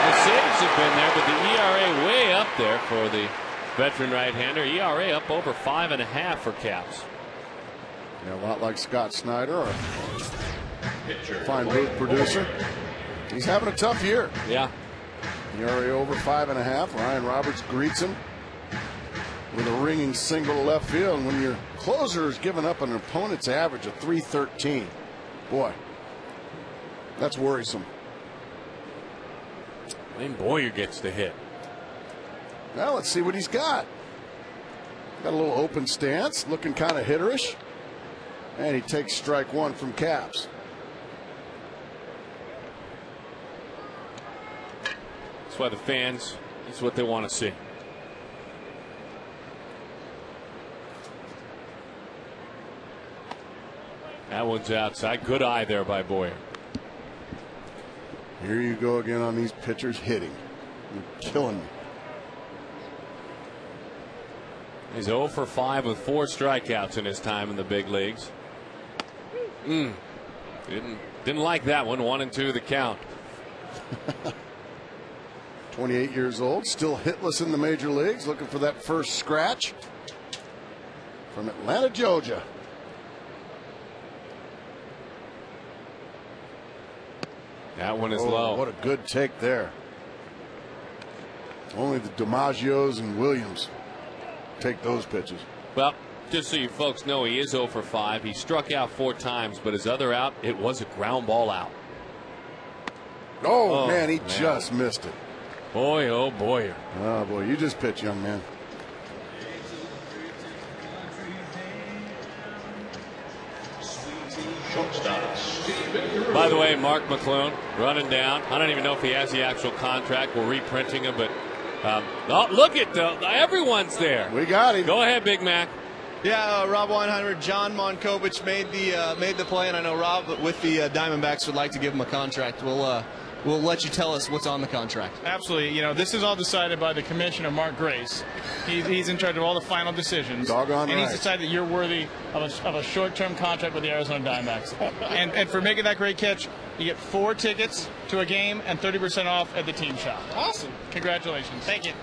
The saves have been there, but the ERA way up there for the veteran right-hander. ERA up over 5.5 for Capps. Yeah, a lot like Scott Snyder, our fine booth producer. He's having a tough year. Yeah. ERA over 5.5. Ryan Roberts greets him with a ringing single to left field. And when your closer is giving up an opponent's average of .313, boy, that's worrisome. Lane Boyer gets the hit. Now let's see what he's got. Got a little open stance, looking kind of hitterish. And he takes strike one from Capps. That's why the fans, that's what they want to see. That one's outside. Good eye there by Boyer. Here you go again on these pitchers hitting. You're killing me. He's 0 for 5 with 4 strikeouts in his time in the big leagues. Didn't like that one. 1-2 the count. 28 years old, still hitless in the major leagues, looking for that first scratch from Atlanta, Georgia. That one is low. What a good take there. Only the DiMaggios and Williams take those pitches. Well, just so you folks know, he is 0 for 5. He struck out 4 times, but his other out, it was a ground ball out. Oh man, he just missed it. Boy, oh boy. Oh boy, you just pitch, young man. By the way, Mark McClune running down. I don't even know if he has the actual contract. We're reprinting him, but oh, look at everyone's there. We got him. Go ahead, Big Mac. Yeah, Rob Weinheimer, John Monkovich made the play, and I know Rob with the Diamondbacks would like to give him a contract. We'll let you tell us what's on the contract. Absolutely. You know, this is all decided by the commissioner, Mark Grace. He's in charge of all the final decisions. Doggone and right. He's decided that you're worthy of a short-term contract with the Arizona Diamondbacks. and for making that great catch, you get 4 tickets to a game and 30% off at the team shop. Awesome. Congratulations. Thank you.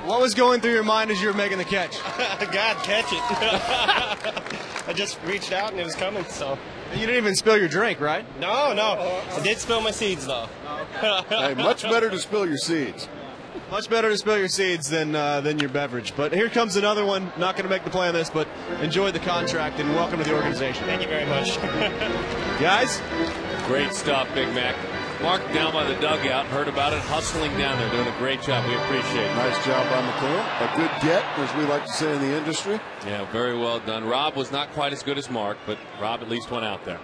What was going through your mind as you were making the catch? God, catch it. I just reached out and it was coming, so. You didn't even spill your drink, right? No. I did spill my seeds, though. Hey, much better to spill your seeds. Much better to spill your seeds than your beverage. But here comes another one. Not going to make the play on this, but enjoy the contract and welcome to the organization. Thank you very much. Guys? Great stuff, Big Mac. Mark down by the dugout, heard about it, hustling down there, doing a great job. We appreciate it. Nice job by McClure. A good get, as we like to say in the industry. Yeah, very well done. Rob was not quite as good as Mark, but Rob at least went out there.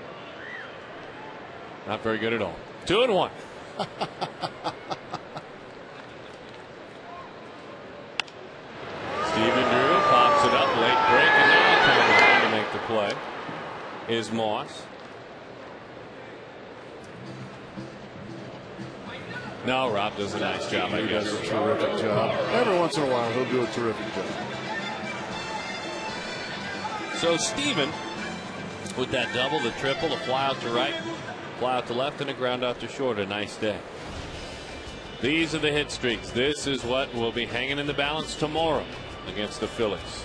Not very good at all. 2-1. Stephen Drew pops it up, late break, and now coming to make the play is Moss. No, Rob does a nice job. He does a terrific job. Every once in a while, he'll do a terrific job. So Stephen, with that double, the triple, the fly out to right, fly out to left, and a ground out to short. A nice day. These are the hit streaks. This is what will be hanging in the balance tomorrow against the Phillies.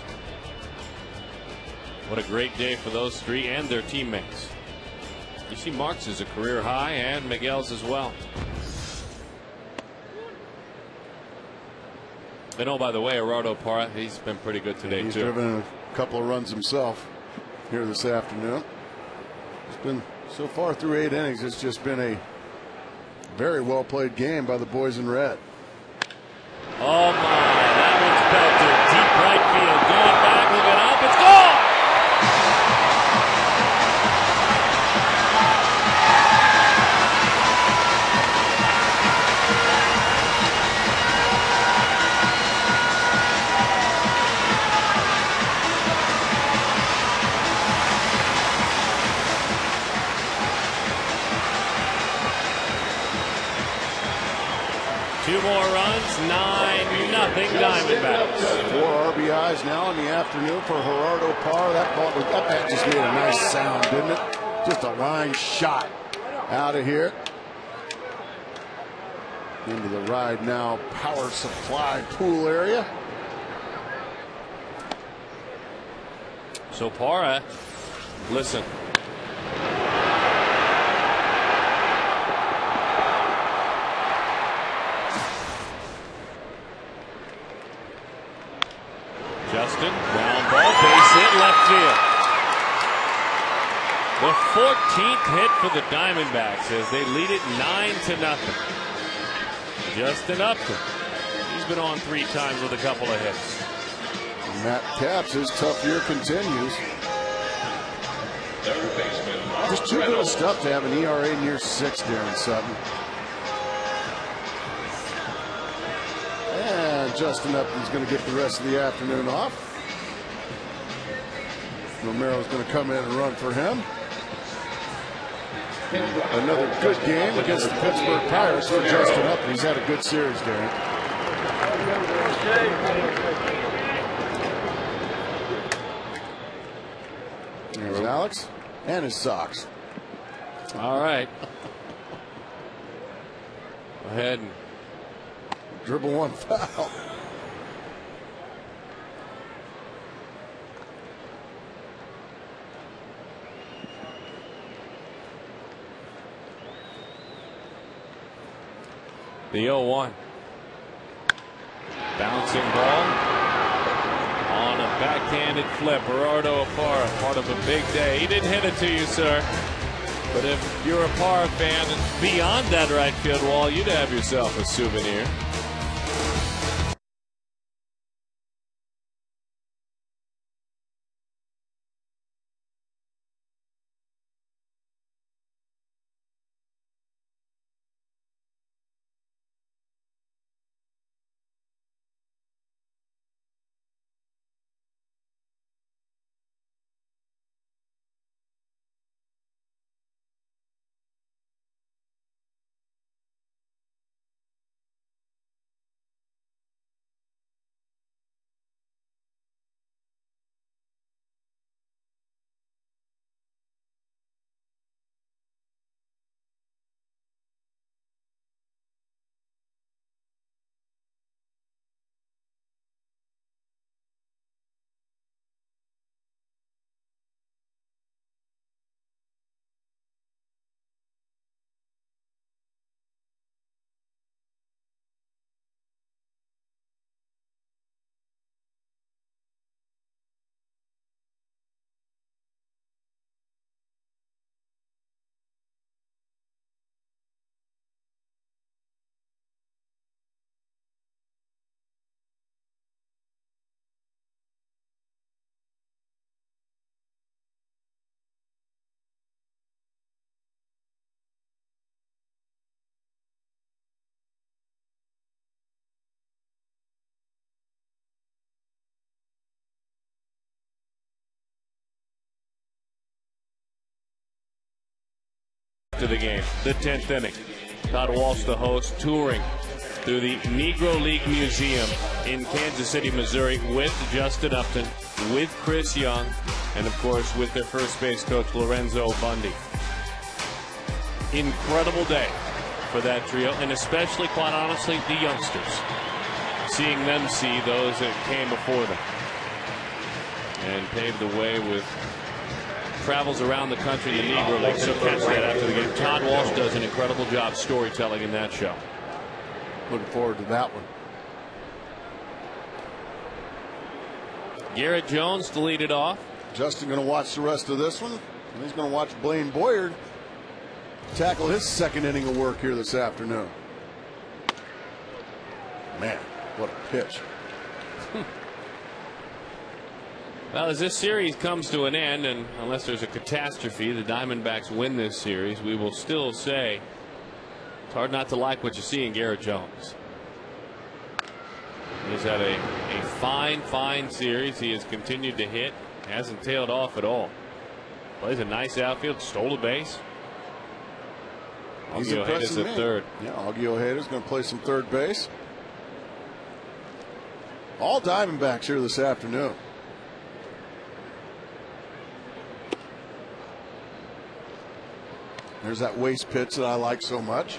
What a great day for those 3 and their teammates. You see Mark's is a career high, and Miguel's as well. And oh, by the way, Gerardo Parra, he's been pretty good today, He's too. driven a couple of runs himself here this afternoon. It's been, so far through 8 innings, it's just been a very well played game by the boys in red. Oh, my. That one's belted. Deep right field. Going back, looking up. It's gone! 2 more runs, 9-0 Diamondbacks. 4 RBIs now in the afternoon for Gerardo Parra. That bat just made a nice sound, didn't it? Just a line shot out of here. Into the Ride Now power supply pool area. So Parra, listen. Justin, ground ball, base hit, left field. The 14th hit for the Diamondbacks as they lead it 9-0. Justin Upton. He's been on 3 times with a couple of hits. And Matt Capps, his tough year continues. Just too good of stuff to have an ERA near 6, Darren Sutton. And Justin Upton's going to get the rest of the afternoon off. Romero's going to come in and run for him. Another good game against the Pittsburgh Pirates for Justin Upton. He's had a good series, Darren. There's Alex and his socks. All right. Go ahead and dribble one foul. The 0-1. Bouncing ball on a backhanded flip. Gerardo Parra, part of a big day. He didn't hit it to you, sir. But if you're a Parra fan and beyond that right field wall, you'd have yourself a souvenir. To the game, the 10th inning. Todd Walsh, the host, touring through the Negro League Museum in Kansas City, Missouri, with Justin Upton, with Chris Young, and of course with their first base coach Lorenzo Bundy. Incredible day for that trio, and especially, quite honestly, the youngsters. Seeing them see those that came before them and paved the way with travels around the country in the Negro League. So catch that after the game. Todd Walsh does an incredible job storytelling in that show. Looking forward to that one. Garrett Jones to lead it off. Justin going to watch the rest of this one. And he's going to watch Blaine Boyard tackle his second inning of work here this afternoon. Man, what a pitch. Well, as this series comes to an end, and unless there's a catastrophe, the Diamondbacks win this series, we will still say it's hard not to like what you see in Garrett Jones. He's had a fine series. He has continued to hit, hasn't tailed off at all. Plays a nice outfield, stole a base. He's Augie Ojeda's impressing at me. third. Yeah, Augie Ojeda's going to play some third base. All Diamondbacks here this afternoon. There's that waste pitch that I like so much.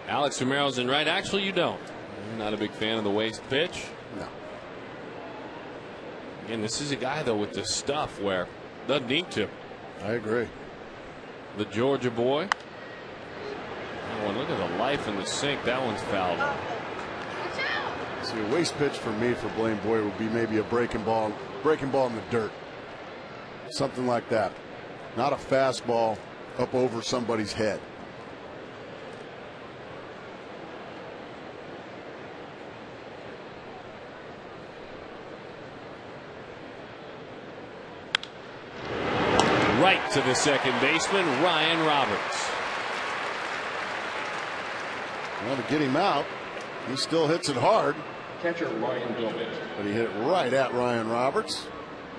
Alex Romero's in right. Actually, you don't. You're not a big fan of the waste pitch. No. Again, this is a guy, though, with the stuff where doesn't need to. I agree. The Georgia boy. Oh, and look at the life in the sink. That one's fouled. See, a waste pitch for me for Blaine Boyer would be maybe a breaking ball in the dirt. Something like that. Not a fastball up over somebody's head. Right to the second baseman, Ryan Roberts. Well, to get him out, he still hits it hard. Catcher Ryan Domet. But he hit it right at Ryan Roberts.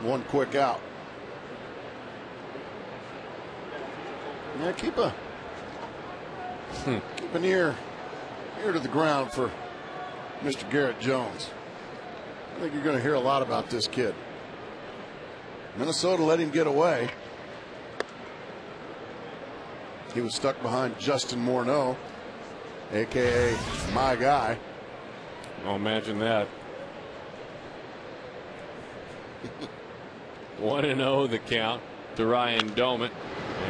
One quick out. Yeah, keep an ear to the ground for Mr. Garrett Jones. I think you're going to hear a lot about this kid. Minnesota let him get away. He was stuck behind Justin Morneau, a.k.a. my guy. Oh, imagine that. 1-0 the count to Ryan Domet,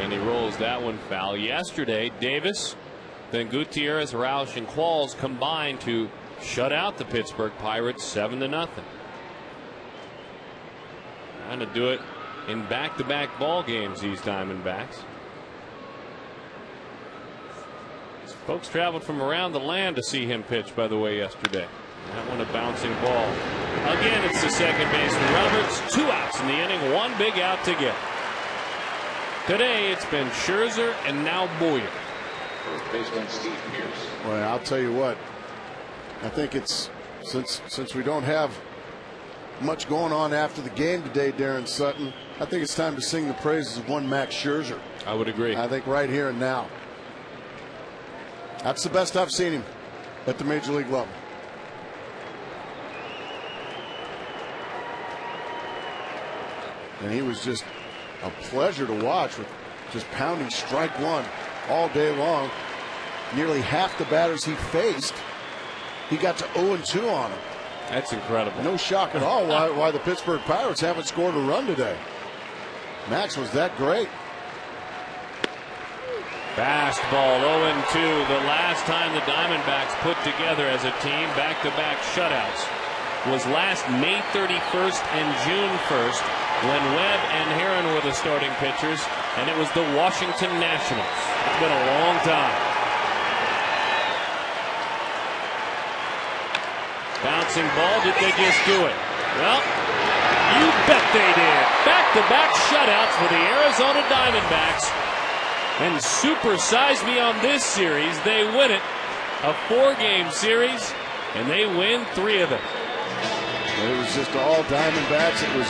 and he rolls that one foul. Yesterday, Davis, then Gutierrez, Roush, and Qualls combined to shut out the Pittsburgh Pirates 7-0. Trying to do it in back-to-back ball games, these Diamondbacks. Folks traveled from around the land to see him pitch, by the way, yesterday. That one a bouncing ball. Again, it's the second baseman Roberts. 2 outs in the inning, 1 big out to get. Today it's been Scherzer and now Boyer. First baseman Steve Pierce. Well, I'll tell you what. I think it's since we don't have much going on after the game today, Darren Sutton, I think it's time to sing the praises of one Max Scherzer. I would agree. I think right here and now. That's the best I've seen him at the major league level. And he was just a pleasure to watch, with just pounding strike one all day long. Nearly half the batters he faced, he got to 0-2 on them. That's incredible. No shock at all why the Pittsburgh Pirates haven't scored a run today. Max was that great. Fastball 0-2. The last time the Diamondbacks put together as a team back-to-back shutouts was last May 31st and June 1st when Webb and Heron were the starting pitchers, and it was the Washington Nationals. It's been a long time. Bouncing ball, did they just do it? Well, you bet they did. Back-to-back shutouts for the Arizona Diamondbacks. And supersize me on this series. They win it. A 4-game series, and they win 3 of them. It was just all Diamondbacks. It was